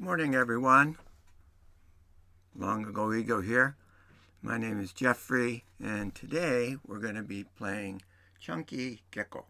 Morning, everyone. Long Ago Ego here. My name is Jeffrey, and today we're going to be playing ChunkyGecko.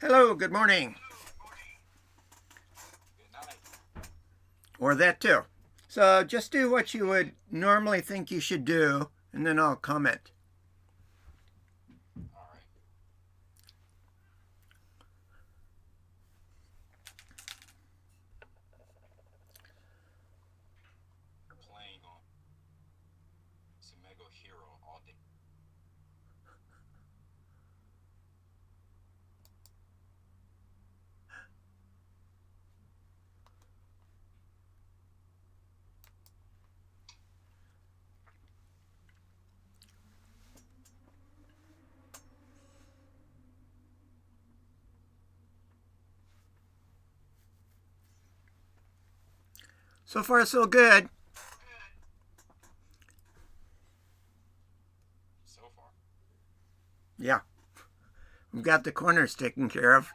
Hello, good morning. Good night. Or that too. So just do what you would normally think you should do, and then I'll comment. All right. Playing on Sumego Hero all day. So far, so good. So far. Yeah, we've got the corners taken care of.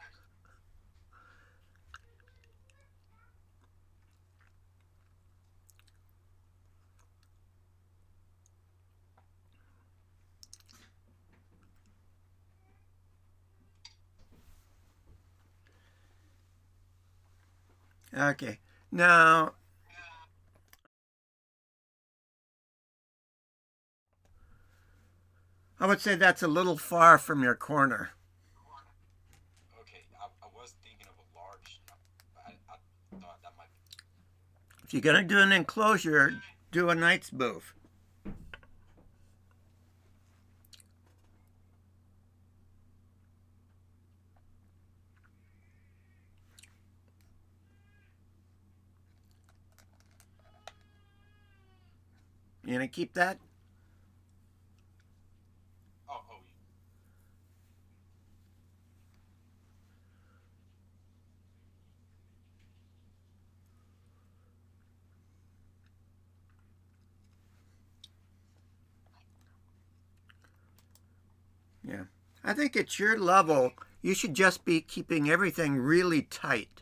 Okay, now I would say that's a little far from your corner. Okay, I was thinking of a large, but I thought that might be. If you're going to do an enclosure, do a knight's move. You going to keep that? Oh, Yeah. I think at your level, you should just be keeping everything really tight.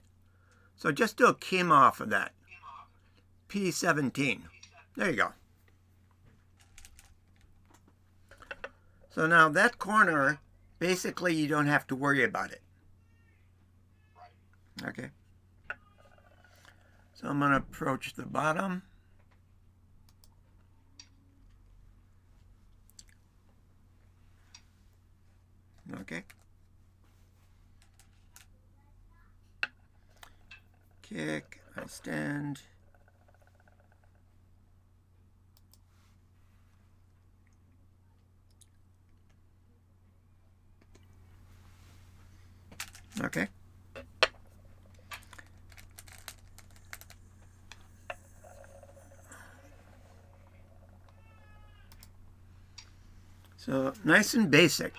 So just do a Kim off of that. P17. There you go. So now that corner, basically you don't have to worry about it. right. Okay. So I'm going to approach the bottom. Okay. Kick, I stand. Okay. So nice and basic.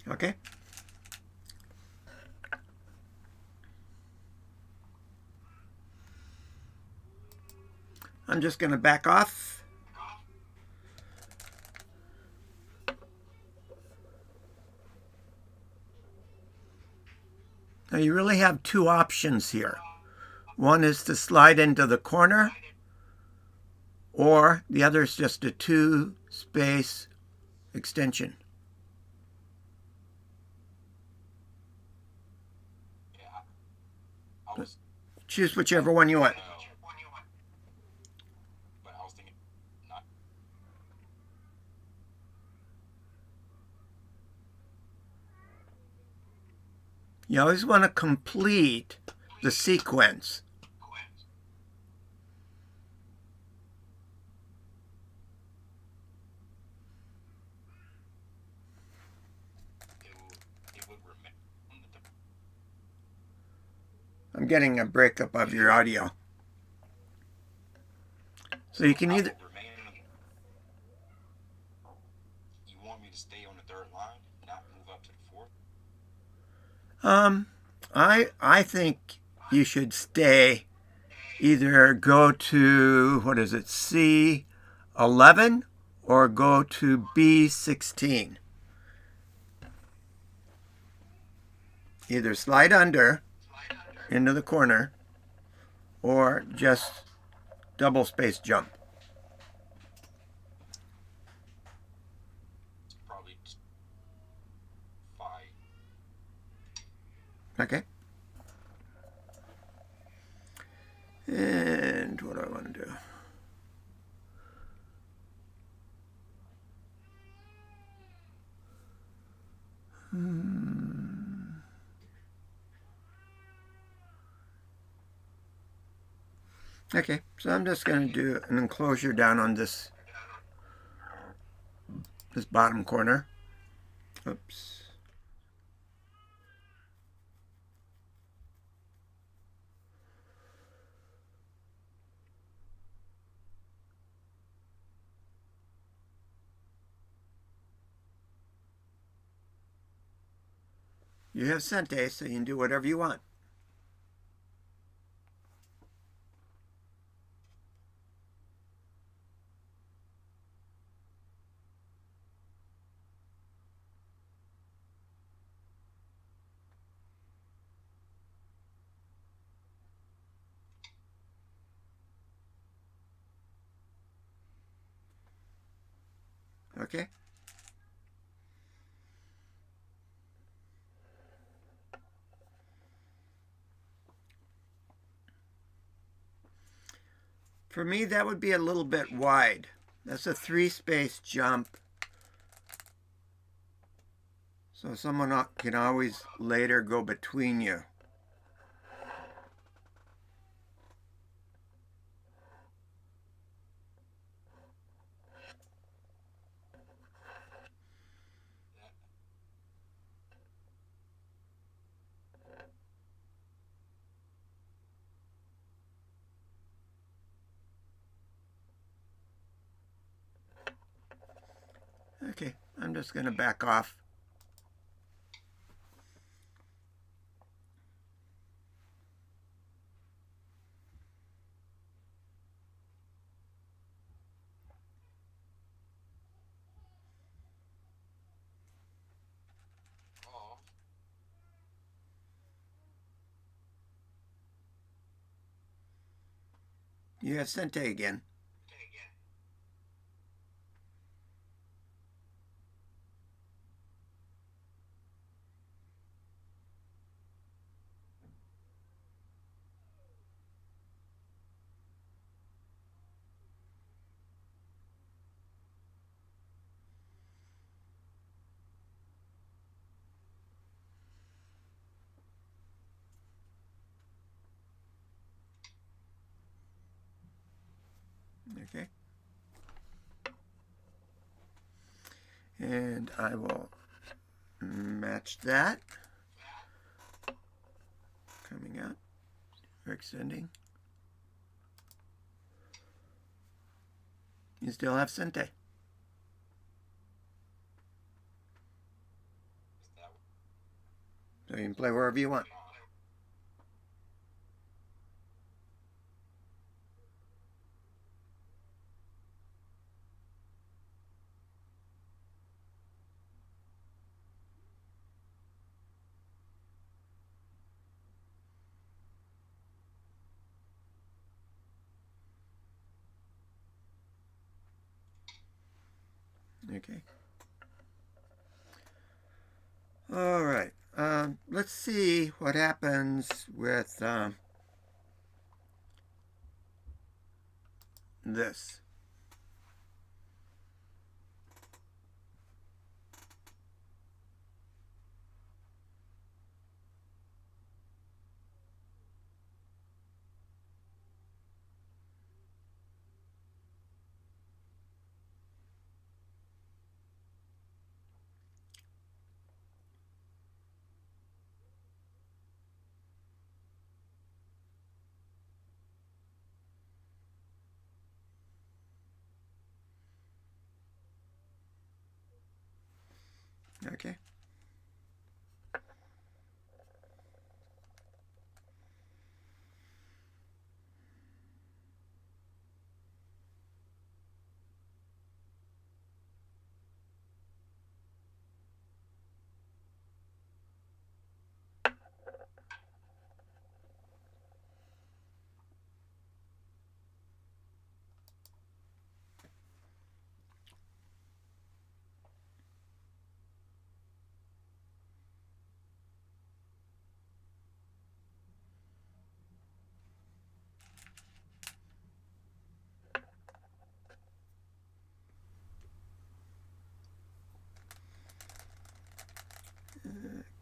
Okay. I'm just going to back off. Now you really have two options here. One is to slide into the corner, or the other is just a two space extension. Yeah, I was. Choose whichever one you want. But I was thinking not. You always want to complete The sequence. It would remain on the third. I'm getting a breakup of your audio. So you can I either... would remain on. You want me to stay on the third line, not move up to the fourth? I think you should stay, either go to, what is it, C11 or go to B16. Either slide under into the corner or just double space jump. It's probably five. Okay. And what do I want to do? Okay, so I'm just going to do an enclosure down on this bottom corner. Oops. You have Sente, so you can do whatever you want. Okay? For me, that would be a little bit wide. That's a 3-space jump. So someone can always later go between you. Okay, I'm just going to back off. Oh. You have Sente again. Okay. And I will match that. Coming out or extending. You still have Sente. So you can play wherever you want. Okay. All right. Let's see what happens with this. Okay.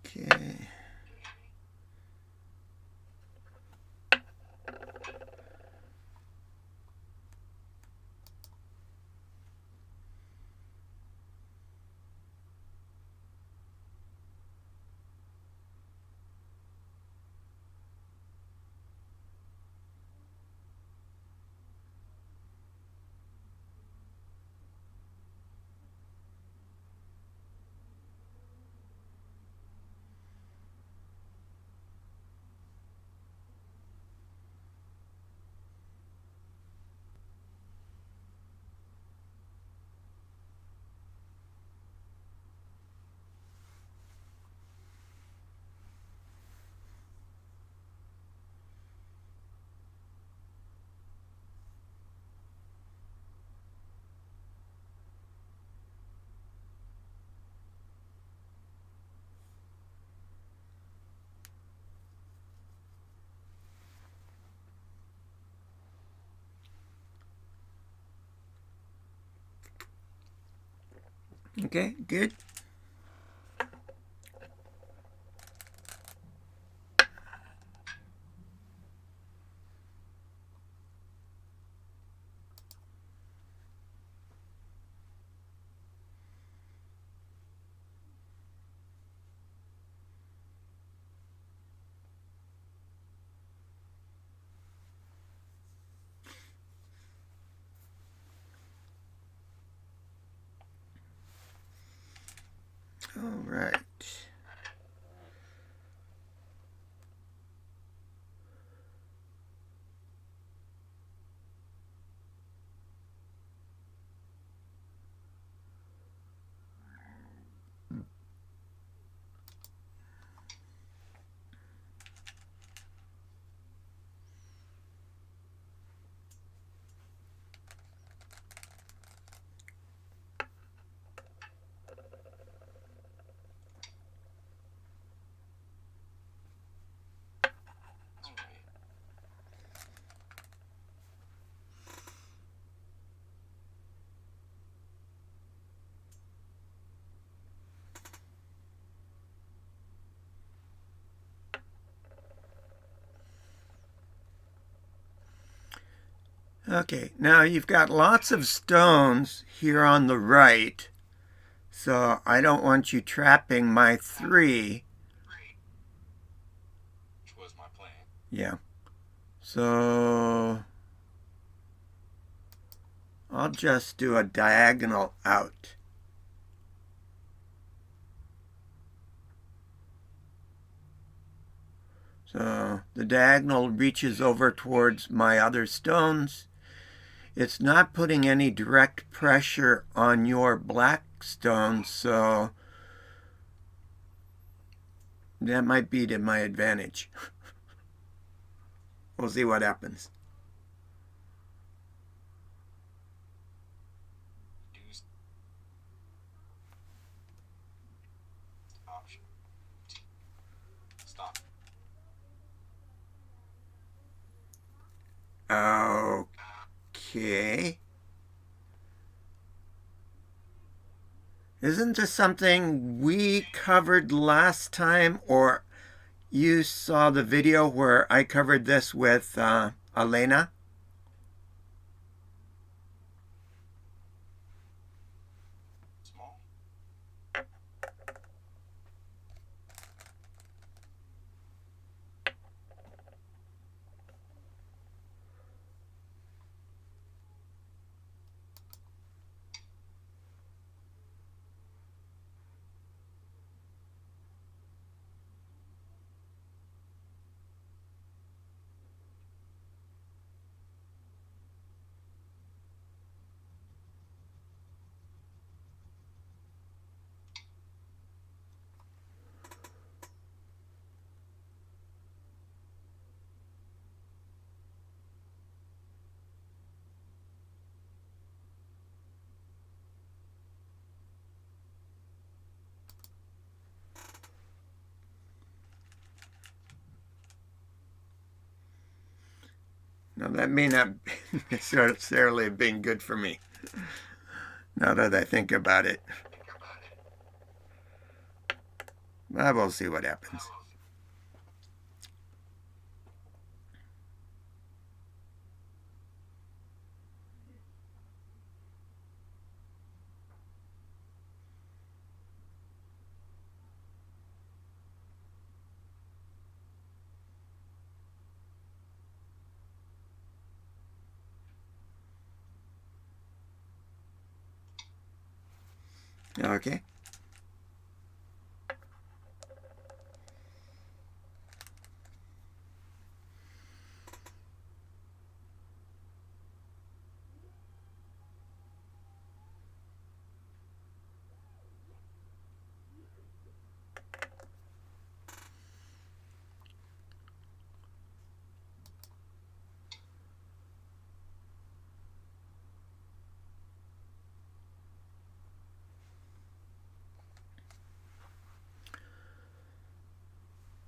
Okay. Okay, good. All right. Okay, now you've got lots of stones here on the right, so I don't want you trapping my 3. Which was my plan. Yeah. So I'll just do a diagonal out. So the diagonal reaches over towards my other stones. It's not putting any direct pressure on your black stones, so that might be to my advantage. We'll see what happens. Use option. Stop. Okay. Isn't this something we covered last time, or you saw the video where I covered this with Elena? Small. Now, that may not necessarily have been good for me, now that I think about it. But we'll see what happens. Okay.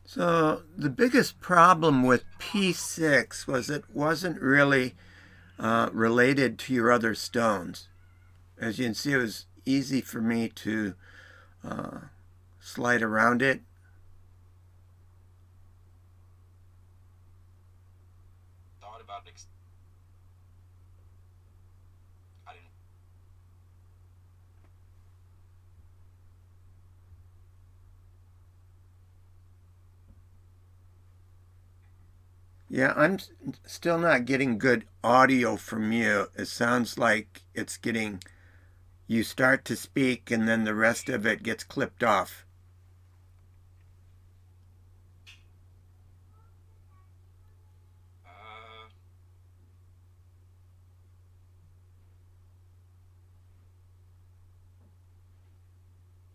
So the biggest problem with P6 was it wasn't really related to your other stones. As you can see, it was easy for me to slide around it. Thought about I didn't. Yeah, I'm still not getting good audio from you. It sounds like it's getting, you start to speak and then the rest of it gets clipped off.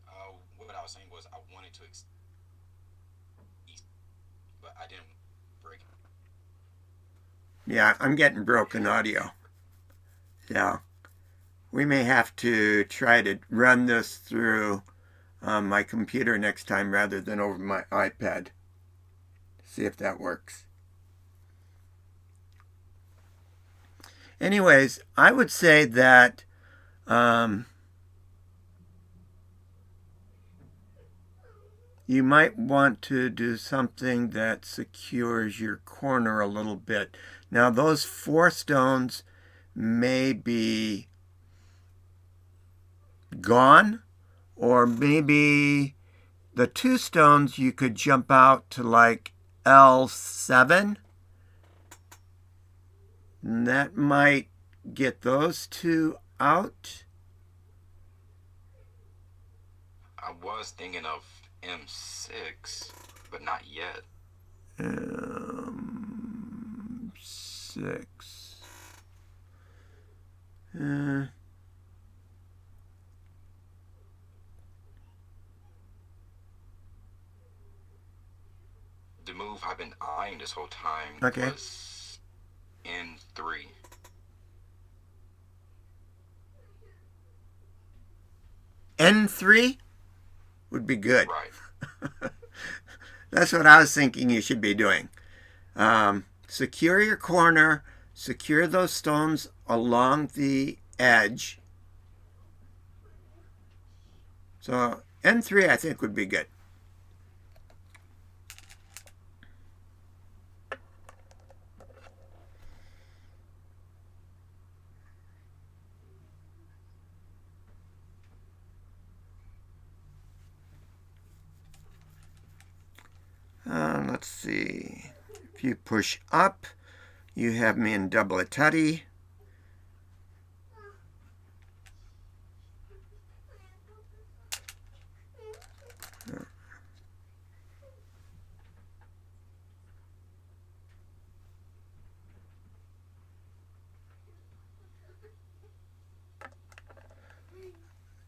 Uh, what I was saying was I wanted to, but I didn't break it. Yeah, I'm getting broken audio. Yeah. We may have to try to run this through my computer next time rather than over my iPad. See if that works. Anyways, I would say that you might want to do something that secures your corner a little bit. Now, those 4 stones may be gone, or maybe the 2 stones you could jump out to like L7. And that might get those 2 out. I was thinking of M6, but not yet. M6. The move I've been eyeing this whole time Okay. was N3. N3 would be good. Right. That's what I was thinking you should be doing. Secure your corner, secure those stones along the edge. So N3 I think would be good. Let's see. If you push up, you have me in double a tutty.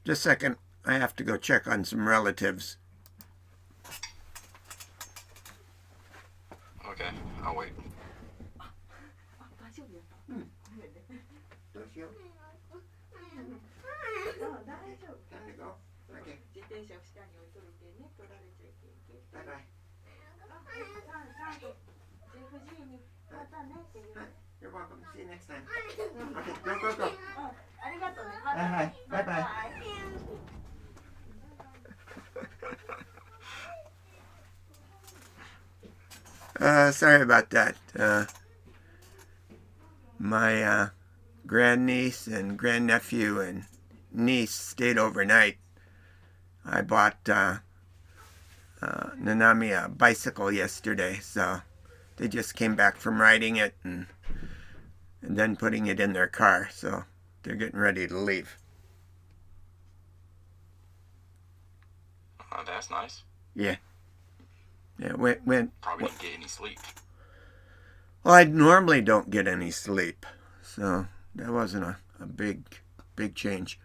Just a second. I have to go check on some relatives. Okay, I'll wait. どうしよう。Time to go. Okay. 自転車を下に置いとるけんね、取られちゃいけんけん。Bye bye. ジェフジーにまたねって言うね。You're welcome. See you next time. Okay, go. ありがとうね。はい、バイバイ。Sorry about that. My grandniece and grandnephew and niece stayed overnight. I bought Nanami a bicycle yesterday, so they just came back from riding it and then putting it in their car, so they're getting ready to leave. That's nice. Yeah, Probably didn't get any sleep. Well, I normally don't get any sleep, so that wasn't a big change.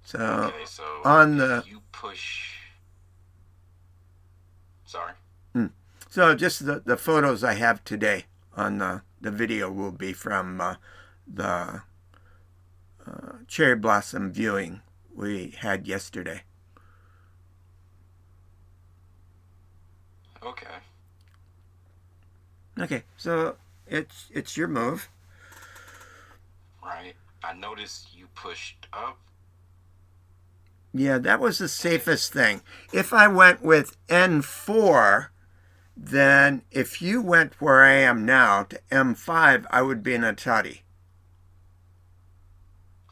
So, Okay, so on the you push. Sorry. So just the photos I have today on the video will be from the cherry blossom viewing we had yesterday. Okay, so it's your move. Right. I noticed you pushed up. Yeah, that was the safest thing. If I went with N4, then if you went where I am now to M5, I would be in a tutty.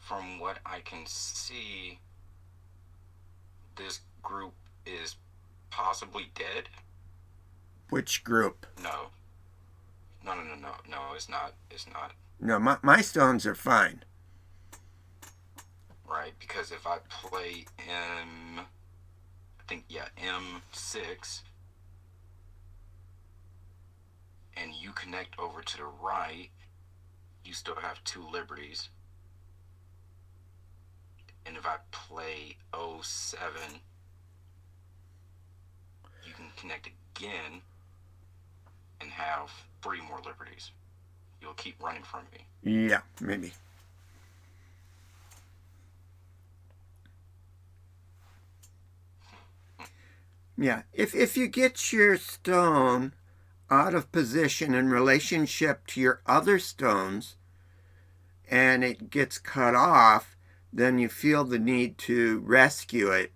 From what I can see, this group is possibly dead. Which group? No, it's not. No, my stones are fine. Right, because if I play M6, and you connect over to the right, you still have 2 liberties. And if I play 07, you can connect again and have 3 more liberties. You'll keep running from me. Yeah, maybe. Yeah, if you get your stone out of position in relationship to your other stones and it gets cut off, then you feel the need to rescue it.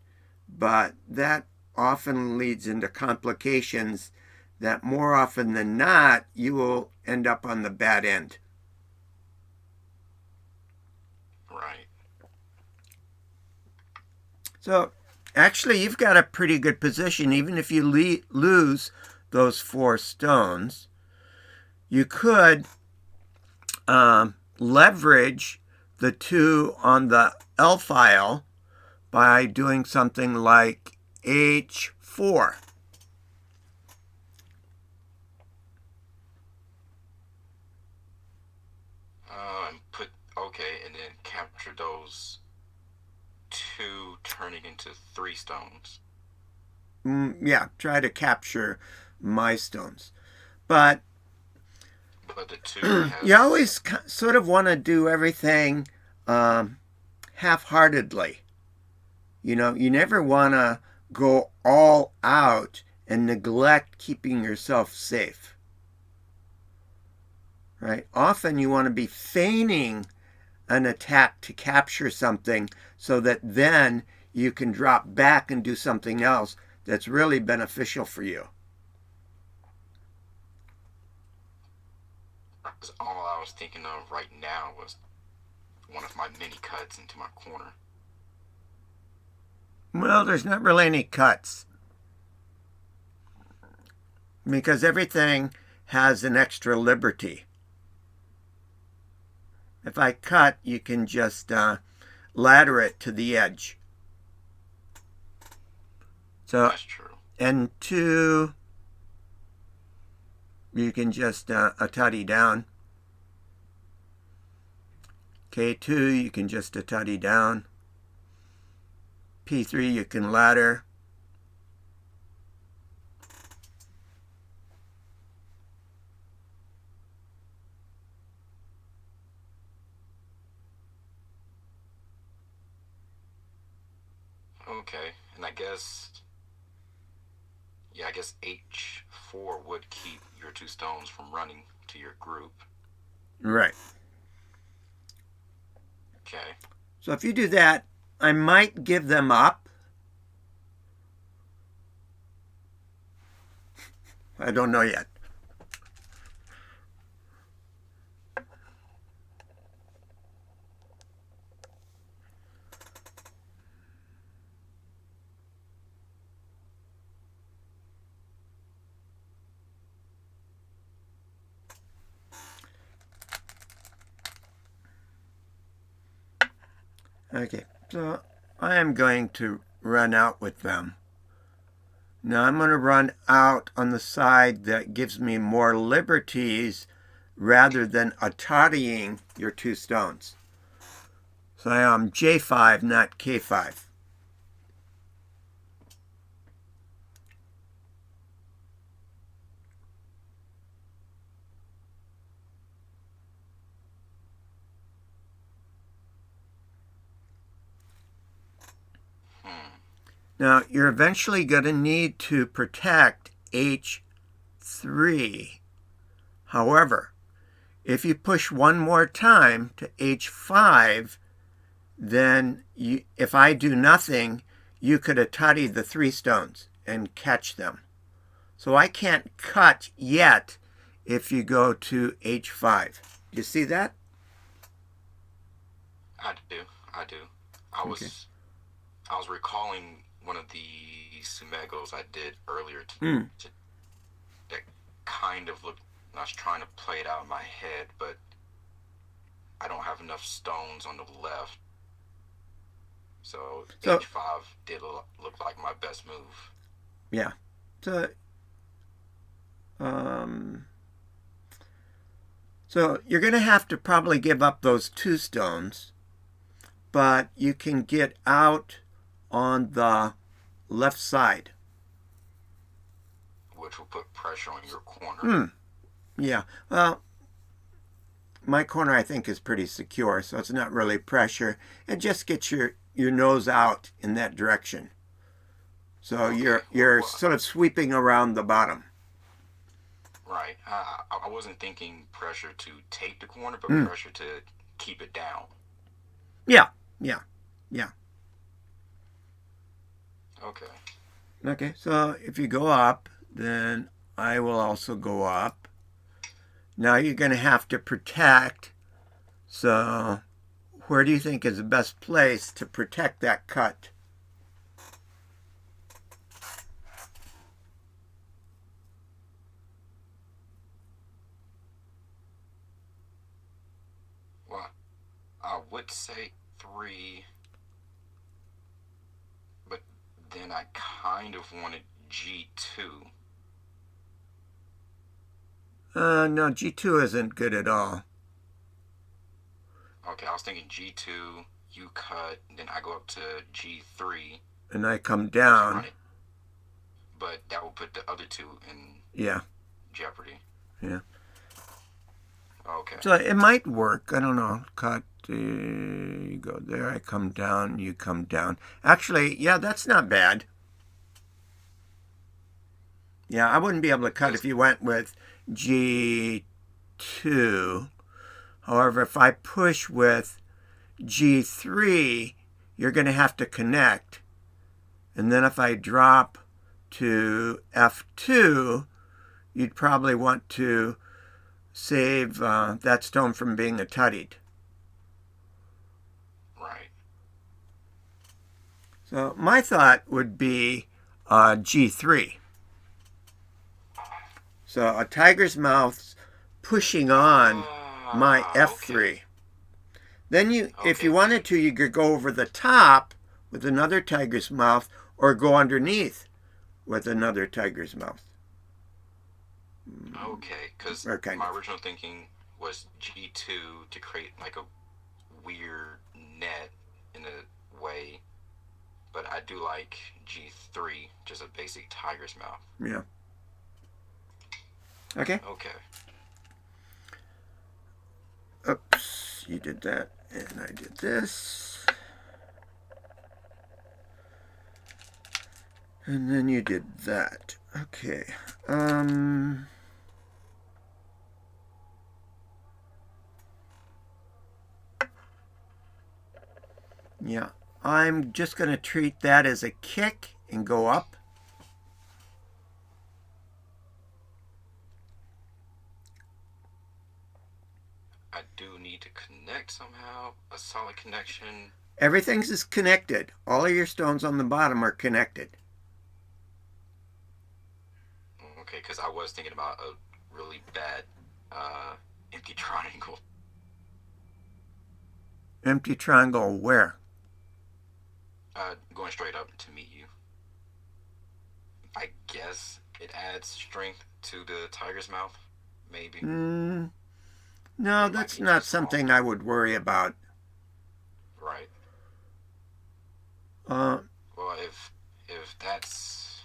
But that often leads into complications that more often than not, you will end up on the bad end. Right. So actually, you've got a pretty good position. Even if you lose those 4 stones, you could leverage the 2 on the L file by doing something like H4. And then capture those 2, turning into 3 stones. Yeah, try to capture my stones. But the 2 has... you always sort of want to do everything half-heartedly. You know, you never want to go all out and neglect keeping yourself safe. Right? Often you want to be feigning an attack to capture something so that then you can drop back and do something else that's really beneficial for you. All I was thinking of right now was one of my mini cuts into my corner. Well, there's not really any cuts because everything has an extra liberty. If I cut, you can just ladder it to the edge. So, that's true. N2, you can just a tutty down. K2, you can just a tutty down. P3, you can ladder. Okay, and I guess, Yeah, I guess H4 would keep your 2 stones from running to your group. Right. Okay. So if you do that, I might give them up. I don't know yet. Okay, so I am going to run out with them. Now I'm going to run out on the side that gives me more liberties rather than atariing your 2 stones. So I am J5, not K5. Now, you're eventually going to need to protect H3. However, if you push one more time to H5, then if I do nothing, you could atari the 3 stones and catch them. So I can't cut yet if you go to H5. You see that? I do. I was Okay. I was recalling one of the sumegos I did earlier that kind of looked. I was trying to play it out in my head, but I don't have enough stones on the left. So H5 did look like my best move. Yeah. So you're going to have to probably give up those 2 stones, but you can get out on the left side. Which will put pressure on your corner. Yeah. Well, my corner I think is pretty secure, so it's not really pressure. It just gets your nose out in that direction. So Okay. you're sort of sweeping around the bottom. Right. I wasn't thinking pressure to take the corner, but pressure to keep it down. Yeah. Okay. Okay, so if you go up, then I will also go up. Now you're going to have to protect. So where do you think is the best place to protect that cut? Well, I would say 3, but then I kind of wanted G2. No, G2 isn't good at all. Okay, I was thinking G2, you cut, then I go up to G3. And I come down. But that will put the other 2 in jeopardy. Yeah. Okay. So it might work. I don't know. Cut. You go there. I come down. You come down. Actually, yeah, that's not bad. Yeah, I wouldn't be able to cut if you went with G2. However, if I push with G3, you're going to have to connect. And then if I drop to F2, you'd probably want to save that stone from being ataried. Right. So my thought would be G3. So a tiger's mouth pushing on my F3. Okay. Then if you wanted to, you could go over the top with another tiger's mouth or go underneath with another tiger's mouth. Okay, because my original thinking was G2 to create like a weird net in a way, but I do like G3, just a basic tiger's mouth. Yeah. Okay. Oops, you did that, and I did this. And then you did that. Okay. Yeah. I'm just going to treat that as a kick and go up. I do need to connect somehow. A solid connection. Everything's is connected. All of your stones on the bottom are connected. Okay, because I was thinking about a really bad empty triangle. Empty triangle where? Going straight up to meet you. I guess it adds strength to the tiger's mouth. Maybe. No, that's not something I would worry about. Right. Uh, Well, if that's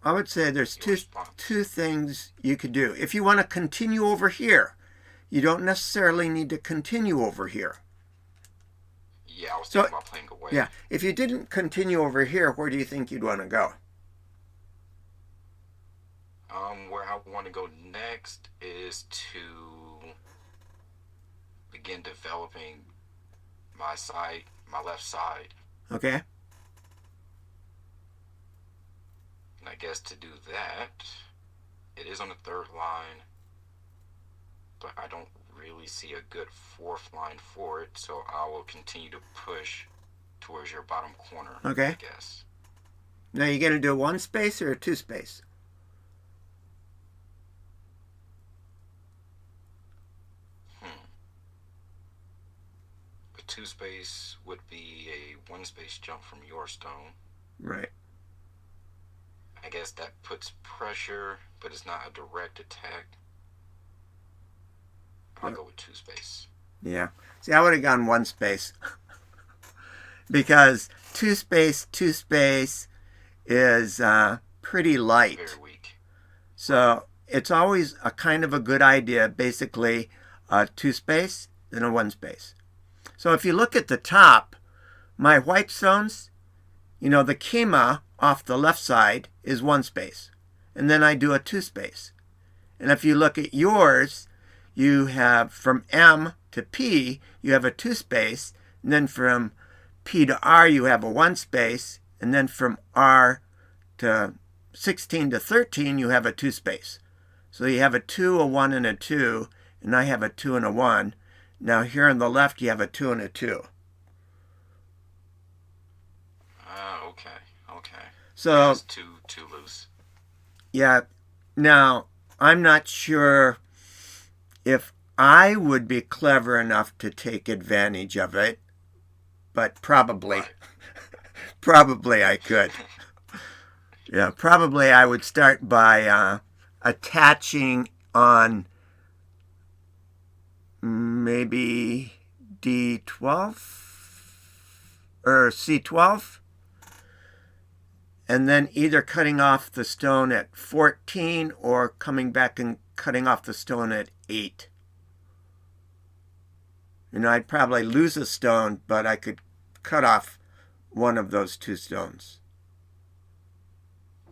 I would say there's your response. two things you could do. If you want to continue over here, you don't necessarily need to continue over here. Yeah, I was thinking about playing away. Yeah, if you didn't continue over here, where do you think you'd want to go? Where I want to go next is to begin developing my left side. Okay. And I guess to do that, it is on the third line, but I don't really see a good fourth line for it, so I will continue to push towards your bottom corner. Okay. I guess. Now you going to do a one space or a two space? A two space would be a one space jump from your stone. Right. I guess that puts pressure, but it's not a direct attack. I'll go with two space. Yeah. See, I would have gone one space. Because two space is pretty light. Very weak. So it's always a kind of a good idea, basically, two space, then a one space. So if you look at the top, my white stones, you know, the kima off the left side is one space. And then I do a two space. And if you look at yours, you have from M to P, you have a two space. And then from P to R, you have a one space. And then from R to 16 to 13, you have a two space. So you have a 2, a 1, and a 2. And I have a 2 and a 1. Now here on the left, you have a 2 and a 2. Okay. So it's too loose. Yeah. Now I'm not sure if I would be clever enough to take advantage of it, but probably, Right. probably I could. Yeah, probably I would start by attaching on maybe D12 or C12, and then either cutting off the stone at 14 or coming back and cutting off the stone at 8. You know, I'd probably lose a stone, but I could cut off one of those two stones.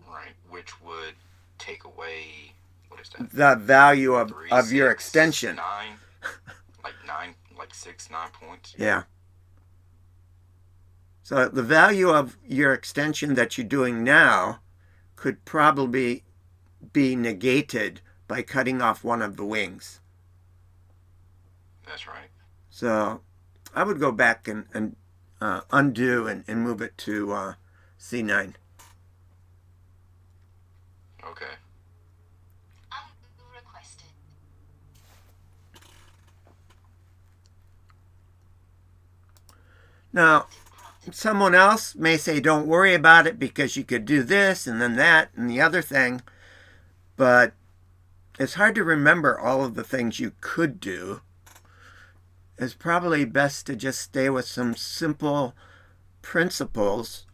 Right, which would take away, what is that? The value of 3, your 6, extension. 9, like 6, 9 points. Yeah. So the value of your extension that you're doing now could probably be negated by cutting off one of the wings. That's right. So I would go back and undo and move it to C9. Okay. Requested. Now, someone else may say, don't worry about it because you could do this and then that and the other thing. But it's hard to remember all of the things you could do. It's probably best to just stay with some simple principles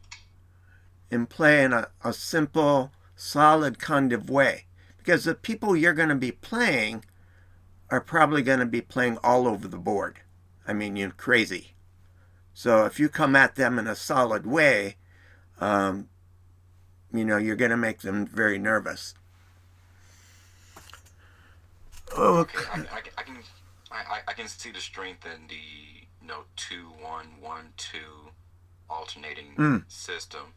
and play in a simple, solid kind of way. Because the people you're going to be playing are probably going to be playing all over the board. I mean, you're crazy. So if you come at them in a solid way, you're going to make them very nervous. Okay, Okay. I can see the strength in the 2-1-1-2 alternating system.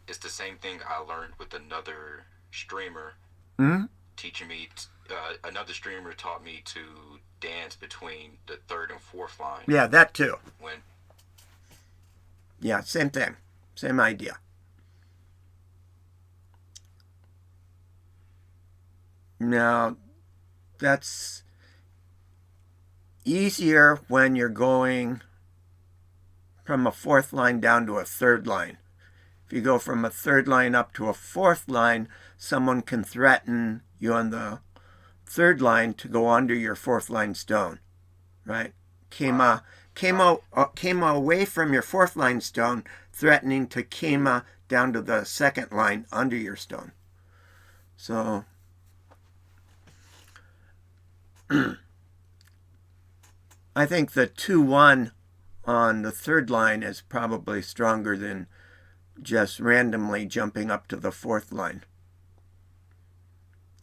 It's the same thing I learned with another streamer teaching me. Another streamer taught me to dance between the third and fourth line. Yeah, that too. When Yeah, same thing. Same idea. Now, that's easier when you're going from a fourth line down to a third line. If you go from a third line up to a fourth line, someone can threaten you on the third line to go under your fourth line stone, right? Came away from your fourth line stone, threatening to kema down to the second line under your stone. So I think the 2-1 on the third line is probably stronger than just randomly jumping up to the fourth line.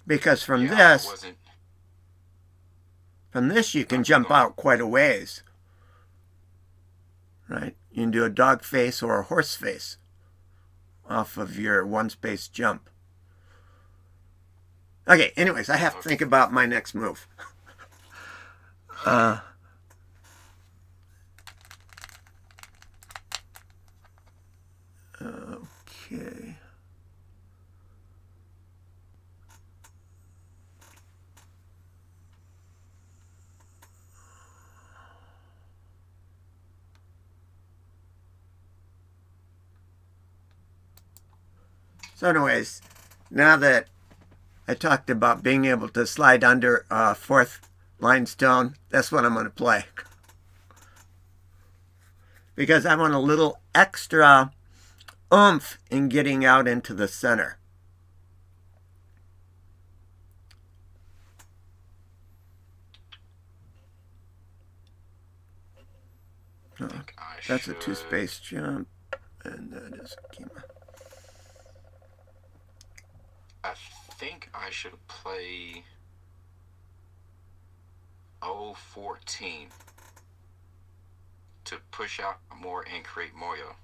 Because from this you can jump out quite a ways. Right? You can do a dog face or a horse face off of your one space jump. Okay, anyways, I have to think about my next move. Okay. So anyways, now that I talked about being able to slide under a fourth line stone, that's what I'm going to play. Because I want a little extra oomph in getting out into the center. Oh, that's a two-space jump, and that is Kima. I think I should play 0-14 to push out more and create Moyo.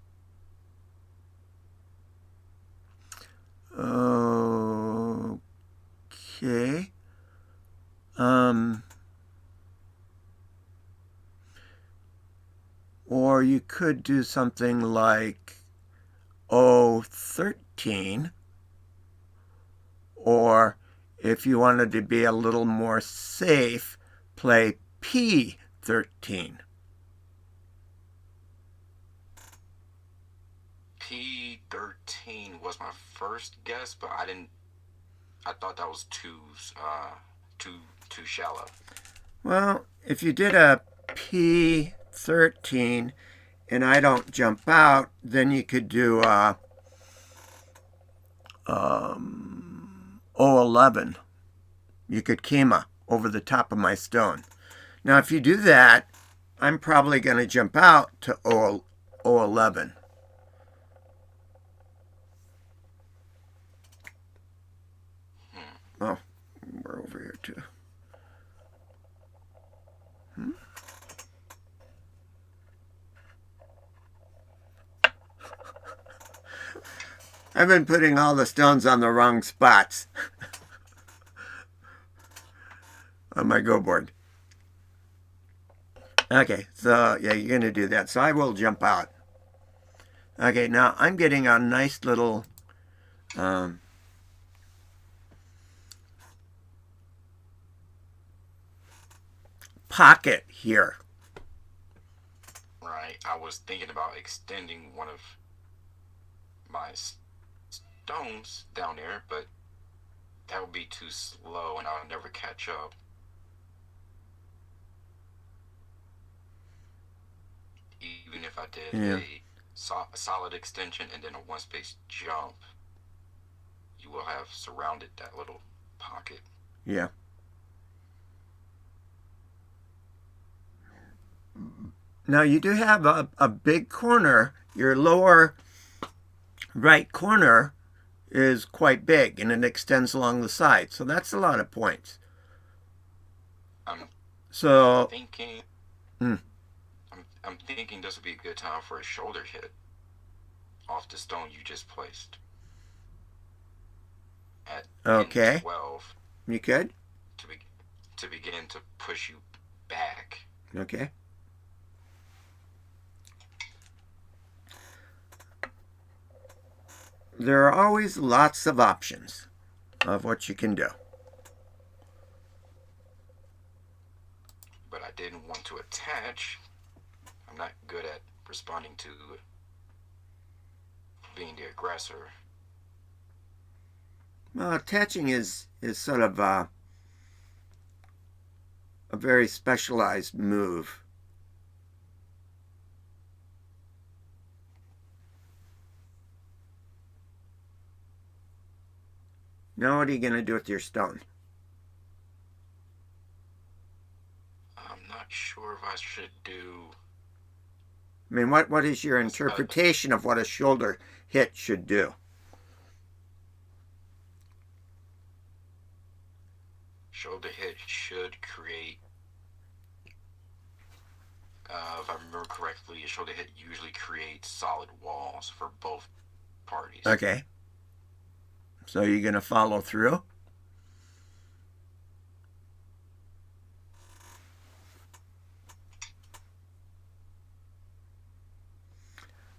Okay. Or you could do something like 0-13. Or if you wanted to be a little more safe, play P13. P13 was my first guess, but I thought that was too shallow. Well, if you did a P13 and I don't jump out, then you could do a 0-11. You could kema over the top of my stone. Now, if you do that, I'm probably going to jump out to 0-11. Oh, we're over here too. I've been putting all the stones on the wrong spots on my go board. Okay, so yeah, you're going to do that. So I will jump out. Okay, now I'm getting a nice little pocket here. Right, I was thinking about extending one of my stones down there, but that would be too slow and I'll never catch up. Even if I did a solid extension and then a one space jump, you will have surrounded that little pocket. Yeah. Now you do have a big corner. Your lower right corner is quite big and it extends along the side. So that's a lot of points. I'm So, thinking. hmm, I'm thinking this would be a good time for a shoulder hit off the stone you just placed at okay, N12 you could. to be, to begin to push you back. Okay. There are always lots of options of what you can do. But I didn't want to attach. I'm not good at responding to being the aggressor. Well, attaching is sort of a very specialized move. Now, what are you going to do with your stone? I'm not sure if I should do. I mean, what is your interpretation of what a shoulder hit should do? Shoulder hit should create. If I remember correctly, a shoulder hit usually creates solid walls for both parties. Okay. So you're going to follow through?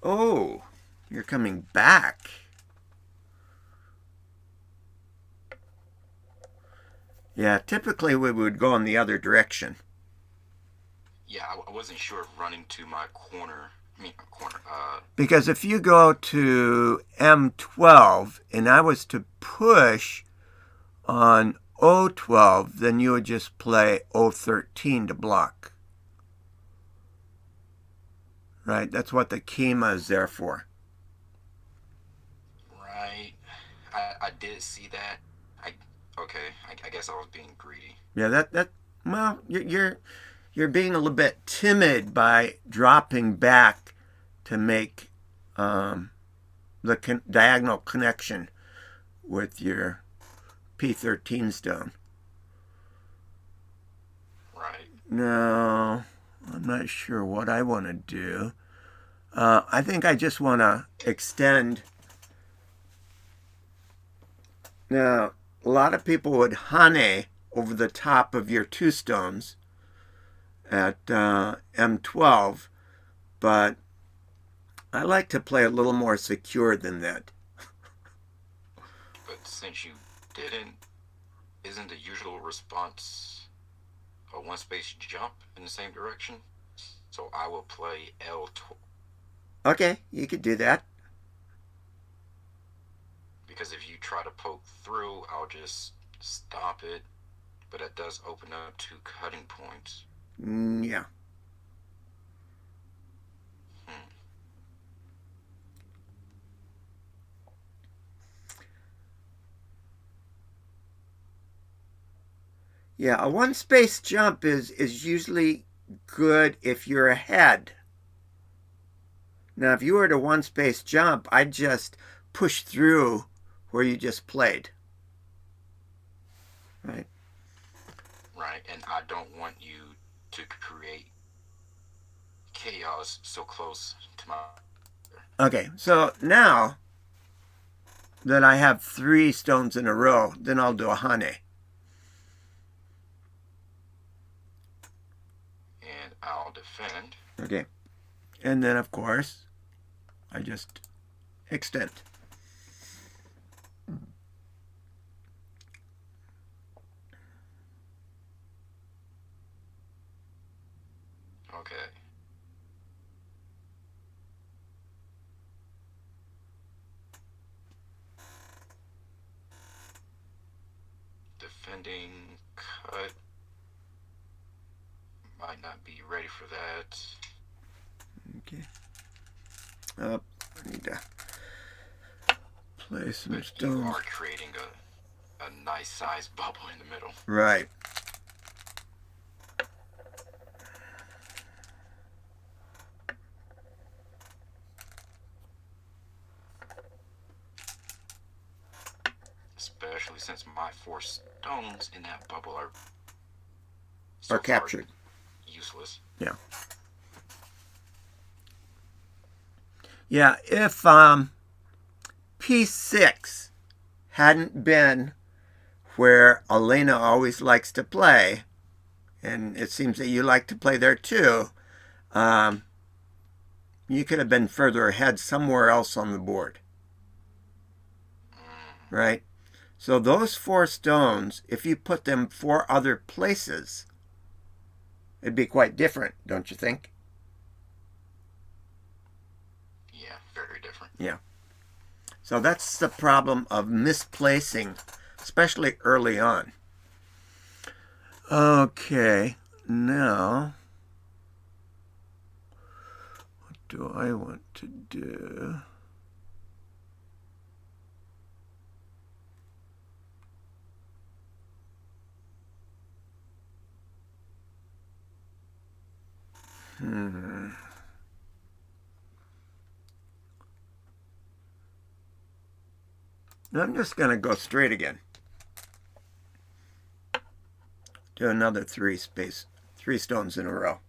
Oh, you're coming back. Yeah, typically we would go in the other direction. Yeah, I wasn't sure if running to my corner. Because if you go to M12 and I was to push on O12, then you would just play O13 to block. Right? That's what the Kima is there for. Right. I did see that. I guess I was being greedy. Yeah, well, you're being a little bit timid by dropping back to make the diagonal connection with your P13 stone. Right. No, I'm not sure what I want to do. I think I just want to extend. Now, a lot of people would hane over the top of your two stones at M12, but I like to play a little more secure than that. But since you didn't, isn't the usual response a one space jump in the same direction? So I will play L12. Okay, you could do that. Because if you try to poke through, I'll just stop it. But it does open up two cutting points. Yeah. Yeah, a one space jump is usually good if you're ahead. Now, if you were to one space jump, I'd just push through where you just played. Right? Right, and I don't want you to create chaos so close to my. Okay, so now that I have 3 stones in a row, then I'll do a hane. And I'll defend. Okay, and then of course, I just extend. Okay. Defending cut. Might not be ready for that. Okay. I need to place some But stones. you are creating a nice sized bubble in the middle. Right. especially since my 4 stones in that bubble are Or captured. Useless. Yeah. Yeah, if piece 6 hadn't been where Elena always likes to play, and it seems that you like to play there too, you could have been further ahead somewhere else on the board. Right? So those 4 stones, if you put them 4 other places, it'd be quite different, don't you think? Yeah, very different. Yeah. So that's the problem of misplacing, especially early on. Okay, now, what do I want to do? I'm just going to go straight again. Do another 3 stones in a row.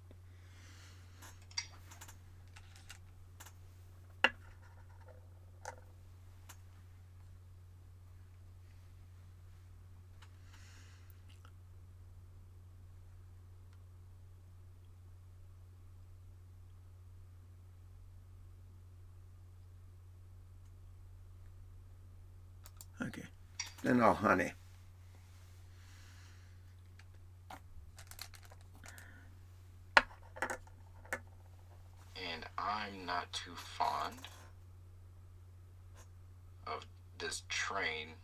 Okay, then I'll honey. And I'm not too fond of this train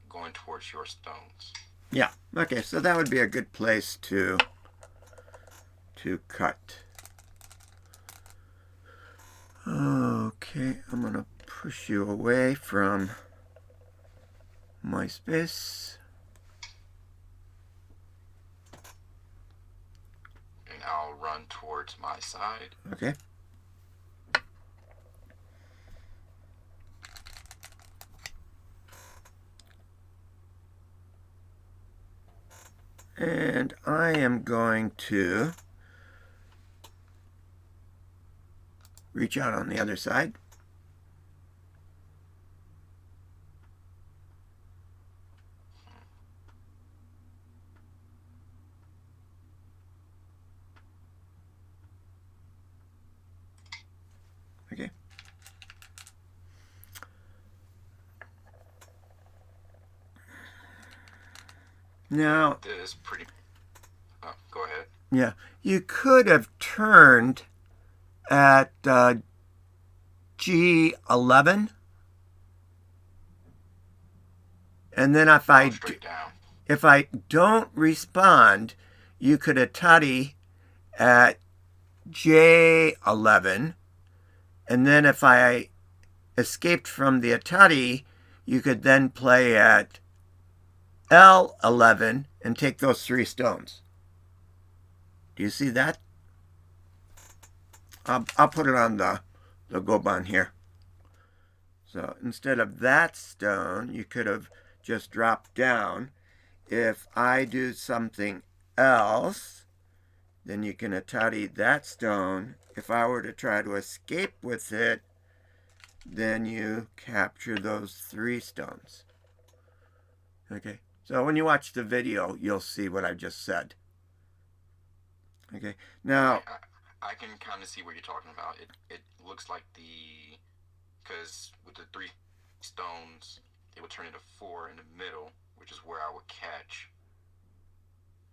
going towards your stones. Yeah, okay, so that would be a good place to cut. Okay, I'm going to push you away from my space. And I'll run towards my side. Okay. And I am going to reach out on the other side. Okay. Now, This is pretty... Oh, go ahead. yeah, you could have turned at G11. And then if I don't respond, you could atari at J11. And then if I escaped from the atari, you could then play at L11 and take those 3 stones. Do you see that? I'll put it on the goban here. So instead of that stone, you could have just dropped down. If I do something else, then you can atari that stone. If I were to try to escape with it, then you capture those 3 stones. Okay, so when you watch the video, you'll see what I just said. Okay, now... I can kind of see what you're talking about. It looks like because with the 3 stones, it would turn into 4 in the middle, which is where I would catch.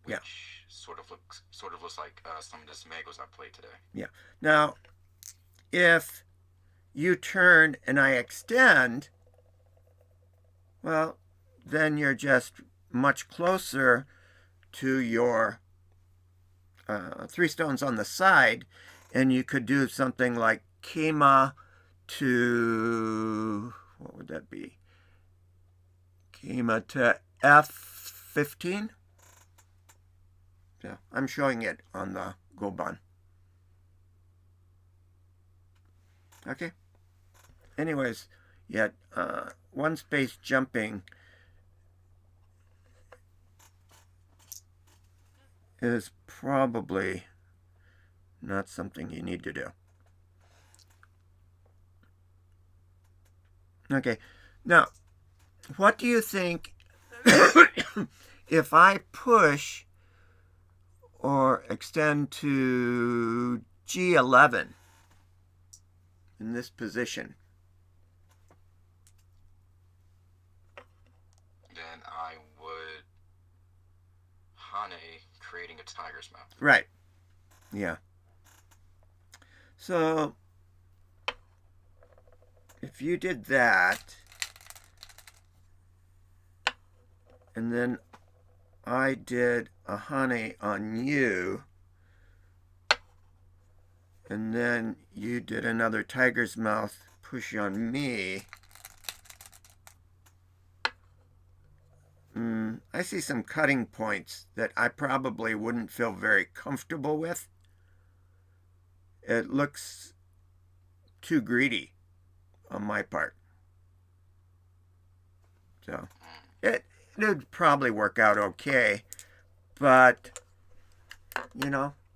Which yeah. sort of looks like some of the smegos I played today. Yeah. Now, if you turn and I extend, well, then you're just much closer to your 3 stones on the side, and you could do something like Kema to, what would that be? Kema to F15. Yeah, I'm showing it on the goban. Okay. Anyways, yet 1 space jumping is probably not something you need to do. Okay, now, what do you think if I push or extend to G11 in this position? Then I would Hane, creating a tiger's mouth. Right. Yeah. So if you did that, and then I did a Hane on you, and then you did another tiger's mouth push on me, I see some cutting points that I probably wouldn't feel very comfortable with. It looks too greedy on my part. So it would probably work out okay, but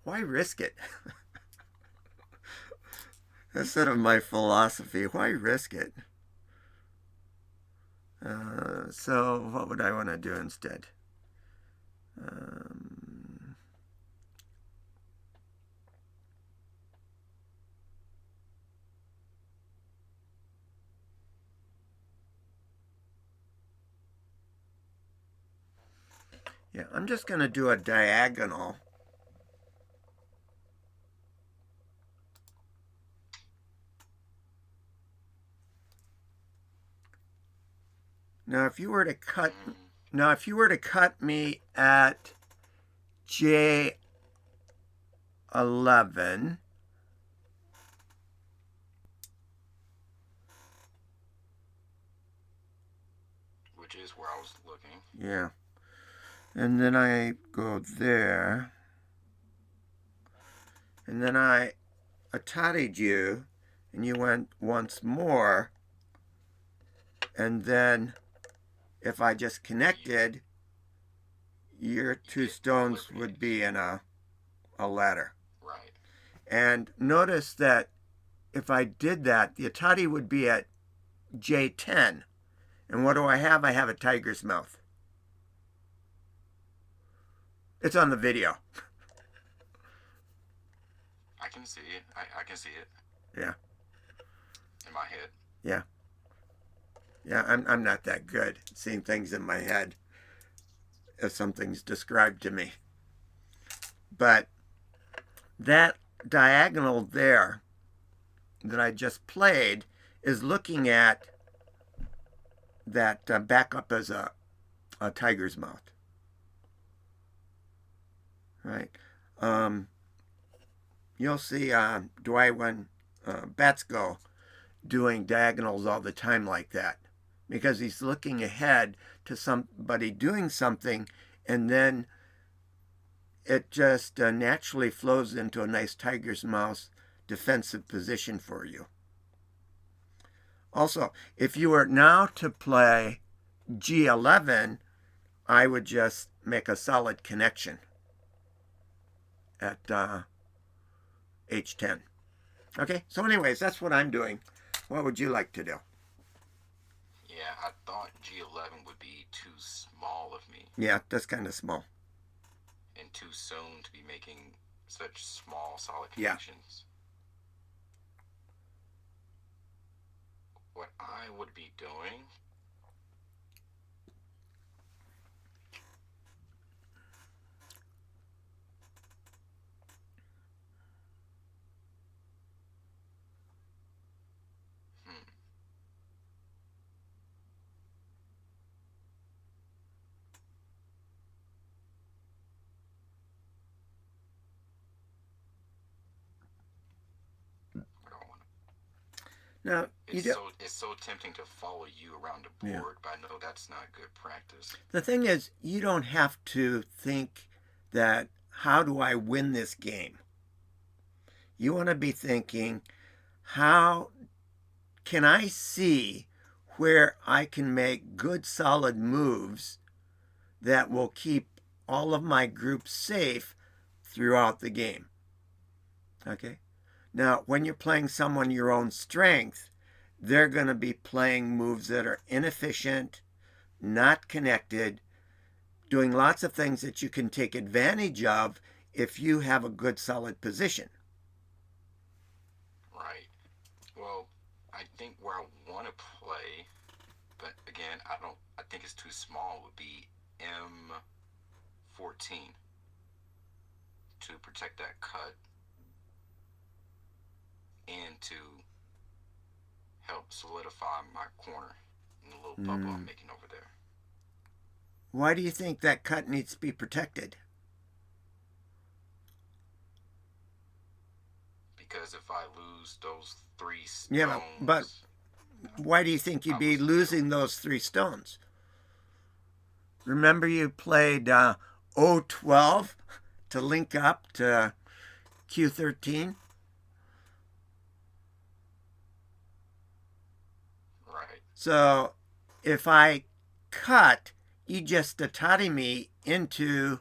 why risk it? That's sort of my philosophy. Why risk it? So what would I want to do instead? Yeah, I'm just going to do a diagonal. Now, if you were to cut me at J11, which is where I was looking. Yeah. And then I go there. And then I ataried you, and you went once more. And then if I just connected, your two stones would be in a ladder. Right. And notice that if I did that, the atari would be at J10. And what do I have? I have a tiger's mouth. It's on the video. I can see it. I can see it. Yeah. In my head. Yeah. Yeah, I'm not that good at seeing things in my head if something's described to me. But that diagonal there that I just played is looking at that back up as a tiger's mouth. Right. You'll see Dwight when bats go doing diagonals all the time like that, because he's looking ahead to somebody doing something, and then it just naturally flows into a nice tiger's mouth defensive position for you. Also, if you were now to play G11, I would just make a solid connection at H10. Okay, so anyways, that's what I'm doing. What would you like to do? Yeah, I thought G11 would be too small of me. Yeah, that's kind of small. And too soon to be making such small, solid connections. What I would be doing... Now, it's so tempting to follow you around the board, but I know that's not good practice. The thing is, you don't have to think that, how do I win this game? You want to be thinking, how can I see where I can make good, solid moves that will keep all of my groups safe throughout the game. Okay? Now, when you're playing someone your own strength, they're going to be playing moves that are inefficient, not connected, doing lots of things that you can take advantage of if you have a good solid position. Right. Well, I think where I want to play, but again, I think it's too small, would be M14 to protect that cut and to help solidify my corner in the little bubble I'm making over there. Why do you think that cut needs to be protected? Because if I lose those 3 stones... Yeah, but why do you think you'd be losing those 3 stones? Remember you played O12 to link up to Q13? Right. So if I cut, you just tatari me into,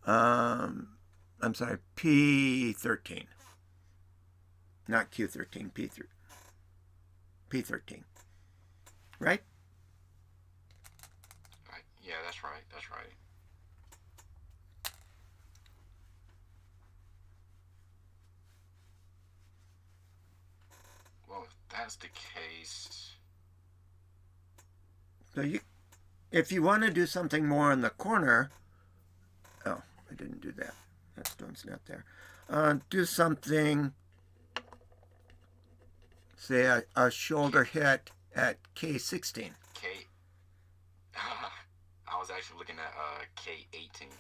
P13. Not Q13, P13. Right? Yeah, that's right. That's right. Well, if that's the case... So if you want to do something more in the corner... Oh, I didn't do that. That stone's not there. Do something... Say a shoulder hit at K16. I was actually looking at K18.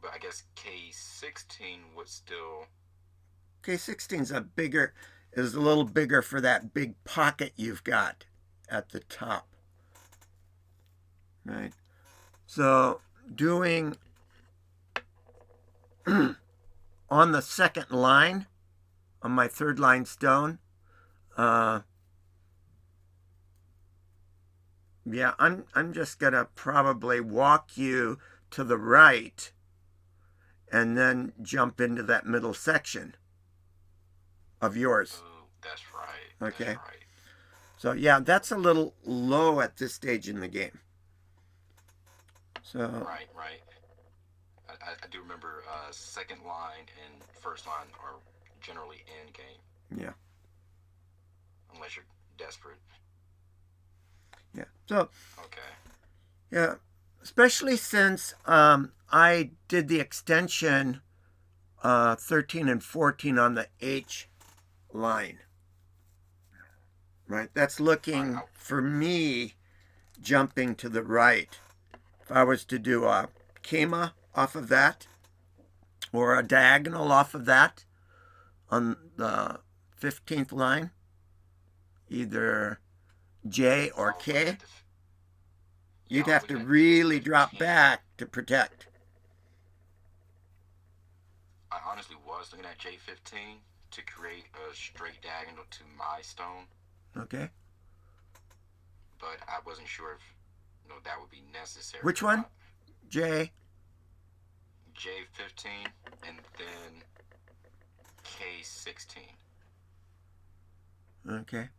But I guess K16 would still... K16's is a little bigger for that big pocket you've got at the top. Right? So doing on the second line, on my third line stone, yeah, I'm just gonna probably walk you to the right and then jump into that middle section of yours. Ooh, that's right. Okay. That's right. So yeah, that's a little low at this stage in the game. So right. I do remember second line and first line are generally end game. Yeah. Unless you're desperate. Yeah. So okay. Yeah, especially since I did the extension 13 and 14 on the H line. Right? That's looking for me jumping to the right. If I was to do a kema off of that or a diagonal off of that on the 15th line, either J or K, you'd have to really drop back to protect. I honestly was looking at J15 to create a straight diagonal to my stone. Okay. But I wasn't sure if that would be necessary. Which one? J? J15 and then K16. Okay.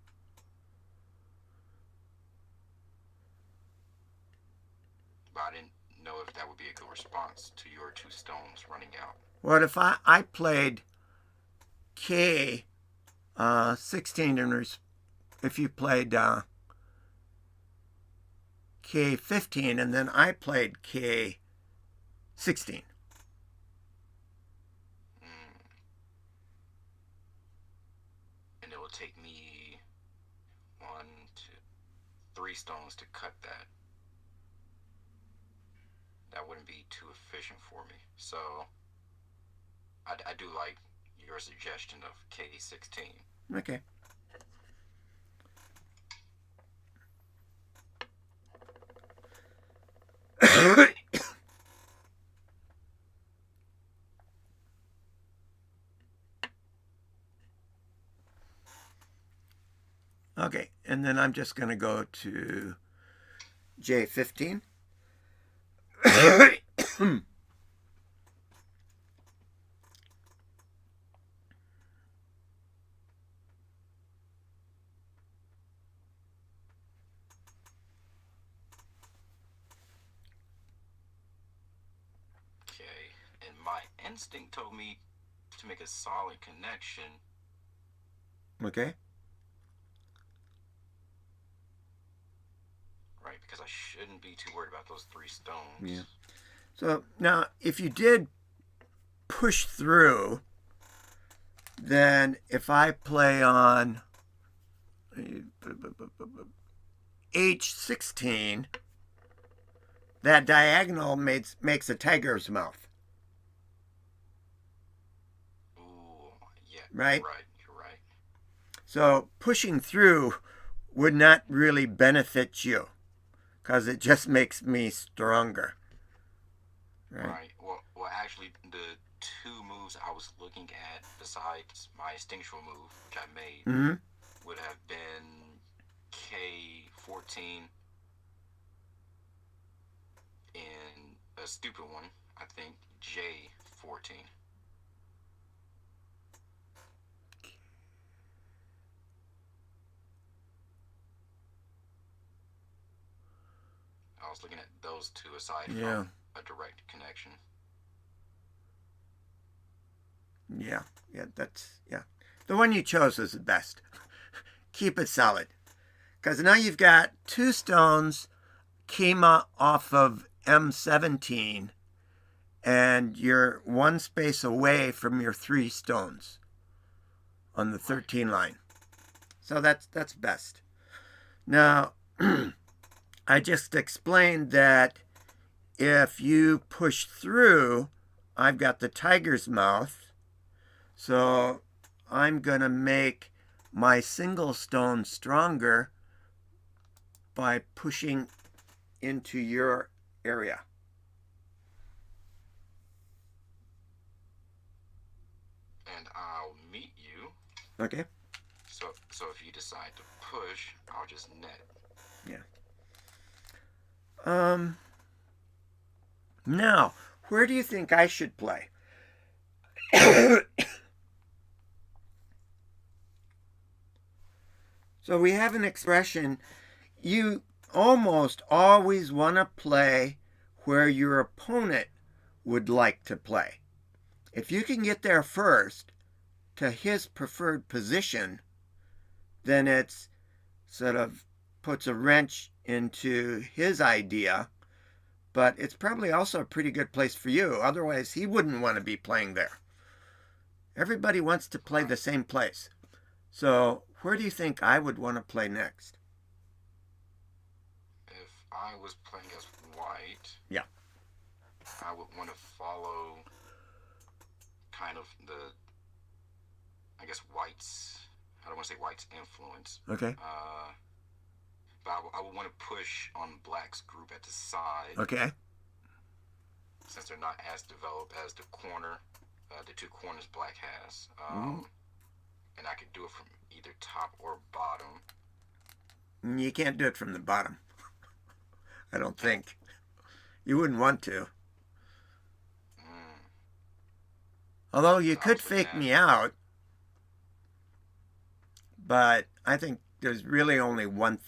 But I didn't know if that would be a good response to your 2 stones running out. What if I played K 16 and if you played K 15 and then I played K 16? And it will take me 1, 2, 3 stones to cut that. That wouldn't be too efficient for me. So I do like your suggestion of K16. Okay. Okay, and then I'm just going to go to J15. Okay, and my instinct told me to make a solid connection. Okay. Right, because I shouldn't be too worried about those 3 stones. Yeah. So now, if you did push through, then if I play on H16, that diagonal makes a tiger's mouth. Ooh, yeah. Right? You're right. So pushing through would not really benefit you because it just makes me stronger. Right. Well, actually, the 2 moves I was looking at besides my instinctual move, which I made, Mm-hmm. would have been K14 and a stupid one, I think, J14. I was looking at those 2 aside from a direct connection. Yeah, yeah. The one you chose is the best. Keep it solid. Because now you've got 2 stones came off of M17 and you're 1 space away from your 3 stones on the 13 line. So that's best. Now, I just explained that if you push through, I've got the tiger's mouth. So I'm going to make my single stone stronger by pushing into your area. And I'll meet you. Okay. So if you decide to push, I'll just net. Yeah. Now, where do you think I should play? So we have an expression. You almost always want to play where your opponent would like to play. If you can get there first to his preferred position, then it's sort of puts a wrench into his idea, but it's probably also a pretty good place for you. Otherwise, he wouldn't want to be playing there. Everybody wants to play the same place. So, where do you think I would want to play next? If I was playing as white, Yeah, I would want to follow kind of I guess white's, I don't want to say white's influence. okay, But I would want to push on black's group at the side. okay, Since they're not as developed as the 2 corners black has. And I could do it from either top or bottom. You can't do it from the bottom. I don't think. You wouldn't want to. Although you could fake me out, but I think there's really only one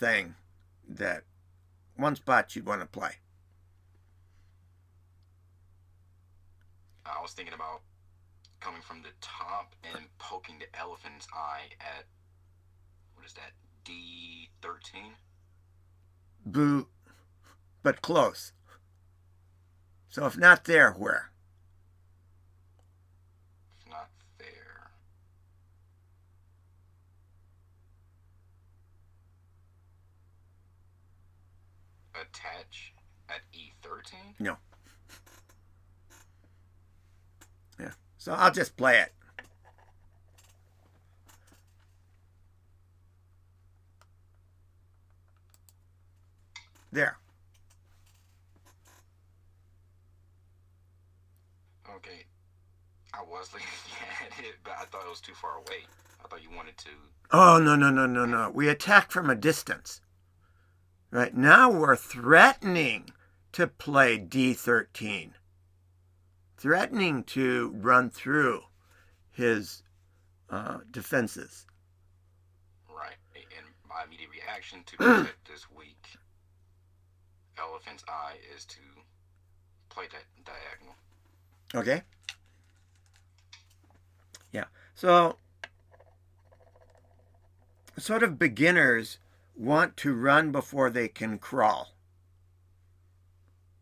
spot you'd want to play. I was thinking about coming from the top and poking the elephant's eye at, what is that, D13? Boo, but close. So if not there, where? If not there. Attach at E13? No. Yeah. So I'll just play it. There. Okay. I was looking at it, but I thought it was too far away. I thought you wanted to. Oh, no, no, no, no, no. We attack from a distance. Right now we're threatening to play D13. Threatening to run through his defenses. Right. And my immediate reaction to protect this weak elephant's eye is to play that diagonal. Okay? Yeah. So, sort of beginners want to run before they can crawl.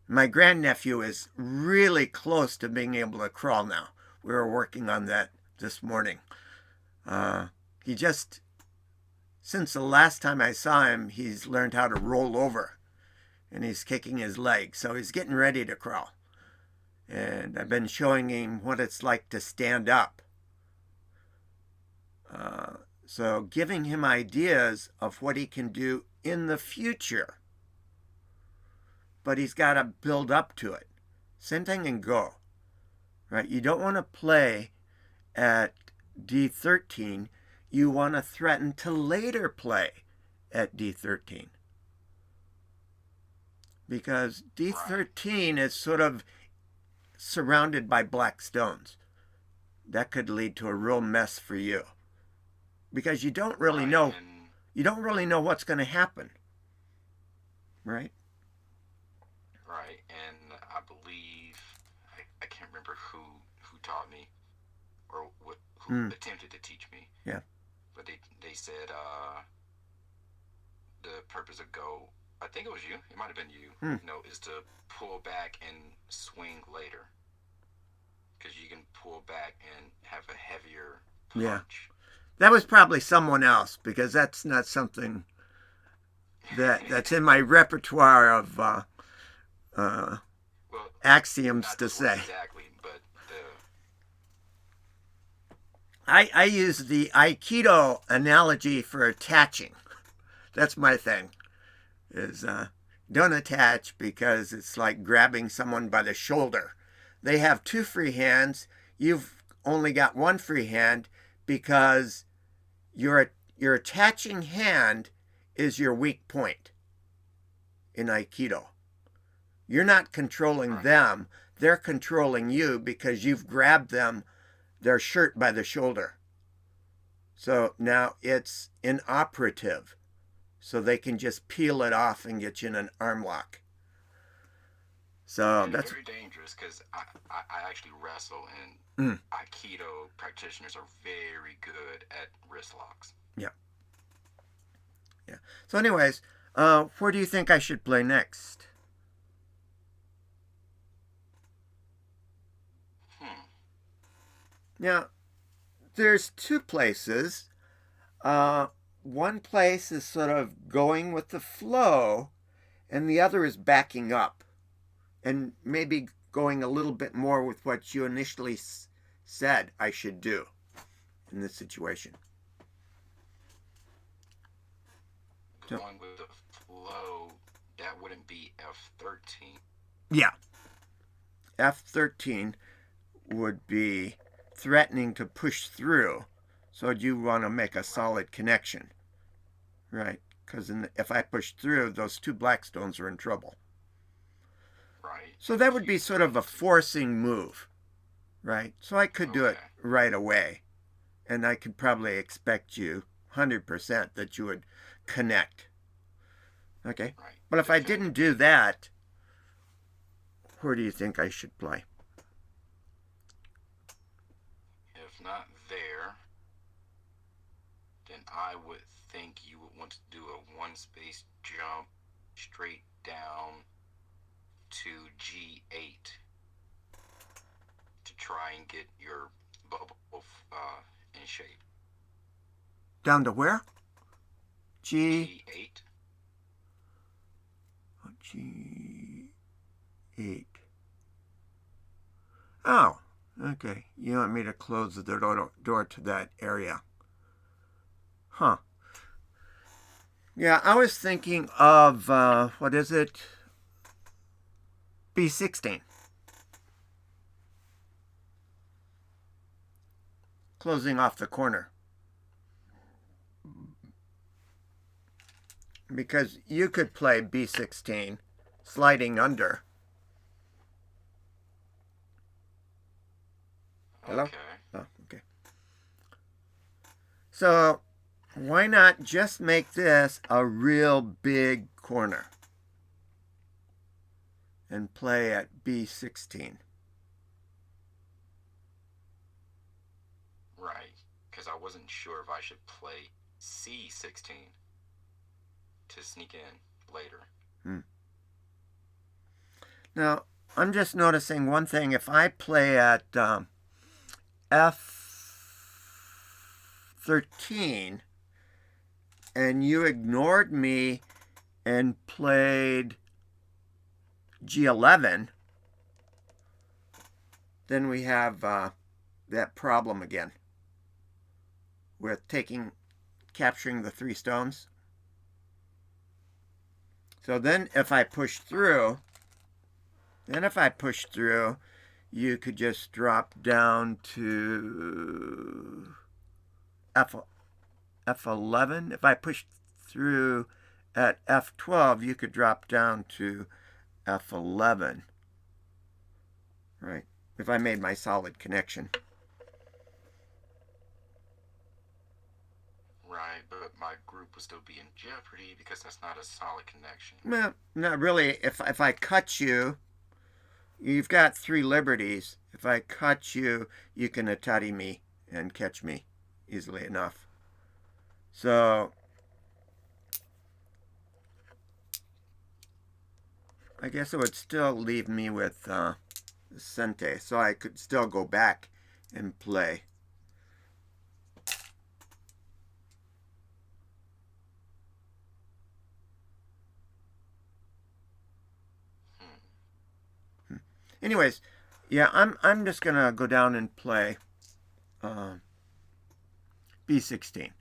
My grandnephew is really close to being able to crawl now. We were working on that this morning. He just, since the last time I saw him, he's learned how to roll over. And he's kicking his leg. So he's getting ready to crawl. And I've been showing him what it's like to stand up. So giving him ideas of what he can do in the future. But he's got to build up to it. Same thing in Go. Right? You don't want to play at D13. You want to threaten to later play at D13. Because D13 is sort of surrounded by black stones. That could lead to a real mess for you. Because you don't really know what's going to happen. Right? Right, and I believe I can't remember who taught me or who attempted to teach me. Yeah. But they said the purpose of Go, I think it was you, it might have been you, is to pull back and swing later. Because you can pull back and have a heavier punch. Yeah. That was probably someone else, because that's not something that's in my repertoire of axioms to say. Exactly, but I use the Aikido analogy for attaching. That's my thing. Is don't attach, because it's like grabbing someone by the shoulder. They have two free hands. You've only got one free hand, because your attaching hand is your weak point in Aikido. You're not controlling them. They're controlling you, because you've grabbed their shirt by the shoulder. So now it's inoperative. So they can just peel it off and get you in an arm lock. So that's very dangerous, because I actually wrestle, and Aikido practitioners are very good at wrist locks. Yeah. Yeah. So anyways, where do you think I should play next? Now, there's two places. One place is sort of going with the flow, and the other is backing up, and maybe going a little bit more with what you initially said I should do in this situation. Going with the flow, that wouldn't be F13. Yeah. F13 would be threatening to push through, so you want to make a solid connection. Right? Because if I push through, those two black stones are in trouble. Right. So that would be sort of a forcing move. Right? So I could do it right away. And I could probably expect you 100% that you would connect. Okay? Right. But if I didn't do that, where do you think I should play? If not there, then I would think you would want to do a one-space jump straight down to G8 to try and get your bubble in shape. Down to where? G8. G8. Oh, okay. You want me to close the door to that area. Huh. Yeah, I was thinking of, what is it? B16. Closing off the corner. because you could play b16 sliding under. Hello? Okay. Oh, okay. So why not just make this a real big corner and play at b16? Right. Because I wasn't sure if I should play C16 to sneak in later. Now, I'm just noticing one thing. If I play at F13 and you ignored me and played G11, then we have that problem again with capturing the 3 stones. So then if I push through, you could just drop down to F11. If I push through at F12, you could drop down to F11. Right. If I made my solid connection. Right, but my group would still be in jeopardy because that's not a solid connection. Well, not really. If I cut you, you've got 3 liberties. If I cut you, you can atari me and catch me easily enough. So I guess it would still leave me with Sente, so I could still go back and play. Anyways, yeah, I'm just gonna go down and play B16.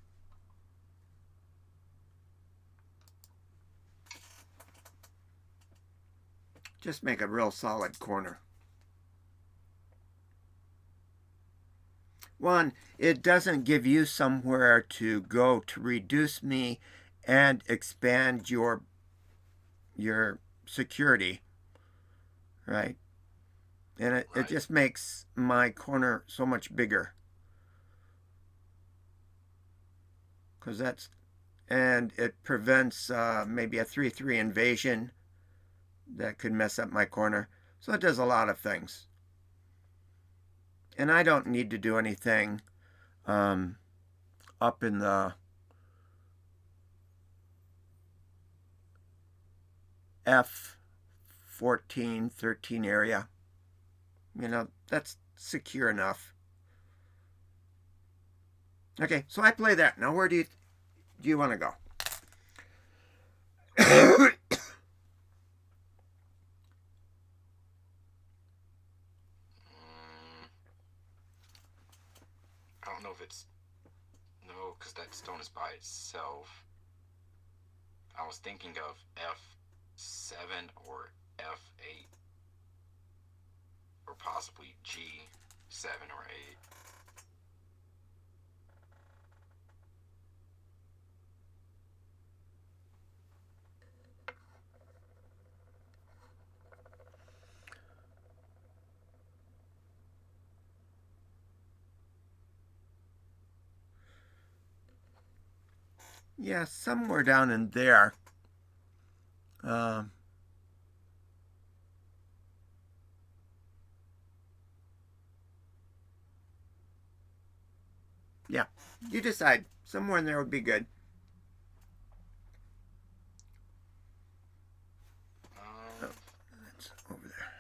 Just make a real solid corner. One, it doesn't give you somewhere to go to reduce me and expand your security, right? And it just makes my corner so much bigger. And it prevents maybe a 3-3 invasion that could mess up my corner. So it does a lot of things. And I don't need to do anything up in the F14, 13 area. You know, that's secure enough. Okay, so I play that. Now where do you want to go? I don't know if it's... No, because that stone is by itself. I was thinking of F7 or F8. Or possibly G7 or 8. Yeah, somewhere down in there. Yeah, you decide. Somewhere in there would be good. Oh, that's over there.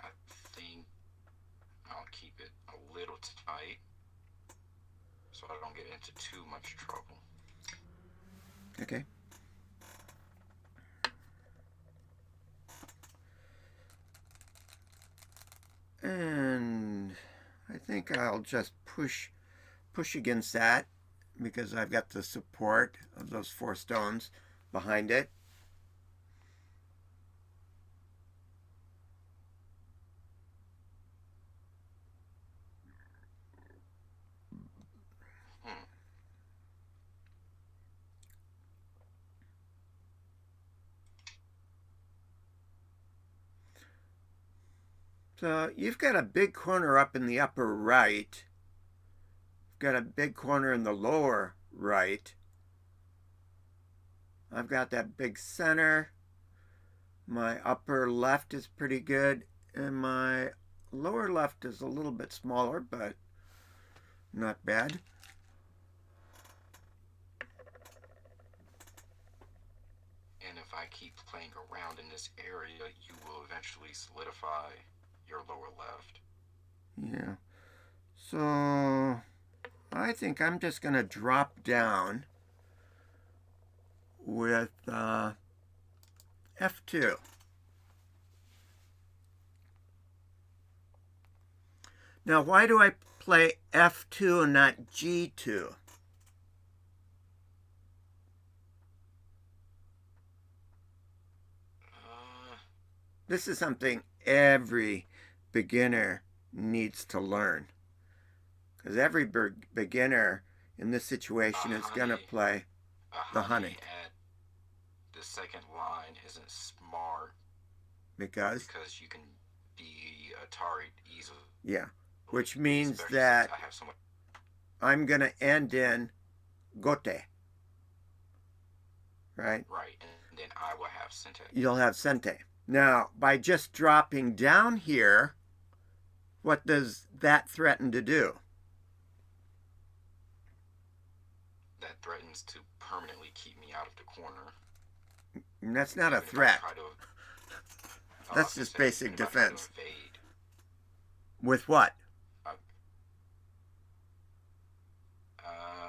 I think I'll keep it a little tight so I don't get into too much trouble. Okay. And I think I'll just push against that because I've got the support of those 4 stones behind it. So you've got a big corner up in the upper right. You've got a big corner in the lower right. I've got that big center. My upper left is pretty good, and my lower left is a little bit smaller, but not bad. And if I keep playing around in this area, you will eventually solidify your lower left. Yeah. So I think I'm just going to drop down with F2. Now, why do I play F2 and not G2? This is something every beginner needs to learn. Because every beginner in this situation is going to play the honey. At the second line isn't smart Because you can be Atari easily. Yeah, which means that I'm going to end in gote. Right? Right, and then I will have sente. You'll have sente. Now, by just dropping down here, what does that threaten to do? That threatens to permanently keep me out of the corner. And that's not a threat. That's just basic defense. With what? I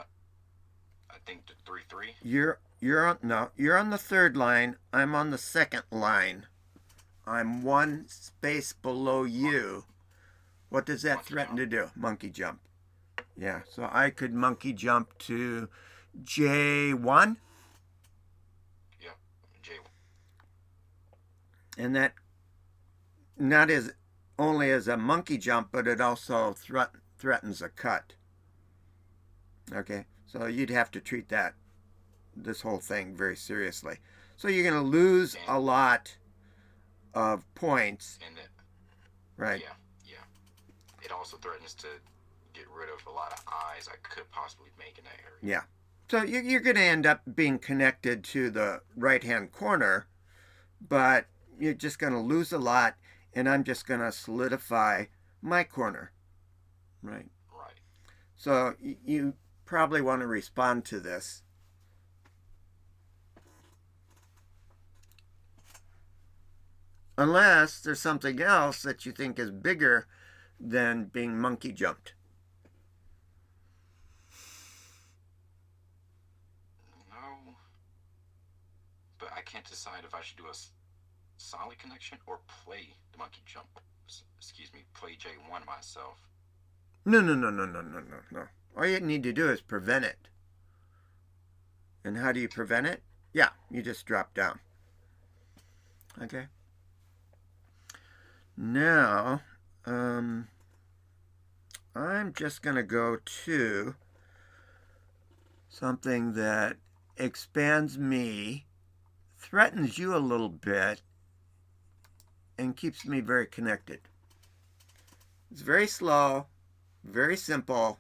think the 3-3. You're on the third line. I'm on the second line. I'm one space below you. What does that threaten to do? Monkey jump. Yeah, so I could monkey jump to J1. Yep, J1. And that not as only as a monkey jump, but it also threatens a cut. Okay, so you'd have to treat this whole thing very seriously. So you're going to lose a lot of points. Right. Yeah. It also threatens to get rid of a lot of eyes I could possibly make in that area. Yeah. So you're going to end up being connected to the right-hand corner, but you're just going to lose a lot, and I'm just going to solidify my corner. Right. Right. So you probably want to respond to this. Unless there's something else that you think is bigger than being monkey jumped. No. But I can't decide if I should do a solid connection or play the monkey jump. Play J1 myself. No. All you need to do is prevent it. And how do you prevent it? Yeah, you just drop down. Okay. Now, I'm just going to go to something that expands me, threatens you a little bit, and keeps me very connected. It's very slow, very simple.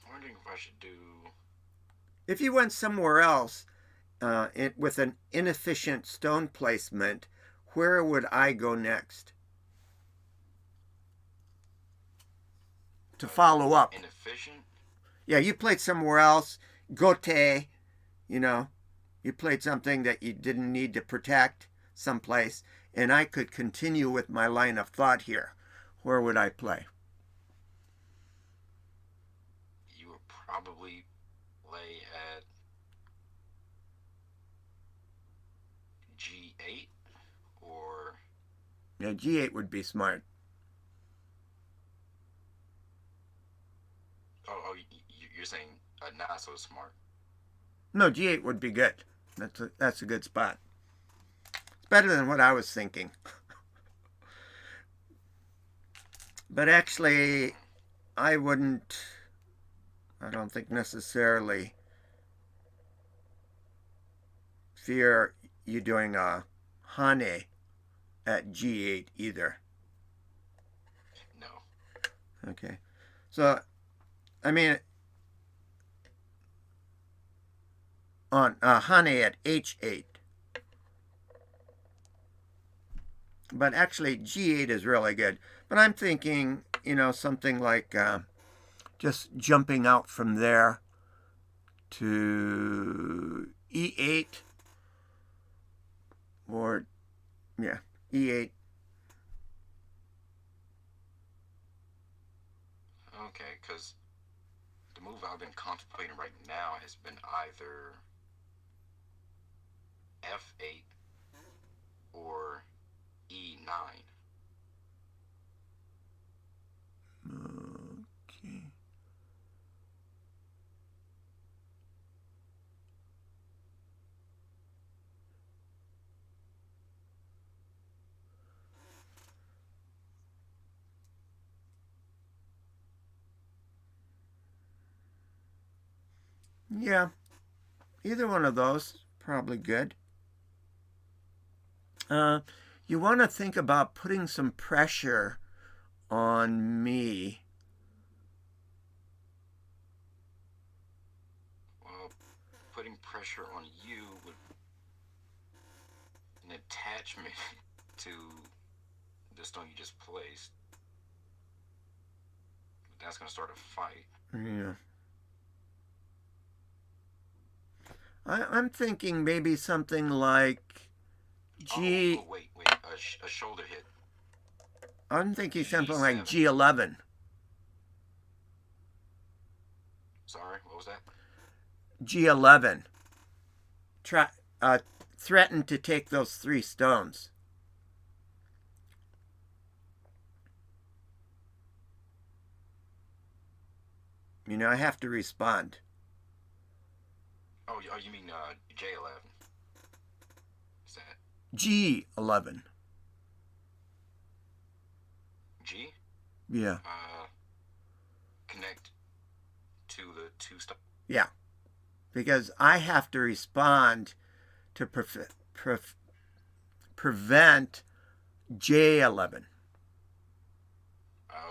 I'm wondering if I should do... If you went somewhere else with an inefficient stone placement, where would I go next? To follow up. Inefficient? Yeah, you played somewhere else. Gote, you played something that you didn't need to protect someplace, and I could continue with my line of thought here. Where would I play? You would probably play at G8 or... Yeah, G8 would be smart. Oh, you're saying not so smart. No, G8 would be good. That's a good spot. It's better than what I was thinking. But actually, I wouldn't I don't think necessarily fear you doing a Hane at G8 either. No. Okay. So, I mean, on Hane at H8. But actually, G8 is really good. But I'm thinking, something like just jumping out from there to E8 or, yeah, E8. Okay, because the move I've been contemplating right now has been either F8 or E9. Okay. Yeah, either one of those probably good. Uh, you want to think about putting some pressure on me. Well, putting pressure on you with an attachment to the stone you just placed, that's going to start a fight. Yeah. I'm thinking maybe something like G. Oh, wait. A shoulder hit. I'm thinking something like G7. G11. Sorry, what was that? G11. Try, threaten to take those 3 stones. I have to respond. Oh, you mean J11? Is that G11. G? Yeah. Connect to the 2 stuff. Yeah. Because I have to respond to prevent J11.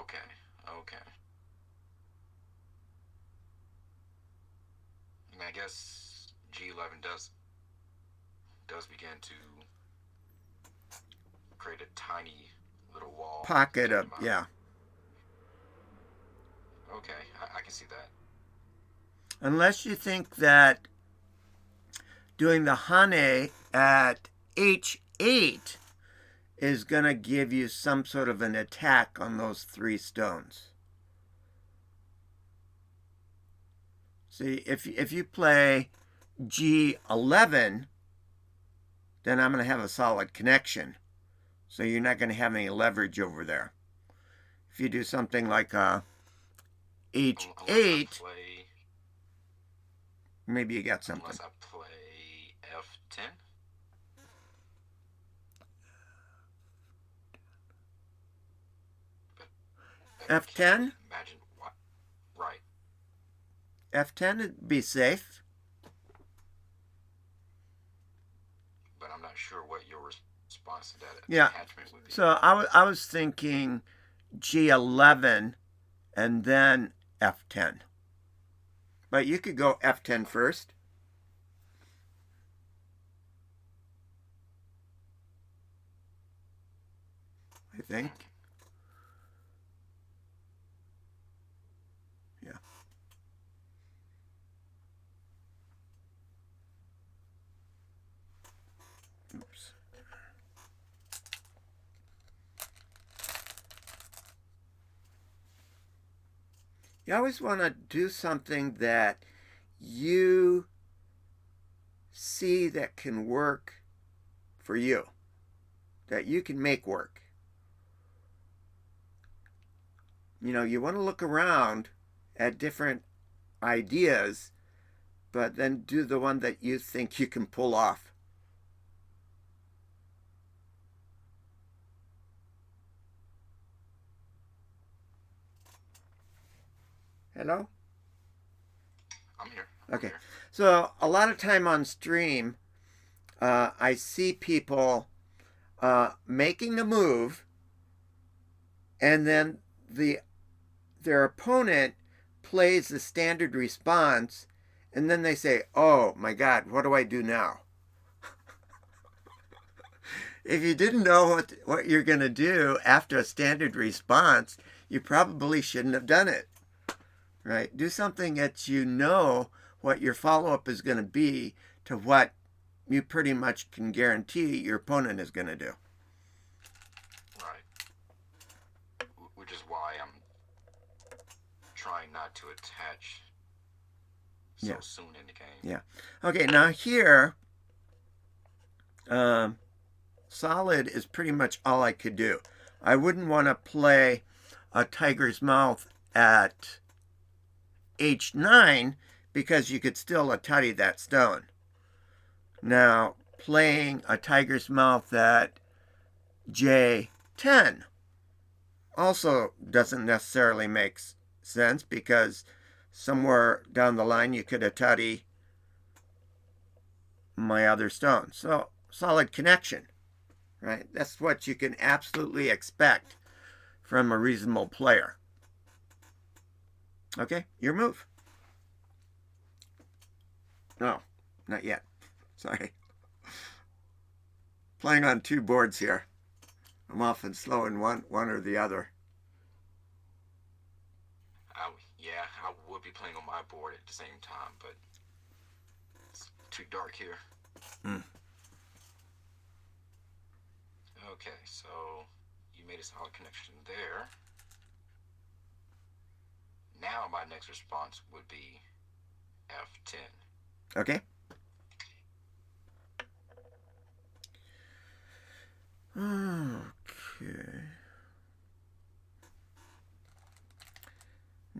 Okay. And I guess G11 does begin to create a tiny little wall. Pocket up, yeah. Okay, I can see that. Unless you think that doing the Hane at H8 is going to give you some sort of an attack on those 3 stones. See, if you play G11, then I'm going to have a solid connection. So you're not going to have any leverage over there. If you do something like H8, maybe you got something. Unless I play F10? F10? Imagine what? Right. F10 would be safe. But I'm not sure what your response to that attachment would be. So I was thinking G11 and then F10. But you could go F10 first. I think. Yeah. Oops. You always want to do something that you see that can work for you, that you can make work. You want to look around at different ideas, but then do the one that you think you can pull off. Hello? Okay. Clear. So a lot of time on stream, I see people making a move, and then their opponent plays the standard response, and then they say, "Oh my God, what do I do now?" If you didn't know what you're going to do after a standard response, you probably shouldn't have done it. Right? Do something that you know what your follow up is going to be to what you pretty much can guarantee your opponent is going to do. Right. Which is why I'm trying not to attach so Yeah. soon in the game. Yeah. Okay, now here, solid is pretty much all I could do. I wouldn't want to play a tiger's mouth at h9 because you could still tutty that stone. Now, playing a tiger's mouth at j10 also doesn't necessarily make sense because somewhere down the line you could tutty my other stone. So, solid connection, right? That's what you can absolutely expect from a reasonable player. Okay, your move. No, not yet. Sorry. Playing on two boards here. I'm often slow in one or the other. Yeah, I would be playing on my board at the same time, but it's too dark here. Mm. Okay, so you made a solid connection there. Now my next response would be F10. Okay. Okay.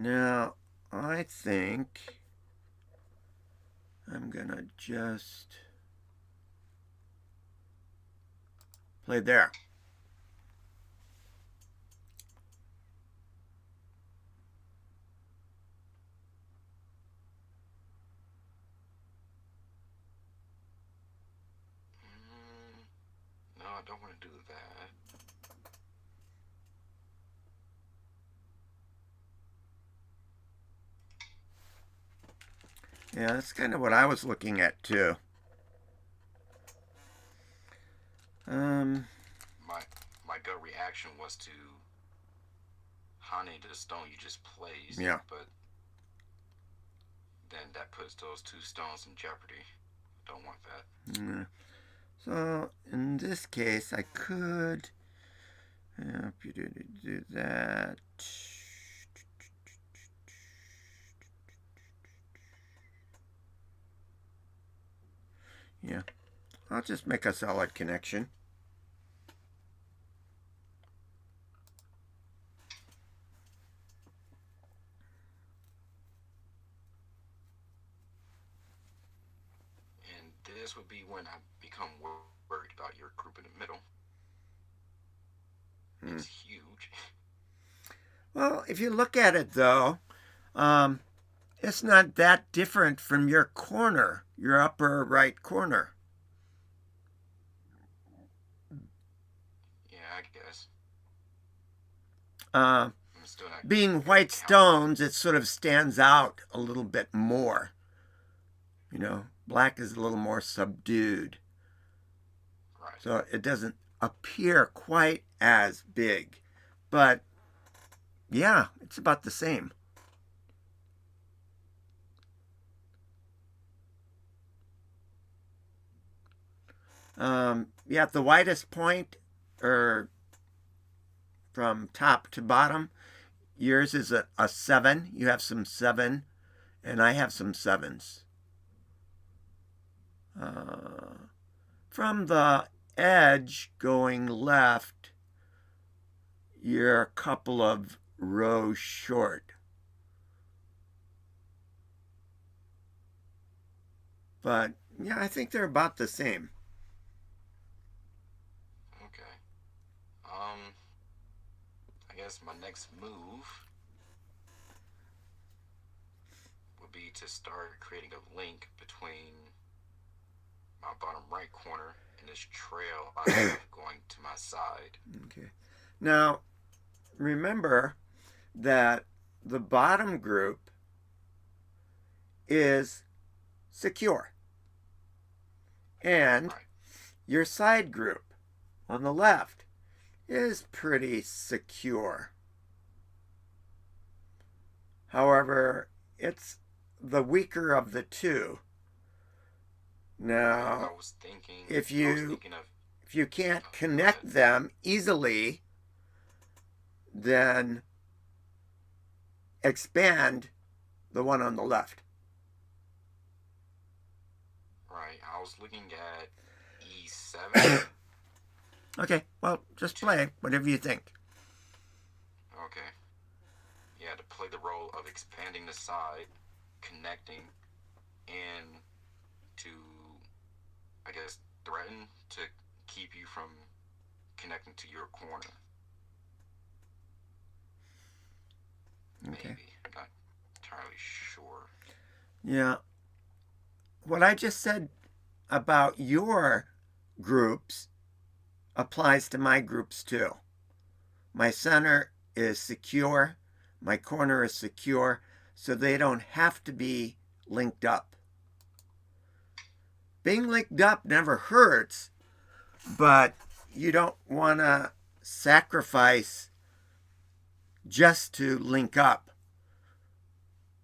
Now, I think I'm going to just play there. No, I don't want to do that. Yeah, that's kind of what I was looking at too. My gut reaction was to honey the stone you just placed, Yeah. but then that puts those two stones in jeopardy. Don't want that. Yeah. So in this case, I could help you to do that. Yeah, I'll just make a solid connection. And this would be when I become worried about your group in the middle. It's huge. Well, if you look at it though, it's not that different from your corner, your upper right corner. Yeah, I guess. Uh, I'm still not being gonna white count. stones, it sort of stands out a little bit more. You know, black is a little more subdued. Right. So it doesn't appear quite as big. But yeah, it's about the same. Yeah, the widest point, or from top to bottom, yours is a 7. You have some 7, and I have some 7s. From the edge going left, you're a couple of rows short. But yeah, I think they're about the same. Okay. I guess my next move would would be to start creating a link between my bottom right corner and this trail I have going to my side. Okay. Now, remember that the bottom group is secure. And Right. your side group on the left is pretty secure. However, it's the weaker of the two. Now, I was thinking. if I was you thinking of. if you can't Oh, go connect ahead. them easily, then expand the one on the left. Right. I was looking at E7. Okay, well, just play whatever you think. Okay. Yeah, to play the role of expanding the side, connecting, and to, I guess, threaten to keep you from connecting to your corner. Okay. Maybe. I'm not entirely sure. Yeah. What I just said about your groups applies to my groups too. My center is secure, my corner is secure, so they don't have to be linked up. Being linked up never hurts, but you don't want to sacrifice just to link up.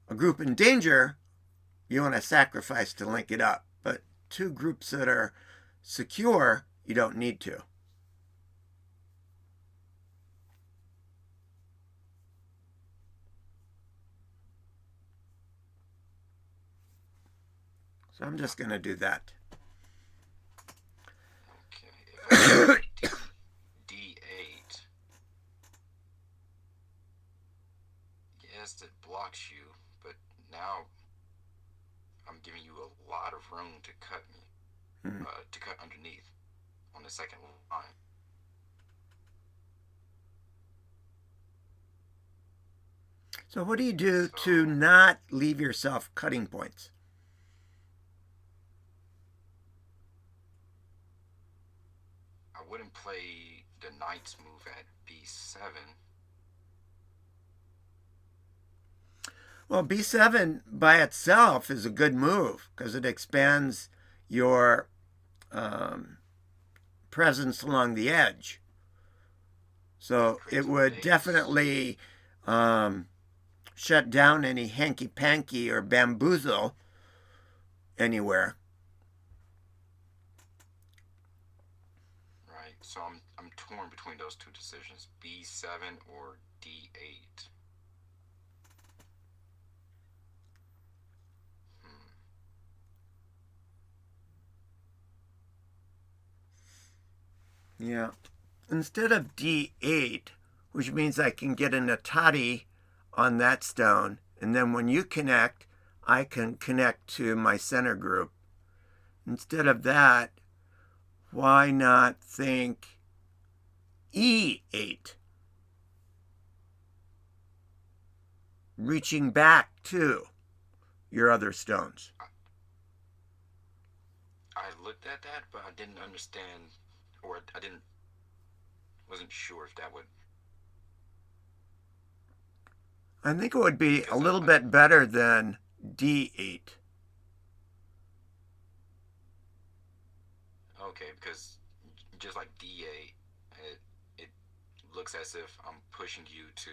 A group in danger, you want to sacrifice to link it up. But two groups that are secure, you don't need to. So I'm just going to do that. Okay. If I do D8, yes, it blocks you, but now I'm giving you a lot of room to cut me, to cut underneath on the second line. So what do you do So to not leave yourself cutting points? I wouldn't play the knight's move at B7. Well, B7 by itself is a good move because it expands your presence along the edge. So it would definitely shut down any hanky-panky or bamboozle anywhere. Right. So I'm torn between those two decisions: B7 or D8. Yeah. Instead of D8, which means I can get an Atati on that stone, and then when you connect, I can connect to my center group. Instead of that, why not think E8? Reaching back to your other stones. I looked at that, but I didn't understand, or wasn't sure if that would. I think it would be a Because little bit better than D8. Okay, because just like D8, it looks as if I'm pushing you to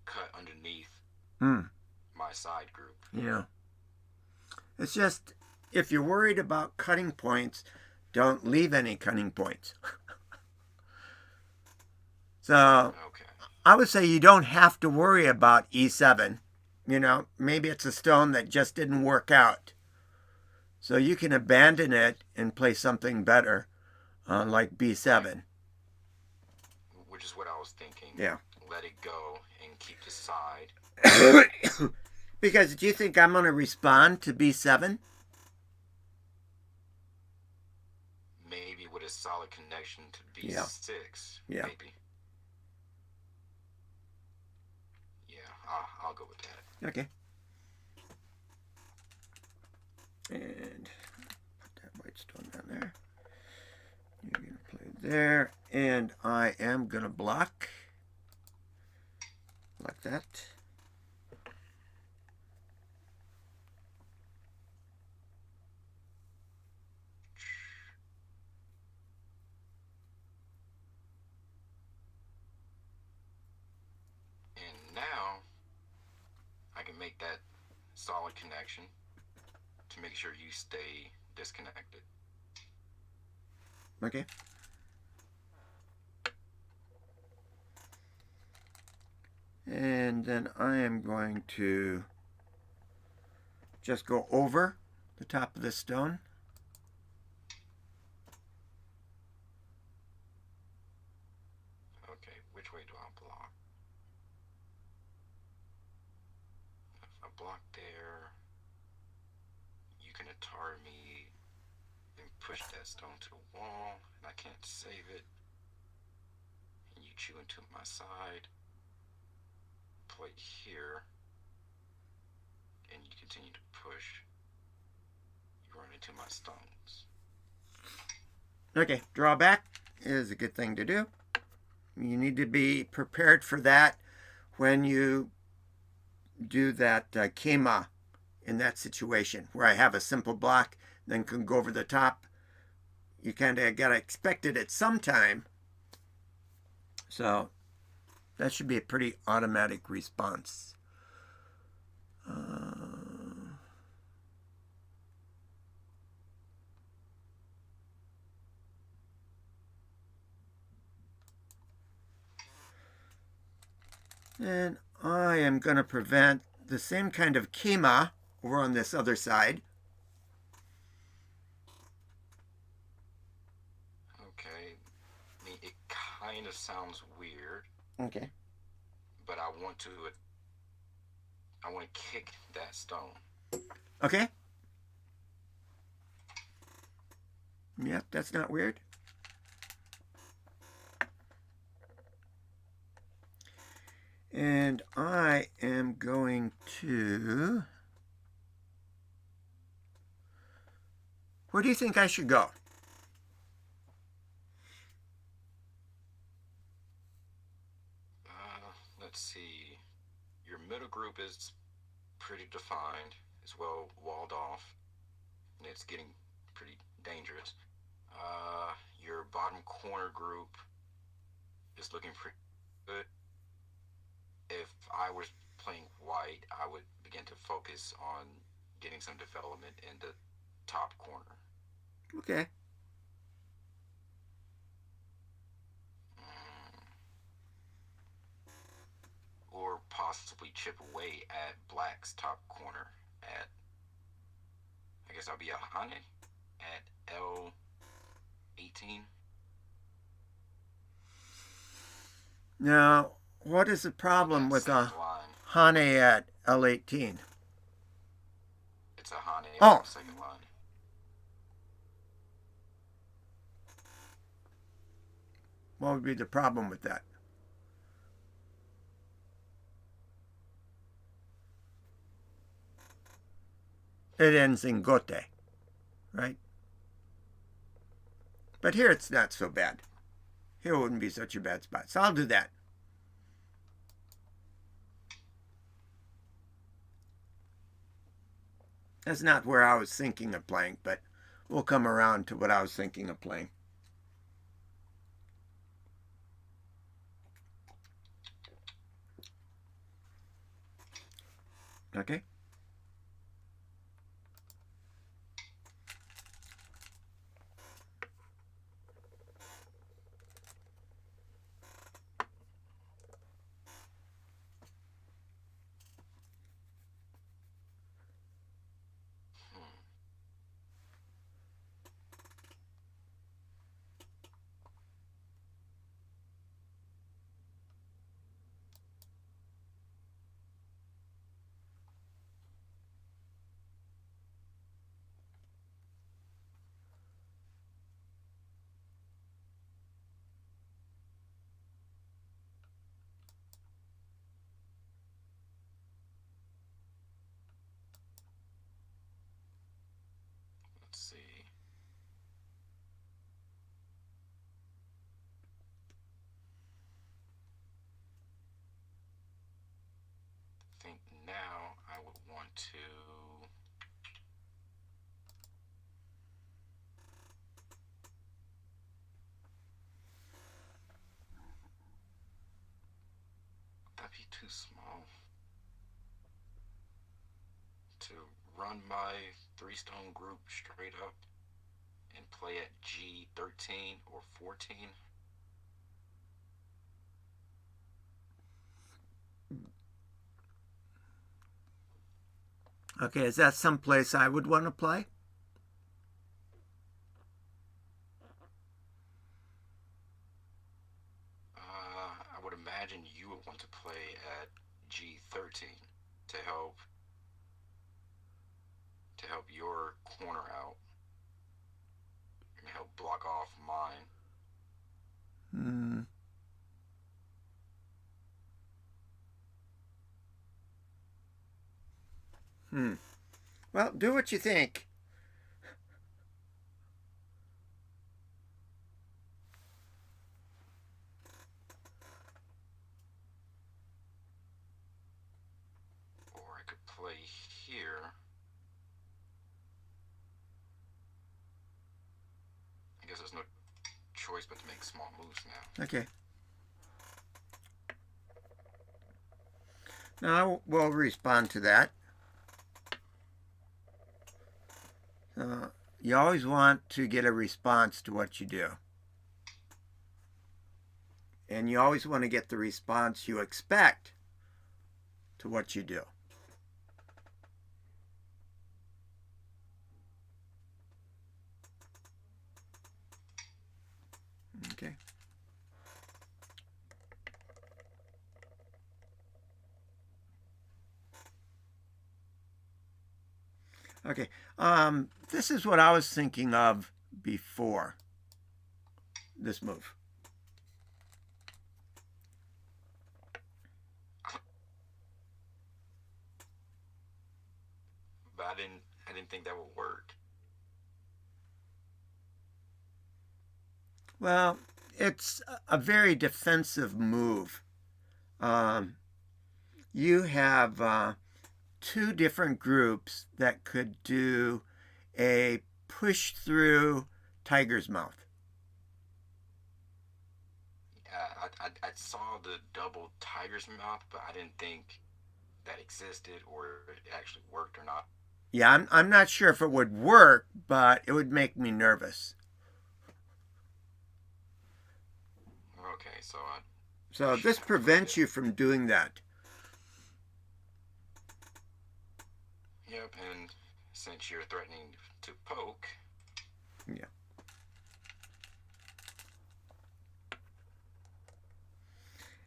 cut underneath my side group. Yeah. It's just, if you're worried about cutting points, don't leave any cutting points. So Okay. I would say you don't have to worry about E7. You know, maybe it's a stone that just didn't work out. So you can abandon it and play something better, like B7. Which is what I was thinking. Yeah. Let it go and keep the side. Because do you think I'm going to respond to B7? Maybe with a solid connection to B6. Yeah. Maybe. Yeah, I'll go with that. Okay. And put that white stone down there. You're going to play there. And I am going to block like that. And now I can make that solid connection to make sure you stay disconnected. Okay. And then I am going to just go over the top of the stone. Okay, which way do I block? If I block there, you can attar me and push that stone to the wall, and I can't save it. And you chew into my side, play here, and you continue to push. You run into my stones. Okay, drawback is a good thing to do. You need to be prepared for that when you do that kema in that situation where I have a simple block, then can go over the top. You kind of got to expect it at some time. So that should be a pretty automatic response. And I am going to prevent the same kind of kema over on this other side. Okay, I mean, it kind of sounds weird, Okay. but I want to kick that stone. Okay. Yep, that's not weird. And I am going to... Where do you think I should go? Let's see. Your middle group is pretty defined. It's well walled off, and it's getting pretty dangerous. Your bottom corner group is looking pretty good. If I was playing white, I would begin to focus on getting some development in the top corner. Okay. Or possibly chip away at black's top corner at, I guess I'll be a Hane at L18. Now, what is the problem with a Hane at L18? It's a Hane Oh. second line. What would be the problem with that? It ends in gote, right? But here it's not so bad. Here wouldn't be such a bad spot. So I'll do that. That's not where I was thinking of playing, but we'll come around to what I was thinking of playing. Okay? to that'd be too small to run my 3-stone group straight up and play at G13 or 14. Okay, is that someplace I would want to play? I would imagine you would want to play at G13 to help your corner out and help block off mine. Well, do what you think. Or I could play here. I guess there's no choice but to make small moves now. Okay. Now we'll respond to that. You always want to get a response to what you do. And you always want to get the response you expect to what you do. Okay. Okay. This is what I was thinking of before this move. But I didn't think that would work. Well, it's a very defensive move. You have two different groups that could do a push through tiger's mouth. I saw the double tiger's mouth, but I didn't think that existed or it actually worked or not. Yeah, I'm not sure if it would work, but it would make me nervous. Okay, so this prevents you from doing that. Yep, and since you're threatening to poke. Yeah.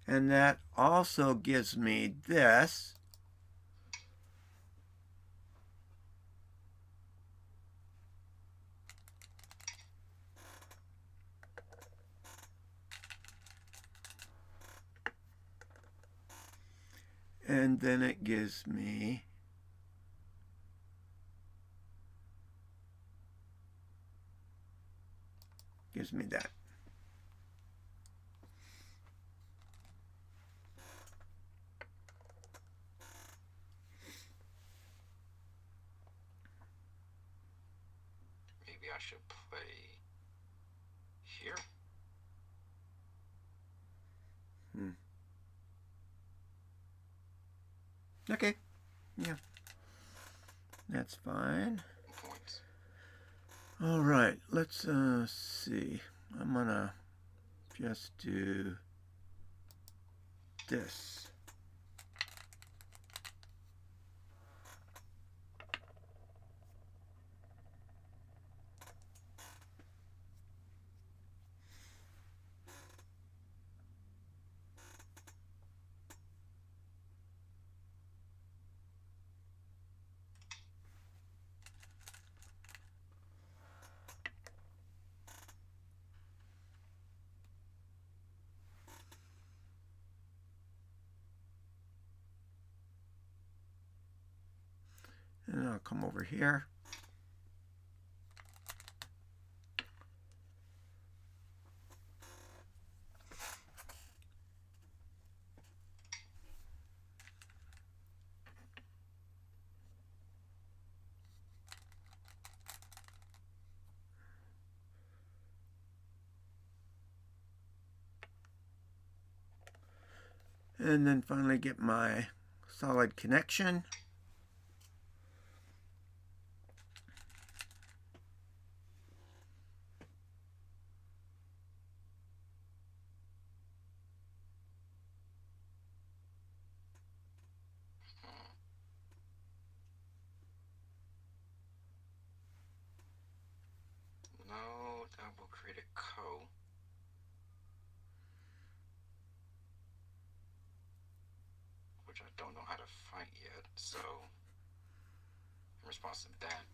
And that also gives me this. And then it gives me that. Maybe I should play here. Okay. Yeah. That's fine. Points. All right. Let's see. I'm going to just do this. And I'll come over here. And then finally get my solid connection. No, that will create a co. Which I don't know how to fight yet, so in response to that,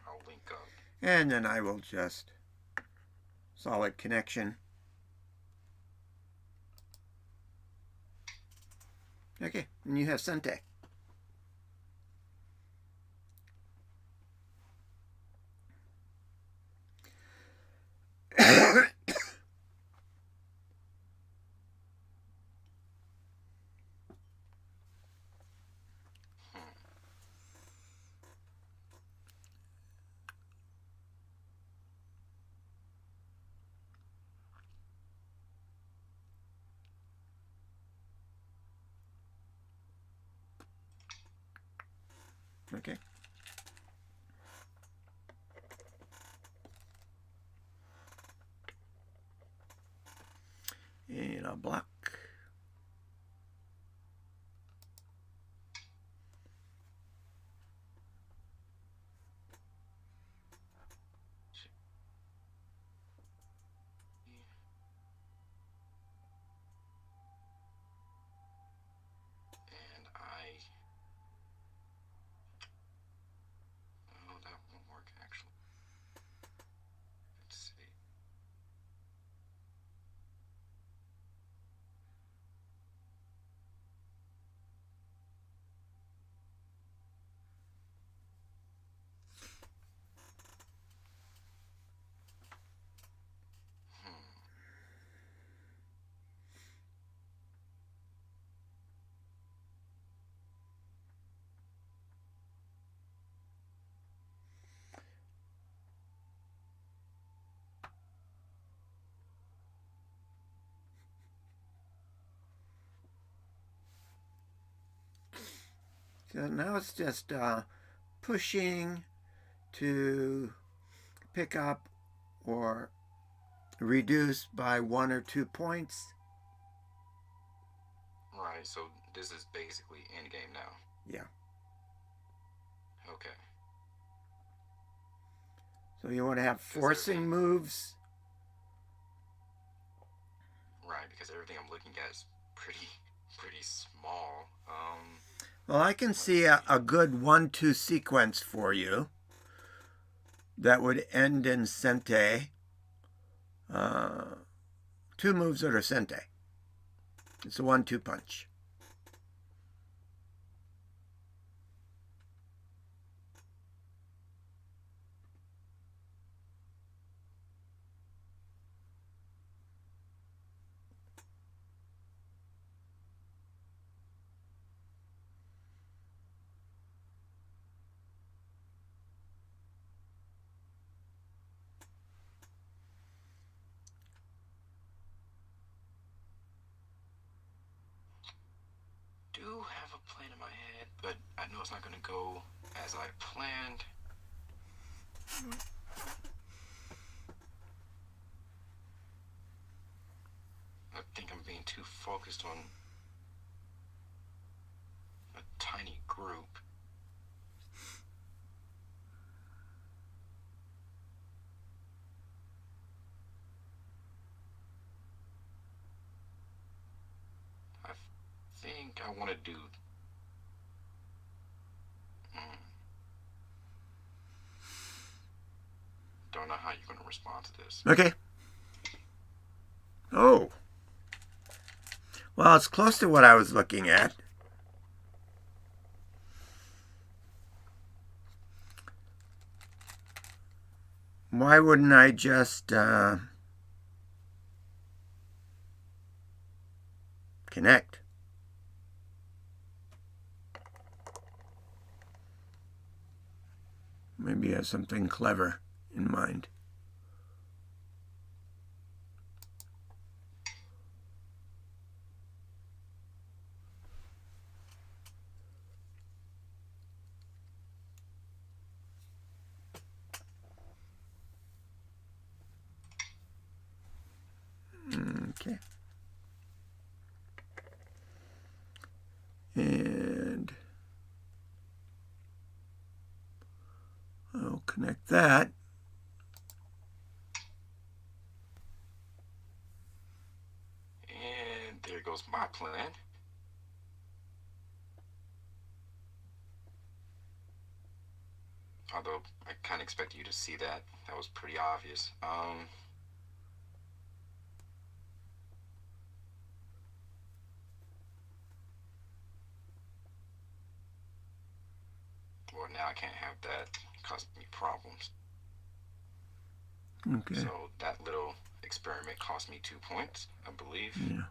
I'll link up. And then I will just solid connection. Okay, and you have Sente. Okay. And I'll block. And I... Oh, that won't work, actually. Let's see. So now it's just pushing to pick up or reduce by 1 or 2 points. Right, so this is basically endgame now. Yeah. Okay. So you want to have forcing moves. Right, because everything I'm looking at is pretty small. Well, I can see a good 1-2 sequence for you that would end in Sente. 2 moves that are Sente. It's a 1-2 punch. Do have a plan in my head, but I know it's not going to go as I planned. I think I'm being too focused on a tiny group. I think I want to do... Don't know how you're going to respond to this. Okay. Oh. Well, it's close to what I was looking at. Why wouldn't I just connect? Maybe you have something clever in mind. Okay. And I'll connect that. And there goes my plan. Although I kind of expected you to see that. That was pretty obvious. Well, now I can't have that. It caused me problems. Okay. So that little experiment cost me 2 points, I believe. Yeah.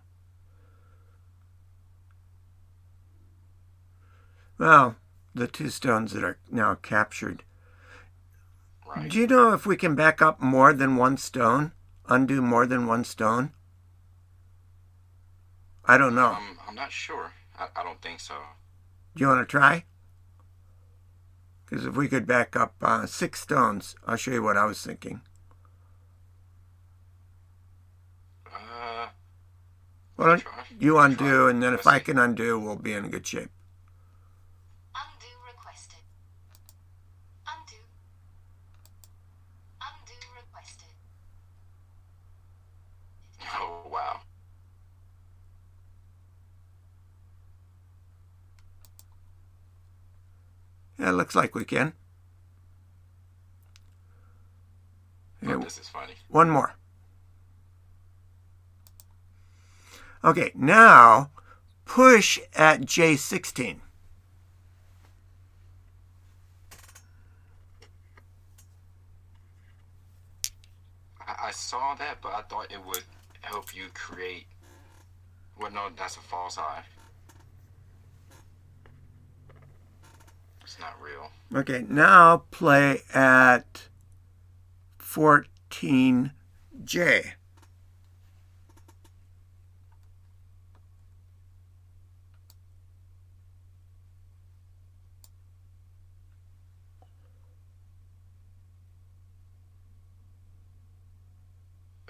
Well, the 2 stones that are now captured. Right. Do you know if we can back up more than 1 stone? Undo more than 1 stone? I don't know. I'm not sure. I don't think so. Do you want to try? Because if we could back up 6 stones, I'll show you what I was thinking. Well, you undo, and then if I can undo, we'll be in good shape. Undo requested. Undo. Undo requested. Oh, wow. Yeah, it looks like we can. Oh, this is funny. One more. Okay, now push at J16. I saw that, but I thought it would help you create... Well, no, that's a false eye. It's not real. Okay, now play at 14J.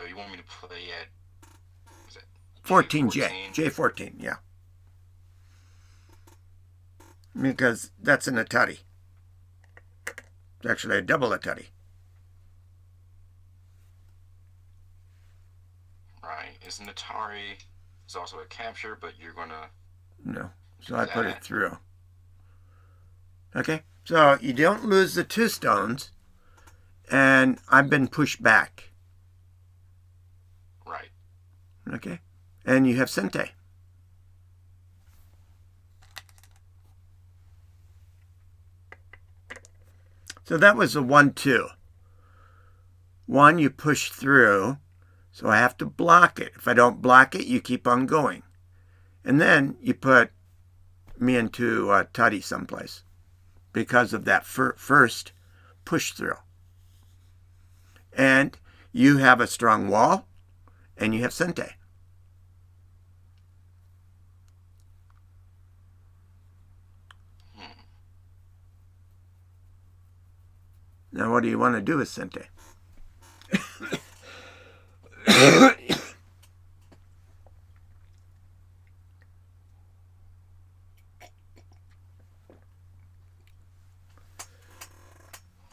Oh, you want me to play at... Is it 14J. J14, yeah. Because that's an Atari. It's actually a double Atari. Right. It's an Atari. It's also a capture, but you're going to... No. So I put it through. Okay. So you don't lose the 2 stones. And I've been pushed back. Right. Okay. And you have Sente. So that was a 1-2. 1, you push through. So I have to block it. If I don't block it, you keep on going. And then you put me into Tutty someplace because of that first push through. And you have a strong wall, and you have Sente. Now, what do you want to do with Sente?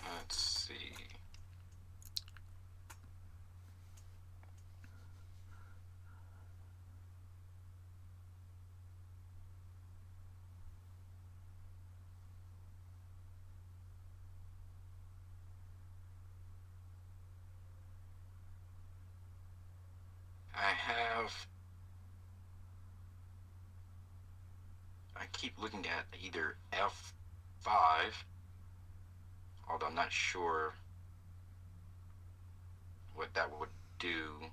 Let's see. I keep looking at either F5, although I'm not sure what that would do,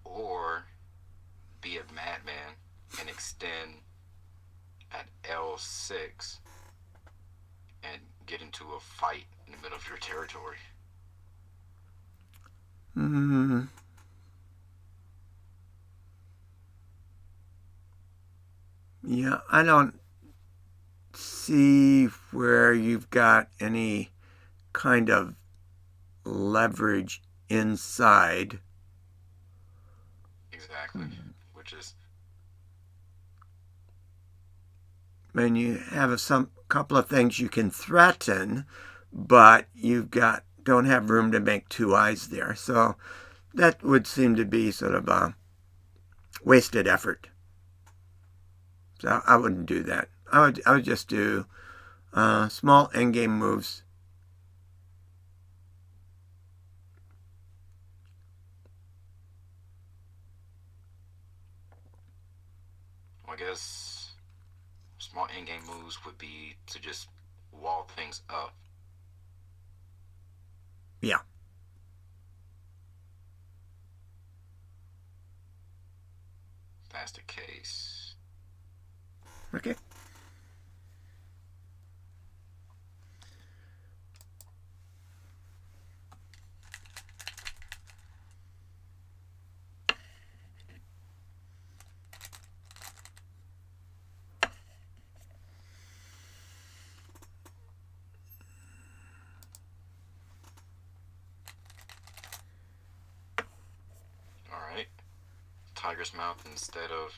or be a madman and extend at L6 and get into a fight in the middle of your territory. Yeah, I don't see where you've got any kind of leverage inside. exactly. Which is And you have some couple of things you can threaten, but don't have room to make two eyes there. So that would seem to be sort of a wasted effort. So I wouldn't do that. I would just do small endgame moves. I guess small in-game moves would be to just wall things up. Yeah. If that's the case. Okay. Alright. Tiger's mouth instead of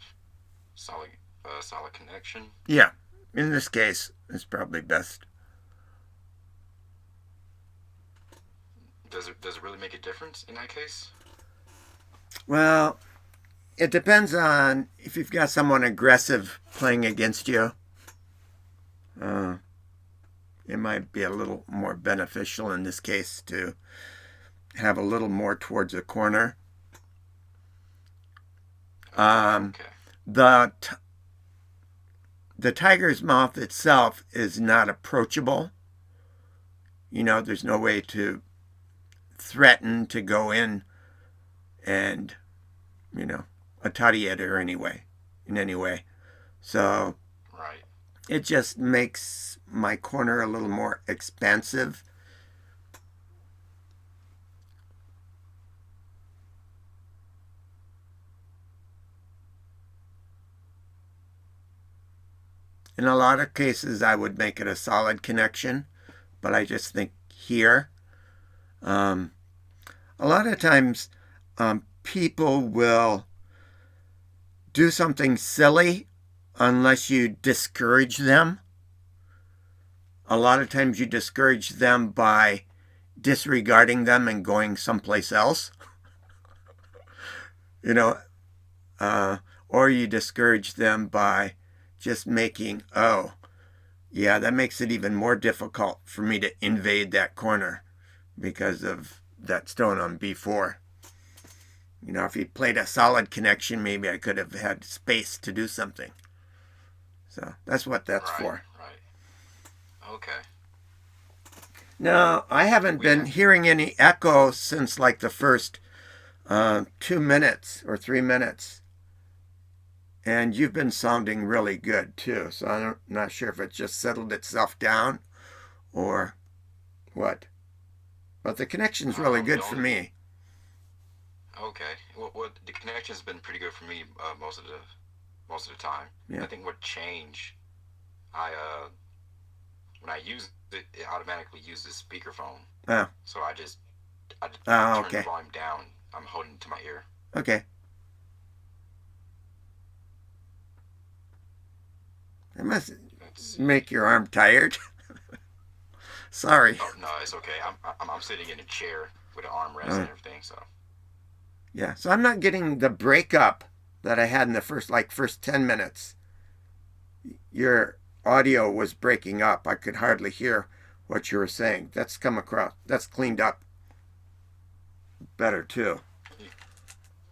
solid connection. Yeah. In this case, it's probably best. Does it really make a difference in that case? Well, it depends on if you've got someone aggressive playing against you. It might be a little more beneficial in this case to have a little more towards the corner. Okay. The tiger's mouth itself is not approachable. There's no way to threaten to go in and, atari it or in any way. So Right. it just makes my corner a little more expansive. In a lot of cases, I would make it a solid connection, but I just think here, a lot of times people will do something silly unless you discourage them. A lot of times you discourage them by disregarding them and going someplace else. Or you discourage them by just making, that makes it even more difficult for me to invade that corner because of that stone on b4. If he played a solid connection, maybe I could have had space to do something. So that's what that's for. Right. Okay. Now, I haven't been hearing any echo since like the first 2 minutes or 3 minutes. And you've been sounding really good too. So I'm not sure if it just settled itself down or what. But the connection's really good for me. Okay. Well, the connection's been pretty good for me most of the time. Yeah. I think what changed, when I use it, it automatically uses speakerphone. Oh. So I turn okay. the volume down. I'm holding it to my ear. Okay. It must make your arm tired. Sorry. Oh, no, it's okay. I'm sitting in a chair with an armrest and everything, so. Yeah, so I'm not getting the breakup that I had in the first 10 minutes. Your audio was breaking up. I could hardly hear what you were saying. That's come across. That's cleaned up better too.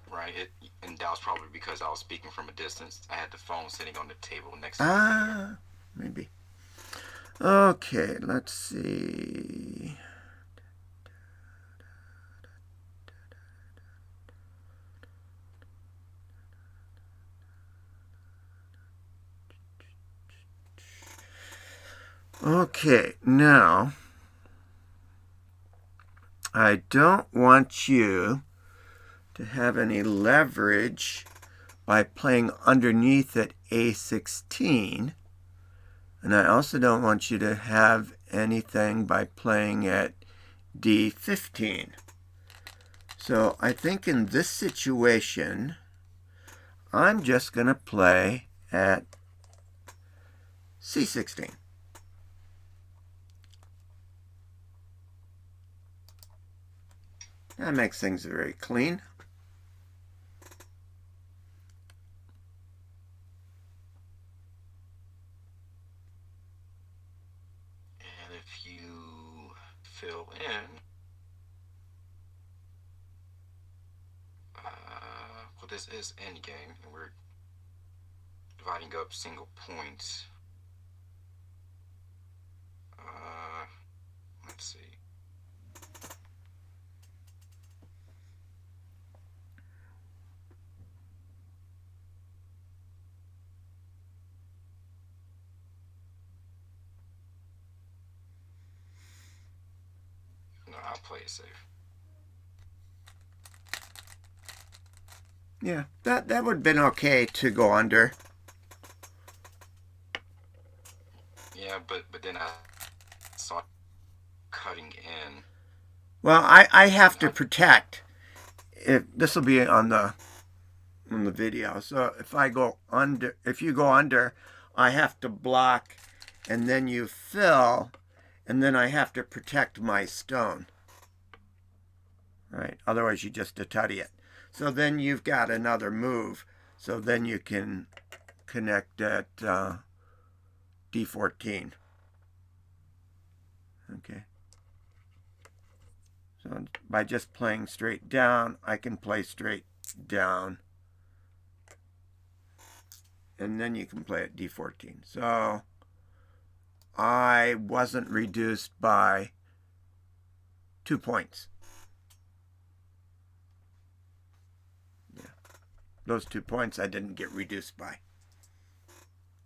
Right. And that was probably because I was speaking from a distance. I had the phone sitting on the table next to me. Maybe. Okay, let's see. Okay, now I don't want you to have any leverage by playing underneath at A16. And I also don't want you to have anything by playing at D15. So I think in this situation, I'm just going to play at C16. That makes things very clean. And if you fill in, well, this is endgame, and we're dividing up single points. Let's see. No, I'll play it safe. Yeah, that would have been okay to go under. Yeah, but then I saw cutting in. Well, I have to protect. This will be on the video. So if I go under, if you go under, I have to block, and then you fill, and then I have to protect my stone. Right? Otherwise, you just tutty it. So then you've got another move. So then you can connect at D14. Okay. So by just playing straight down, I can play straight down. And then you can play at D14. So I wasn't reduced by 2 points. Yeah. Those 2 points I didn't get reduced by.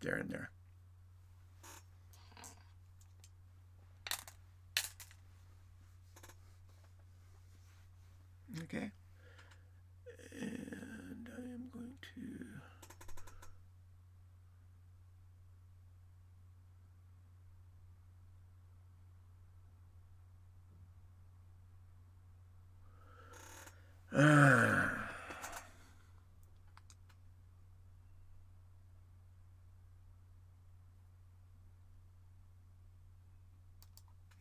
There and there. Okay. And I am going to...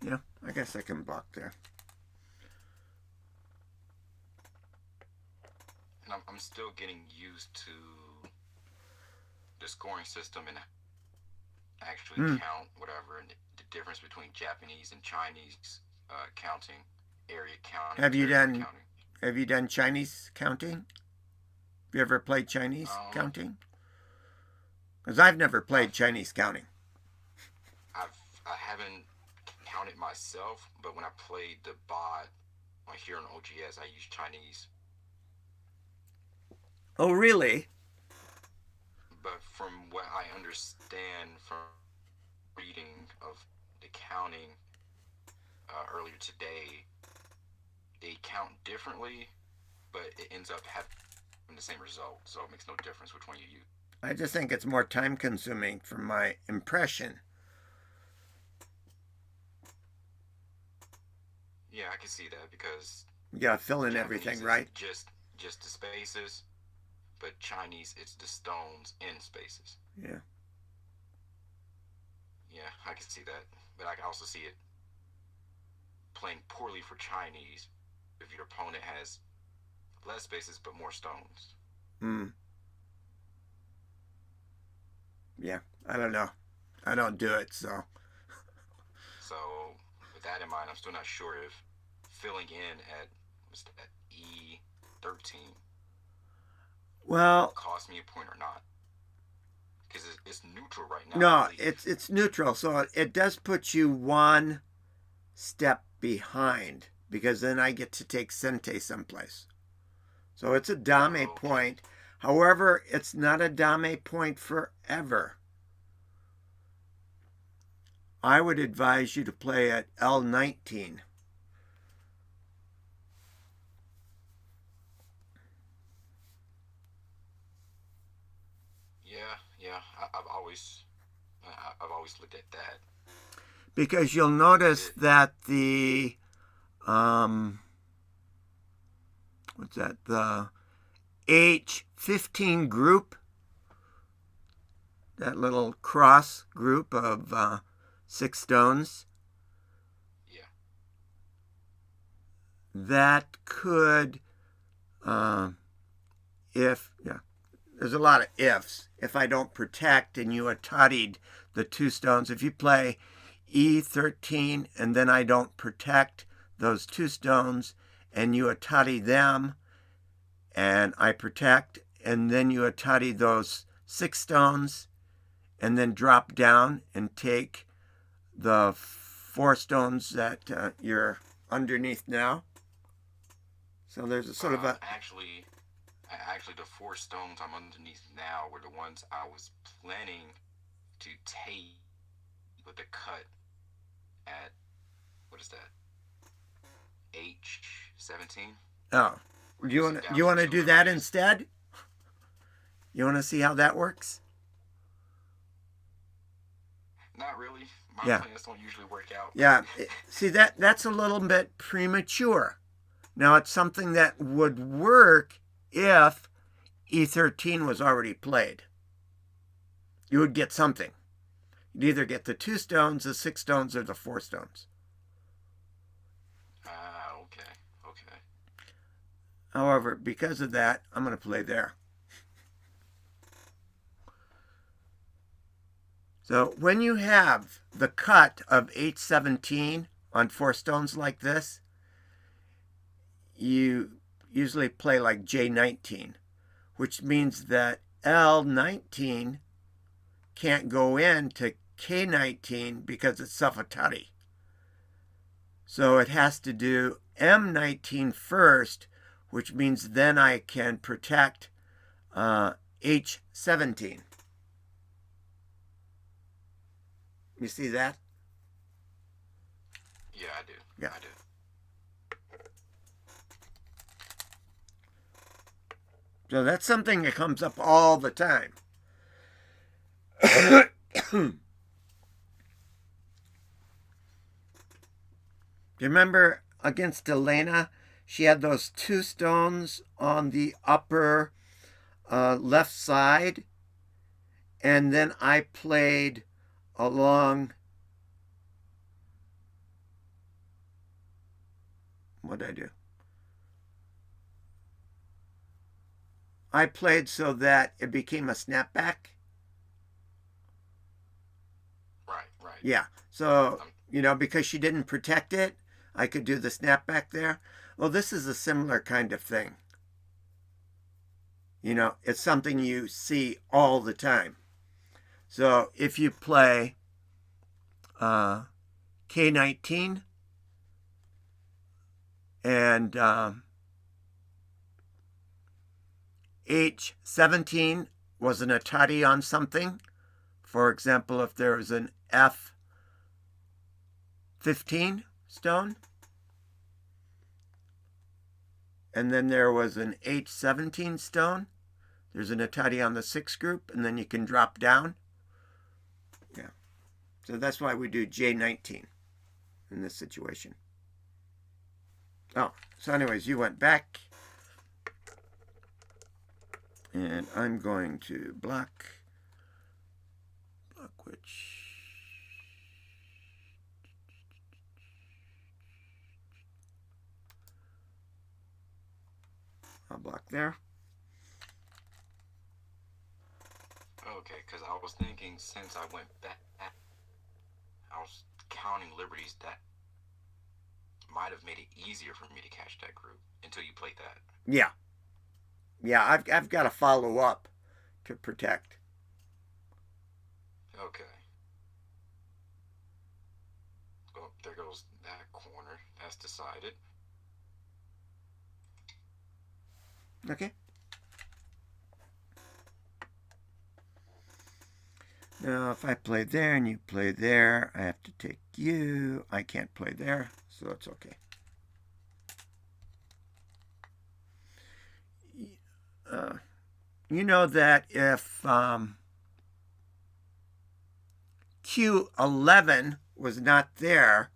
yeah, I guess I can block there. And I'm still getting used to the scoring system and actually count whatever, and the difference between Japanese and Chinese counting, area counting. Have you done Chinese counting? Have you ever played Chinese counting? Because I've never played Chinese counting. I haven't counted myself, but when I played the bot here on OGS, I used Chinese. Oh, really? But from what I understand from reading of the counting earlier today, they count differently, but it ends up having the same result, so it makes no difference which one you use. I just think it's more time consuming from my impression. Yeah, I can see that because you gotta fill in Japanese everything, right? Just the spaces, but Chinese, it's the stones in spaces. Yeah. Yeah, I can see that, but I can also see it playing poorly for Chinese if your opponent has less spaces but more stones. Yeah, I don't know. I don't do it, so. So, with that in mind, I'm still not sure if filling in at E13 well cost me a point or not. Because it's neutral right now. No, it's neutral, so it does put you one step behind, because then I get to take Sente someplace. So it's a Dame point. However, it's not a Dame point forever. I would advise you to play at L19. Yeah. I've always looked at that. Because you'll notice that the H15 group, that little cross group of 6 stones, Yeah. that could, if, yeah, there's a lot of ifs. If I don't protect and you atuttied the 2 stones, if you play E13 and then I don't protect those 2 stones and you atutty them and I protect and then you atutty those 6 stones and then drop down and take the 4 stones that you're underneath now. So there's a sort of a... Actually, the 4 stones I'm underneath now were the ones I was planning to take with the cut at, what is that? H17. Oh, do you want to do that instead? You want to see how that works? Not really. My plans don't usually work out. Yeah. See, that's a little bit premature. Now, it's something that would work if E13 was already played. You would get something. You'd either get the 2 stones, the 6 stones, or the 4 stones. Okay. However, because of that, I'm going to play there. So when you have the cut of H17 on 4 stones like this, you usually play like J19, which means that L19 can't go into K19 because it's self-atutty. So it has to do M19 first, which means then I can protect H17. You see that? Yeah, I do. Yeah. I do. So that's something that comes up all the time. Do you remember against Elena? She had those 2 stones on the upper left side. And then I played along... What did I do? I played so that it became a snapback. Right. Yeah. So, because she didn't protect it, I could do the snapback there. Well, this is a similar kind of thing. It's something you see all the time. So if you play K19 and H17 was an atutty on something, for example, if there was an F15 stone, and then there was an H17 stone, there's an atutty on the 6 group, and then you can drop down. Yeah. So that's why we do J19 in this situation. Oh, so anyways, you went back. And I'm going to block which... I'll block there. Okay, because I was thinking since I went back, I was counting liberties that might have made it easier for me to catch that group until you played that. Yeah. Yeah, I've got to follow up to protect. Okay. Well, there goes that corner. That's decided. Okay. Now, if I play there and you play there, I have to take you. I can't play there, so it's okay. You know that if Q11 was not there,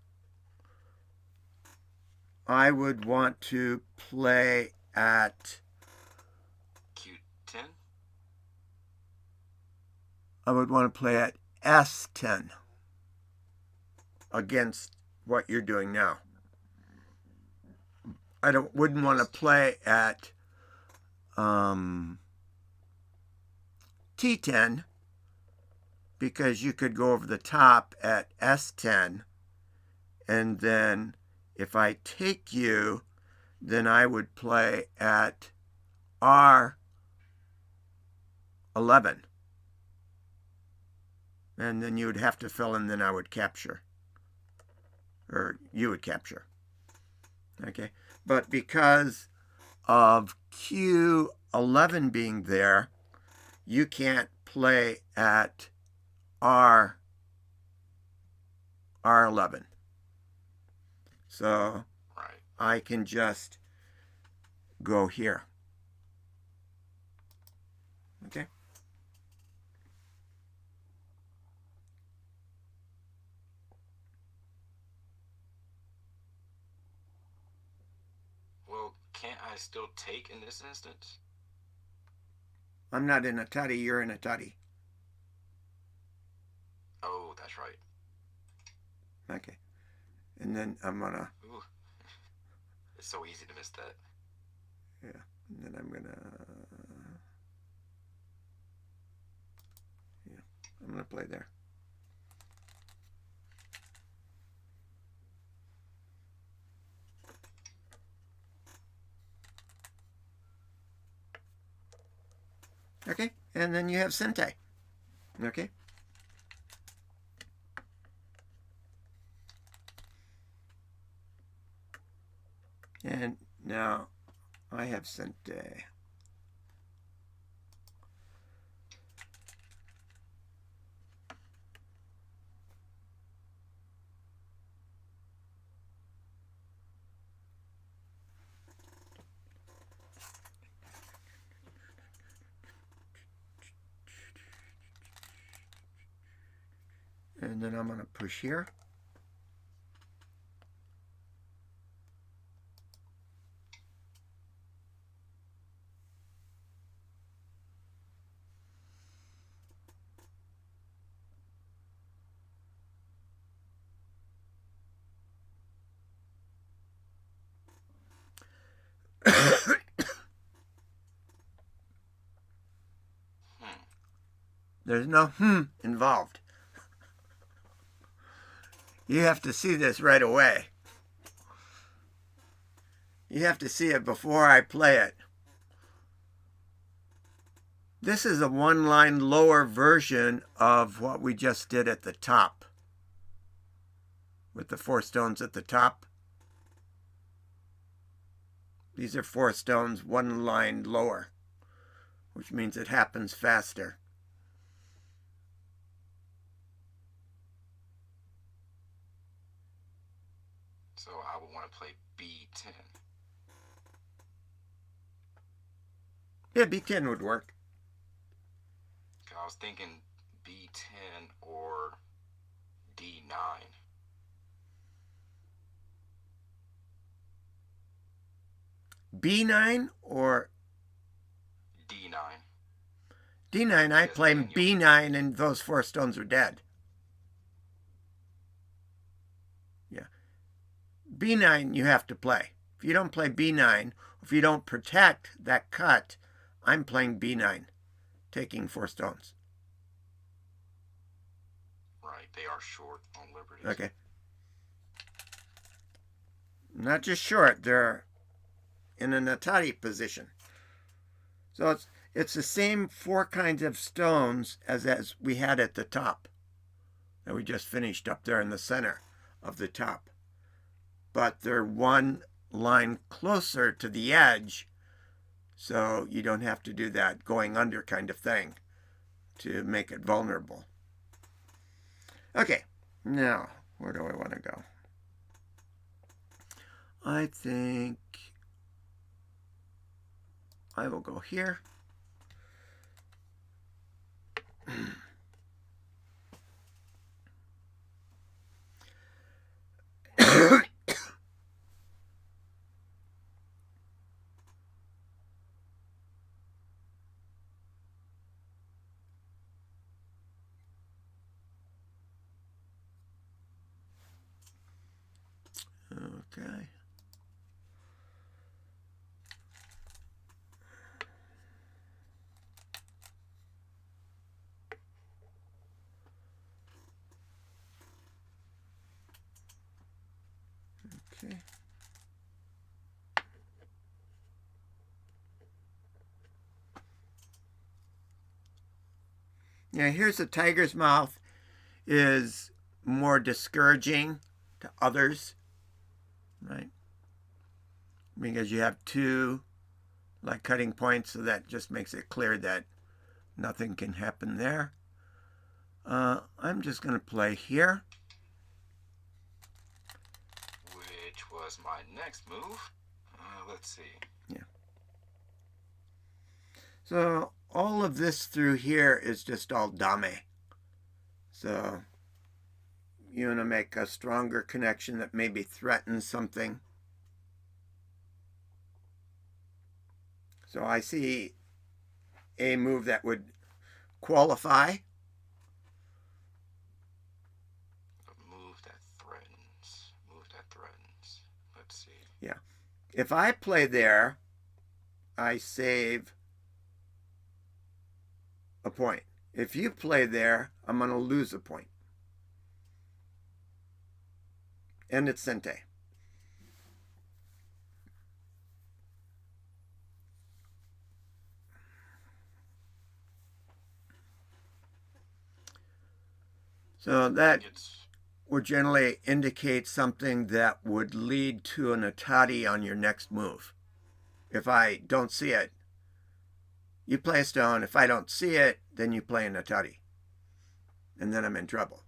I would want to play at I would want to play at S10 against what you're doing now. I wouldn't want to play at T10 because you could go over the top at S10, and then if I take you, then I would play at R11, and then you would have to fill in, then I would capture, or you would capture. Okay, but because of Q11 being there, you can't play at R11. So Right. I can just go here. Okay. Well, can't I still take in this instance? I'm not in a tutty, you're in a tutty. Oh, that's right. Okay. And then I'm gonna, Ooh. It's so easy to miss that. yeah, and then I'm gonna play there. Okay, and then you have Sentai. Okay. And now I have Sentai. And then I'm gonna push here. There's no involved. You have to see this right away. You have to see it before I play it. This is a one-line lower version of what we just did at the top. With the 4 stones at the top. These are 4 stones, one line lower, which means it happens faster. So I would want to play B10. Yeah, B10 would work. I was thinking B10 or D9. B9 or D9. D9, I Because play then B9 and those 4 stones are dead. Yeah. B9 you have to play. If you don't play B9, if you don't protect that cut, I'm playing B9, taking 4 stones. Right, they are short on liberties. Okay. Not just short, they're in an Atari position. So it's the same 4 kinds of stones as we had at the top that we just finished up there in the center of the top. But they're one line closer to the edge, so you don't have to do that going under kind of thing to make it vulnerable. Okay, now where do I want to go? I think I will go here. Okay. Okay. Now here's the tiger's mouth is more discouraging to others, right? Because you have two like cutting points, so that just makes it clear that nothing can happen there. I'm just going to play here. Which was my next move. Let's see. Yeah. So all of this through here is just all dame. So you want to make a stronger connection that maybe threatens something. So I see a move that would qualify. A move that threatens. Move that threatens. Let's see. Yeah. If I play there, I save a point. If you play there, I'm going to lose a point. And it's sente. So that would generally indicate something that would lead to an atari on your next move. If I don't see it, you play a stone. If I don't see it, then you play an atari. And then I'm in trouble.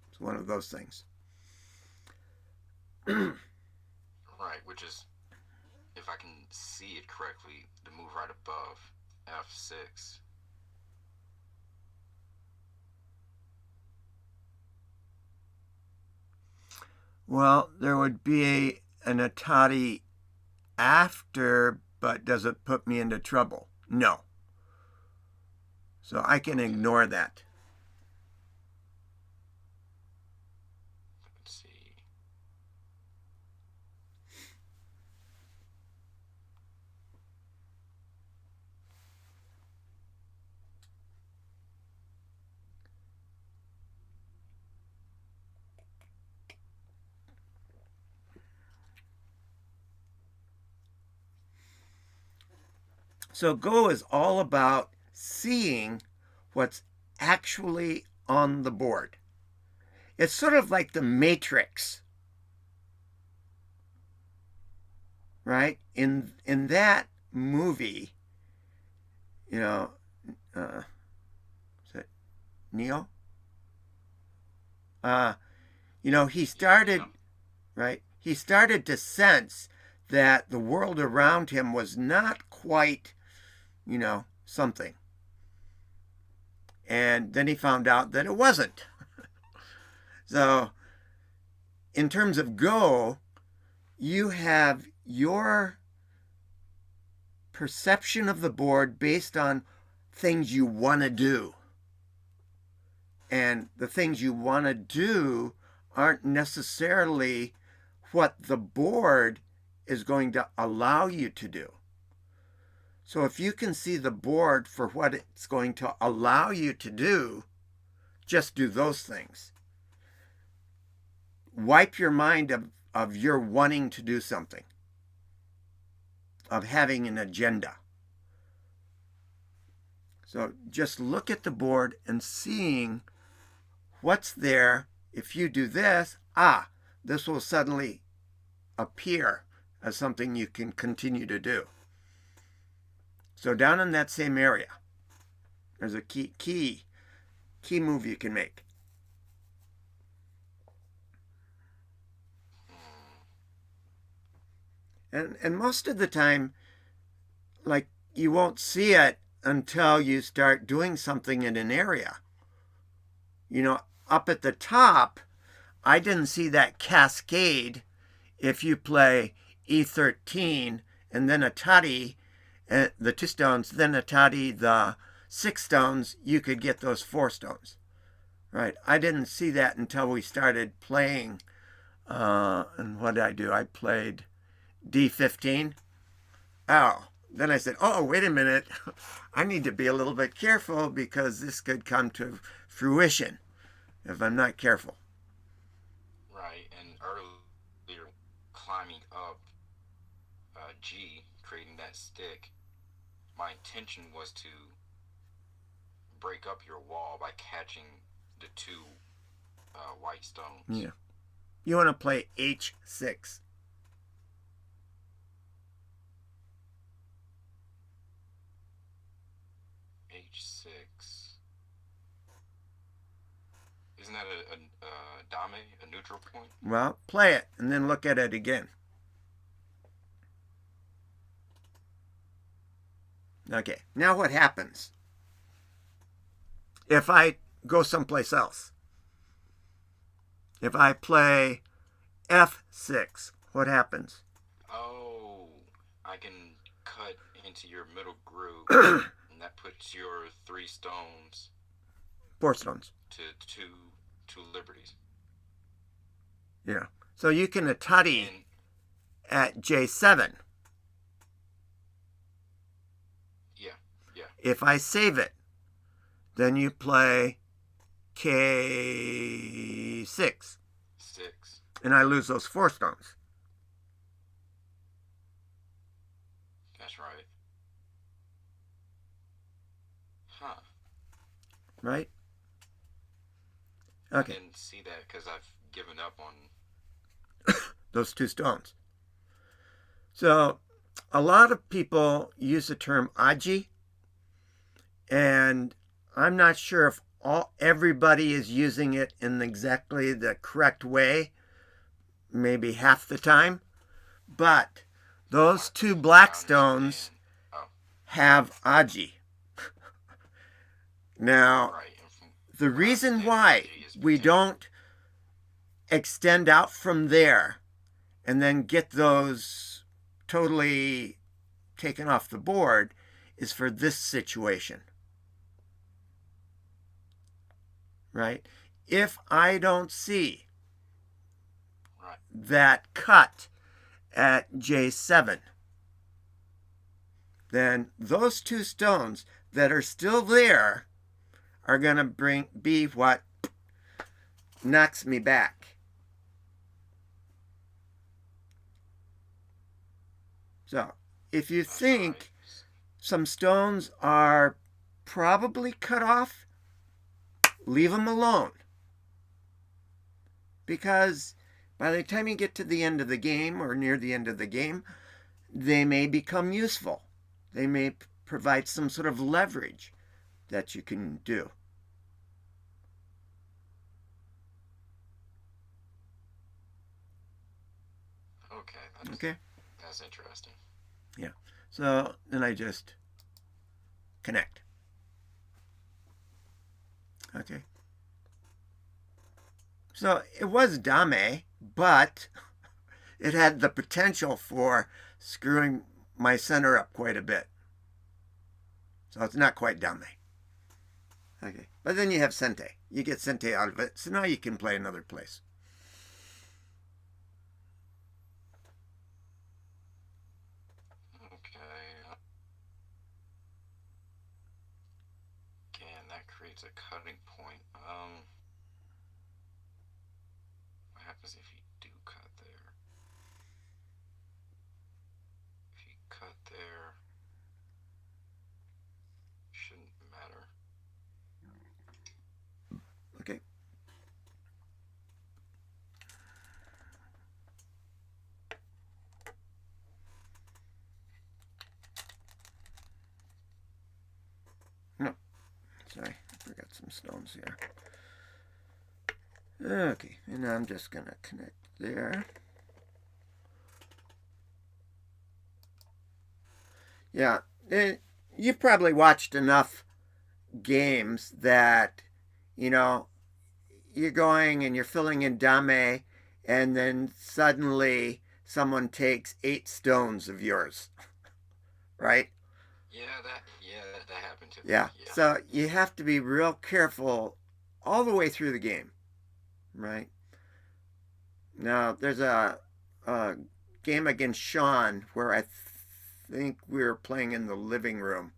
It's one of those things. Right, which is, if I can see it correctly, the move right above F6. Well, there would be an atari after, but does it put me into trouble? No. So I can ignore that. Let's see. So Go is all about seeing what's actually on the board. It's sort of like the Matrix, right? In that movie, you know, is it Neo? He started, right? He started to sense that the world around him was not quite, something. And then he found out that it wasn't. So, in terms of Go, you have your perception of the board based on things you want to do. And the things you want to do aren't necessarily what the board is going to allow you to do. So if you can see the board for what it's going to allow you to do, just do those things. Wipe your mind of your wanting to do something, of having an agenda. So just look at the board and seeing what's there. If you do this, this will suddenly appear as something you can continue to do. So down in that same area, there's a key move you can make. And most of the time, like, you won't see it until you start doing something in an area. Up at the top, I didn't see that cascade. If you play E13 and then atari, the 2 stones, then atari, the 6 stones, you could get those 4 stones. Right? I didn't see that until we started playing And what did I do? I played D15. Oh, then I said, oh, wait a minute. I need to be a little bit careful because this could come to fruition if I'm not careful. Right, and earlier climbing up G, creating that stick, my intention was to break up your wall by catching the two white stones. Yeah. You want to play H6. H6. Isn't that a dame, a neutral point? Well, play it and then look at it again. Okay, now what happens if I go someplace else? If I play F6, what happens? Oh, I can cut into your middle groove, and that puts your 3 stones 4 stones. to two liberties. Yeah. So you can atati And at J7. yeah, If I save it, then you play K6. 6. And I lose those 4 stones. That's right. Huh. Right? I Okay. didn't see that because I've given up on. Those 2 stones. So a lot of people use the term aji, and I'm not sure if everybody is using it in exactly the correct way, maybe half the time, but those 2 black stones Oh, have aji. Now, right. the reason why we don't extend out from there and then get those totally taken off the board is for this situation. Right? If I don't see that cut at J7, then those 2 stones that are still there are going to be what knocks me back. So, if you think some stones are probably cut off, leave them alone. Because by the time you get to the end of the game or near the end of the game, they may become useful. They may provide some sort of leverage that you can do. Okay. That's interesting. Yeah. So then I just connect. Okay. So it was dame, but it had the potential for screwing my center up quite a bit. So it's not quite dame. Okay. But then you have sente. You get sente out of it. So now you can play another place. Okay. Again, that creates a cutting point. What happens if you do cut there? If you cut there, shouldn't matter. Okay. No. Sorry, I forgot some stones here. Okay, and now I'm just going to connect there. Yeah, you've probably watched enough games that, you're going and you're filling in dame, and then suddenly someone takes 8 stones of yours, right? That happened to me. Yeah. So you have to be real careful all the way through the game, right? Now, there's a game against Sean where I think we were playing in the living room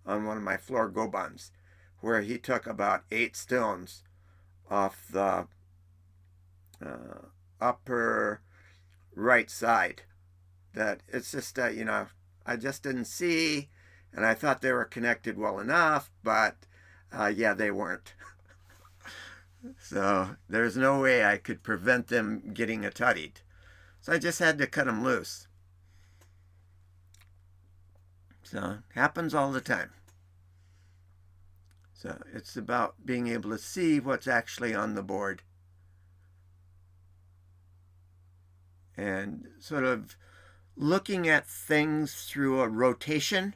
on one of my floor go buns, where he took about 8 stones off the upper right side. That it's just, I just didn't see, and I thought they were connected well enough, but yeah, they weren't. So there's no way I could prevent them getting a tuttied. So I just had to cut them loose. So it happens all the time. So it's about being able to see what's actually on the board and sort of looking at things through a rotation.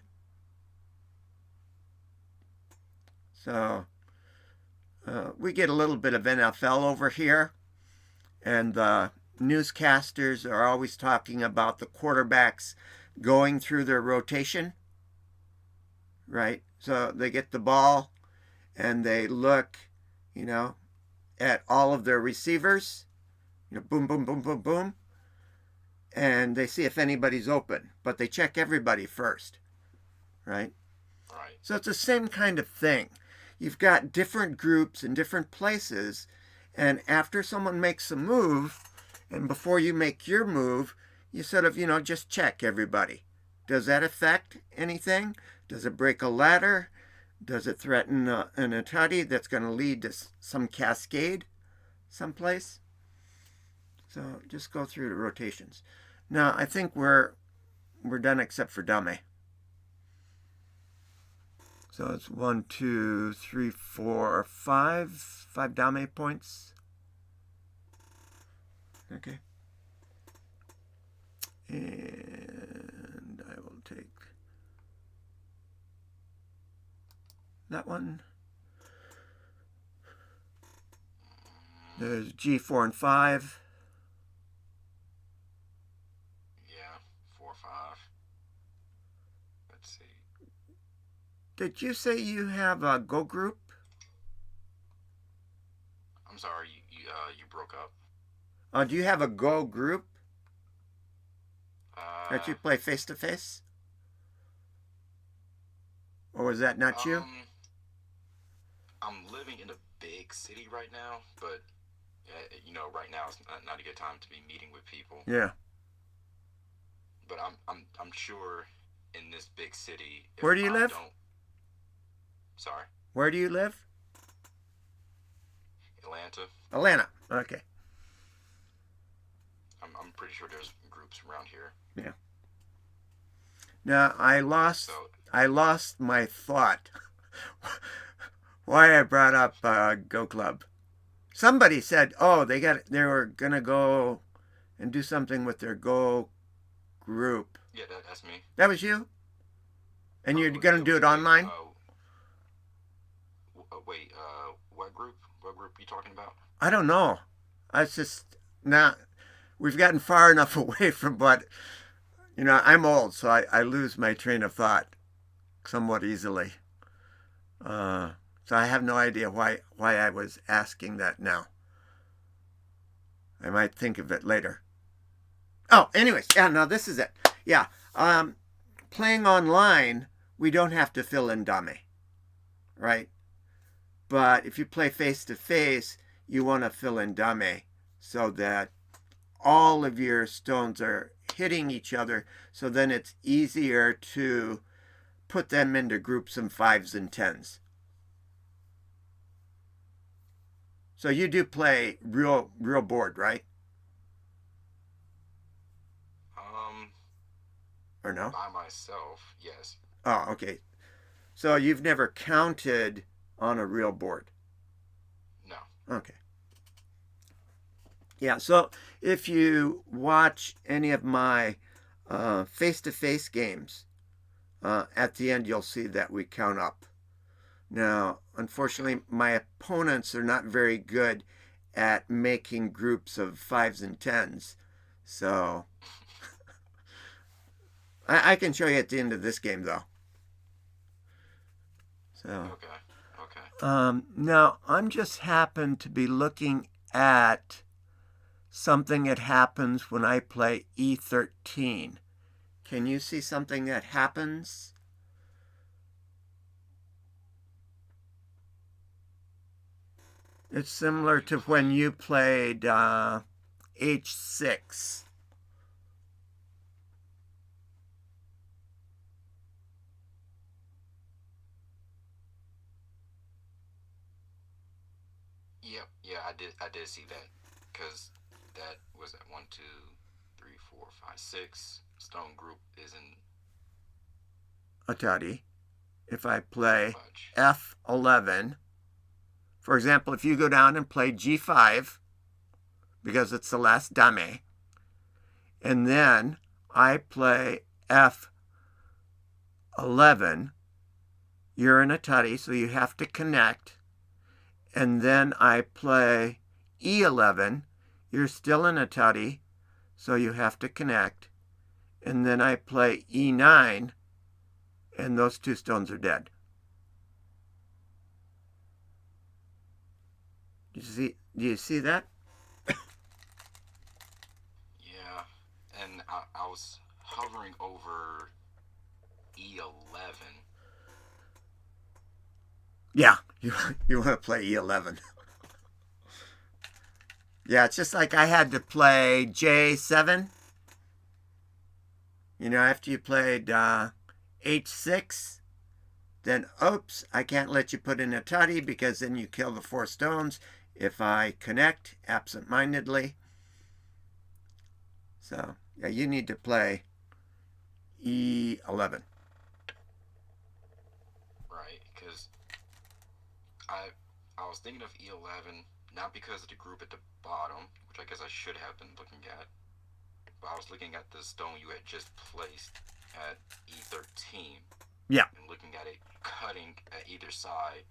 So we get a little bit of NFL over here, and the newscasters are always talking about the quarterbacks going through their rotation, right? So they get the ball and they look, at all of their receivers, boom, boom, boom, boom, boom, and they see if anybody's open, but they check everybody first, right? Right. So it's the same kind of thing. You've got different groups in different places, and after someone makes a move, and before you make your move, you sort of, just check everybody. Does that affect anything? Does it break a ladder? Does it threaten an atari that's going to lead to some cascade someplace? So just go through the rotations. Now, I think we're done except for dame. So it's 1, 2, 3, 4, 5 dame points. Okay. And I will take that one. There's G4 and 5. Yeah, 4, 5. Let's see. Did you say you have a Go group? I'm sorry, you broke up. Do you have a Go group that you Uh, play face to face? Or was that not you? I'm living in a big city right now, but right now it's not a good time to be meeting with people. Yeah. But I'm sure in this big city, if Where do you I live? don't, sorry, Where do you live? Atlanta. Atlanta. Okay. I'm pretty sure there's groups around here. Yeah. Now I lost my thought. Why I brought up Go Club. Somebody said, "Oh, they were gonna go and do something with their Go group." Yeah, that's me. That was you? And you're Wait, gonna do it online? Wait, what group? What group are you talking about? I don't know. It's just now we've gotten far enough away from what I'm old, so I lose my train of thought somewhat easily. So I have no idea why I was asking that now. I might think of it later. Oh, anyways, yeah, no, this is it. Yeah, playing online, we don't have to fill in dame, right? But if you play face to face, you want to fill in dame so that all of your stones are hitting each other. So then it's easier to put them into groups of 5s and 10s. So you do play real board, right? Or no? By myself, yes. Oh, okay. So you've never counted on a real board? No. Okay. Yeah, so if you watch any of my face-to-face games, at the end you'll see that we count up. Now, unfortunately, my opponents are not very good at making groups of 5s and 10s. So I can show you at the end of this game, though. So Okay. now I'm just happen to be looking at something that happens when I play E13. Can you see something that happens? It's similar to when you played H6. Yep, yeah, I did see that, because that was at 1, 2, 3, 4, 5, 6. Stone group is in Atari. If I play fudge. F11, for example, if you go down and play G5, because it's the last dame, and then I play F11, you're in Atari, so you have to connect, and then I play E11, you're still in Atari, so you have to connect, and then I play E9, and those two stones are dead. Do you see that? Yeah, and I was hovering over E11. Yeah, you want to play E11. Yeah, it's just like I had to play J7. You know, after you played H6, then oops, I can't let you put in a tutty because then you kill the 4 stones if I connect absent-mindedly. So, yeah, you need to play E11. Right, because I I was thinking of E11 not because of the group at the bottom, which I guess I should have been looking at, but I was looking at the stone you had just placed at E13. Yeah. And looking at it cutting at either side.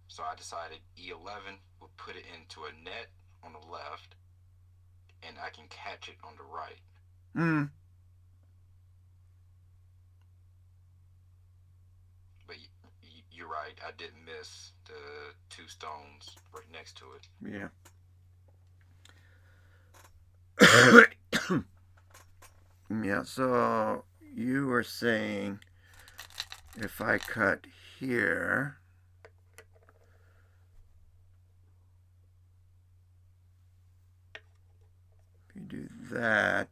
So I decided E11 would put it into a net on the left, and I can catch it on the right. Hmm. But you're right, I did miss the 2 stones right next to it. Yeah. Yeah, so you were saying if I cut here, if you do that,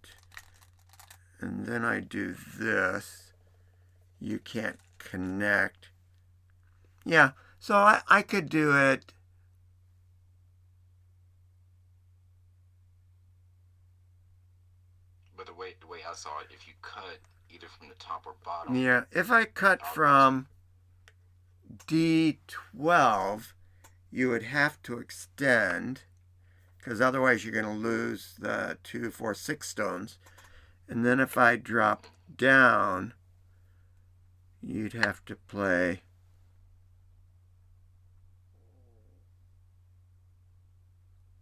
and then I do this, you can't connect. Yeah, so I could do it. But the way I saw it, if you cut either from the top or bottom. Yeah, if I cut from D12, you would have to extend, because otherwise you're going to lose the 2, 4, 6 stones. And then if I drop down, you'd have to play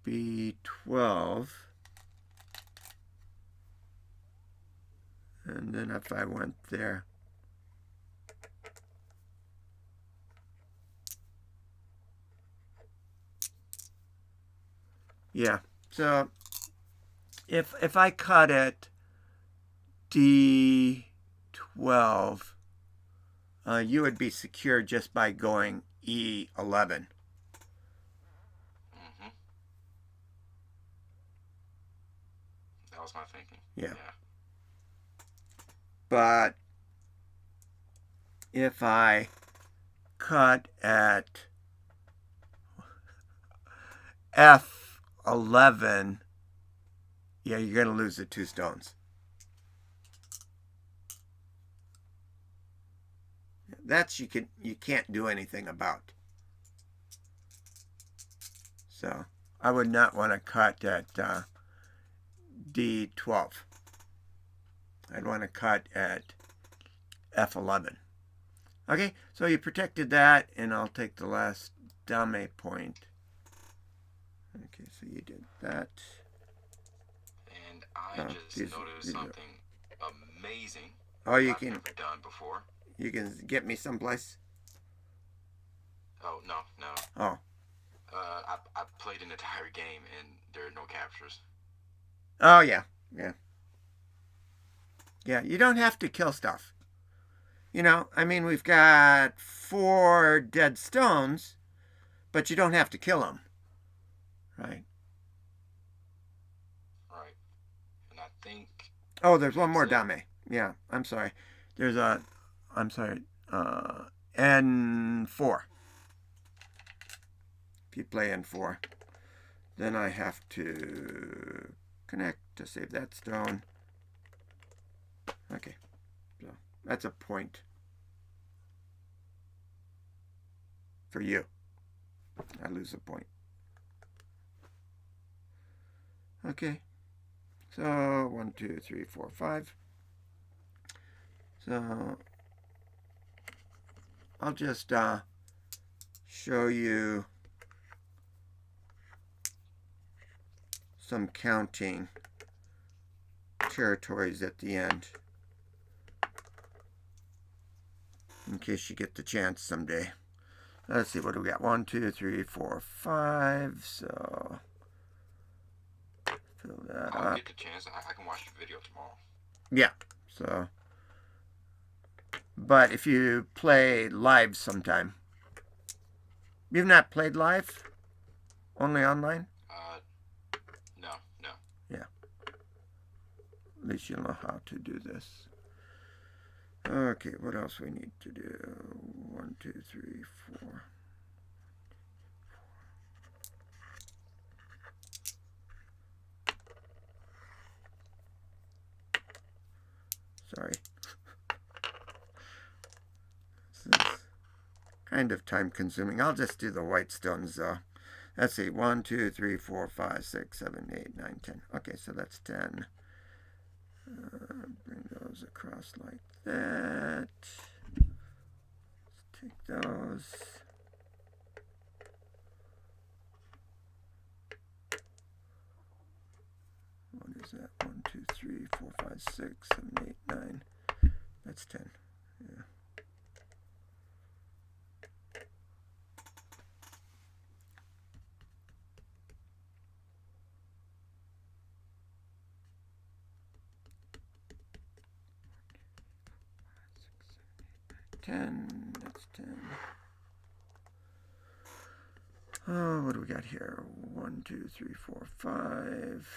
B12. And then if I went there, yeah. So if I cut it D12, you would be secure just by going E11. Mm-hmm. That was my thinking. Yeah. But if I cut at F11, yeah, you're going to lose the 2 stones. That's you can't do anything about. So I would not want to cut at D12. I'd want to cut at F11. Okay, so you protected that, and I'll take the last dame point. Okay, so you did that. And I just noticed something amazing. Oh, you I've can never done before. You can get me someplace. Oh no. Oh. I played an entire game and there are no captures. Oh, yeah. Yeah. Yeah, you don't have to kill stuff. I mean, we've got 4 dead stones, but you don't have to kill them. Right? Right. And I think Oh, there's one that's more it. dame. Yeah, I'm sorry. There's a, I'm sorry, N4. If you play N4, then I have to connect to save that stone. Okay, so that's a point for you. I lose a point. Okay, so 1, 2, 3, 4, 5. So I'll just show you some counting territories at the end, in case you get the chance someday. Let's see, what do we got? 1, 2, 3, 4, 5. So fill that I'll up. get the chance. I can watch the video tomorrow. Yeah. So, but if you play live sometime, you've not played live, only online. No. Yeah. At least you'll know how to do this. Okay, what else we need to do? 1, 2, 3, 4. Sorry. This is kind of time consuming. I'll just do the white stones though. Let's see. 1, 2, 3, 4, 5, 6, 7, 8, 9, 10. Okay, so that's 10. Bring those across like that. Let's take those. What is that? 1, 2, 3, 4, 5, 6, 7, 8, 9. That's 10. Yeah. That's 10. Oh, what do we got here? 1, 2, 3, 4, 5.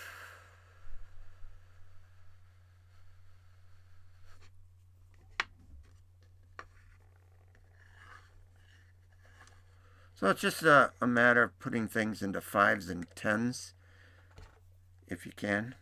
So it's just a matter of putting things into 5s and 10s, if you can.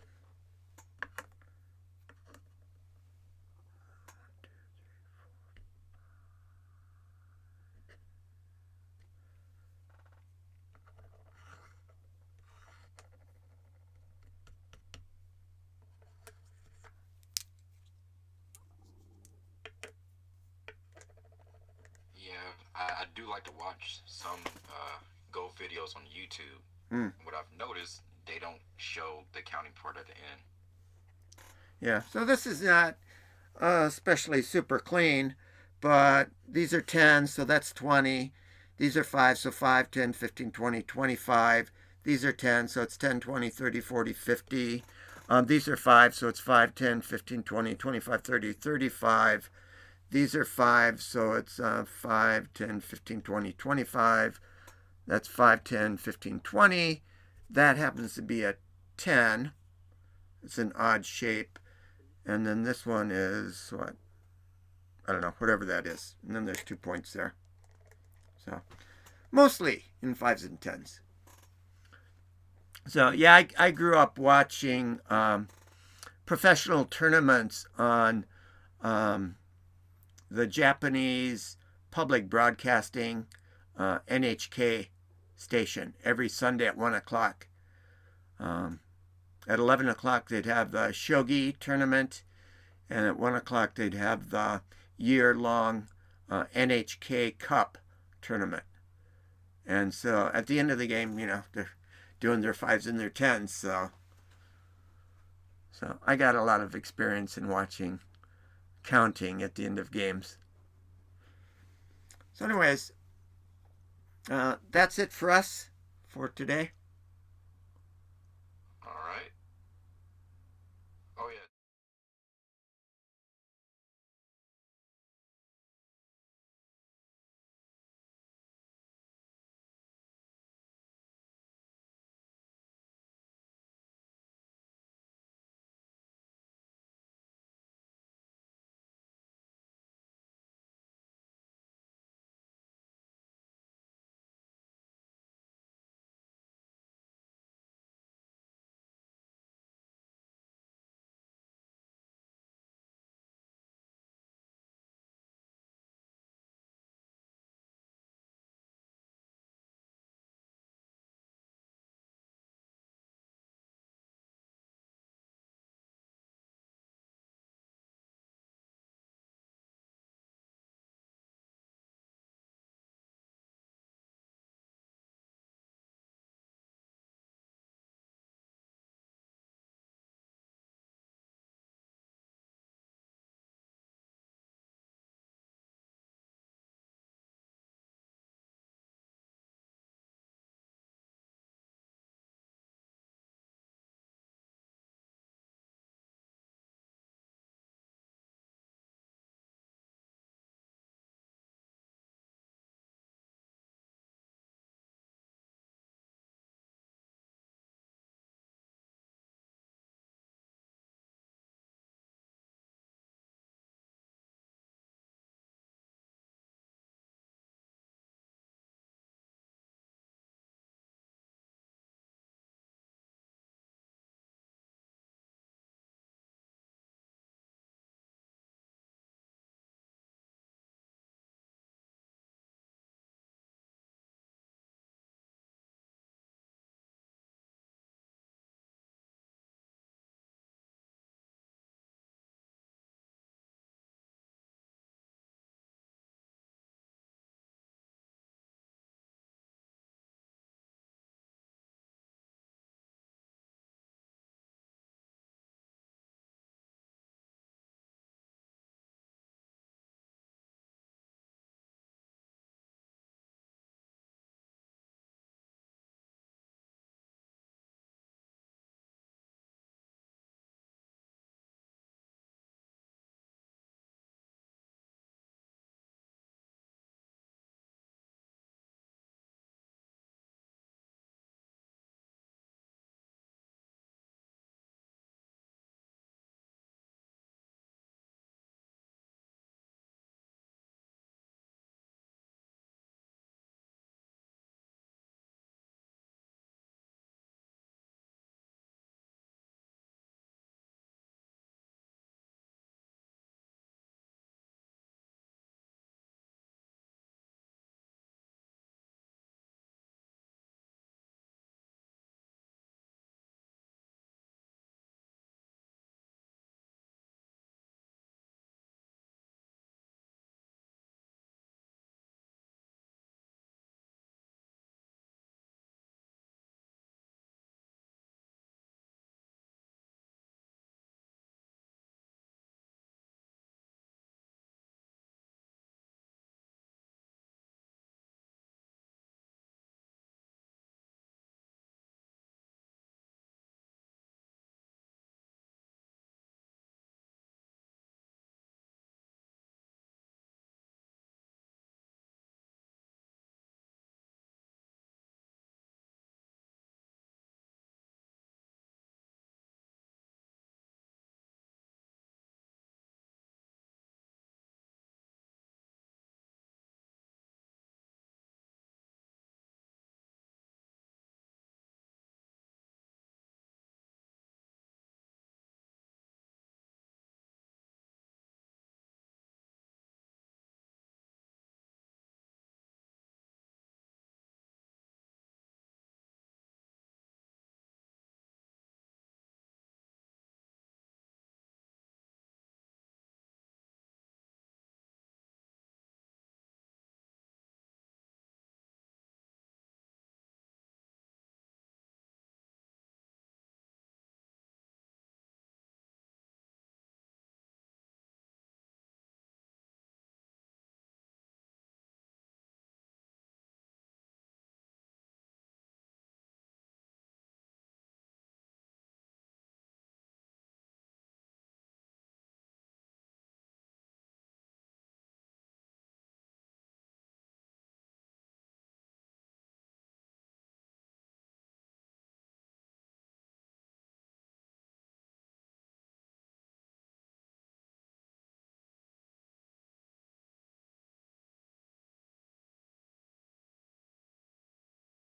Yeah, I do like to watch some Go videos on YouTube. What I've noticed, they don't show the counting part at the end. Yeah, so this is not especially super clean, but these are 10, so that's 20. These are 5, so 5, 10, 15, 20, 25. These are 10, so it's 10, 20, 30, 40, 50. These are 5, so it's 5, 10, 15, 20, 25, 30, 35. These are 5, so it's 5, 10, 15, 20, 25. That's 5, 10, 15, 20. That happens to be a 10. It's an odd shape. And then this one is what? I don't know, whatever that is. And then there's 2 points there. So mostly in 5s and 10s. So yeah, I grew up watching professional tournaments on the Japanese public broadcasting NHK station every Sunday at 1 o'clock. At 11 o'clock, they'd have the shogi tournament, and at 1 o'clock, they'd have the year-long NHK Cup tournament. And so at the end of the game, they're doing their 5s and their 10s. So I got a lot of experience in watching counting at the end of games. So anyways, that's it for us. for today.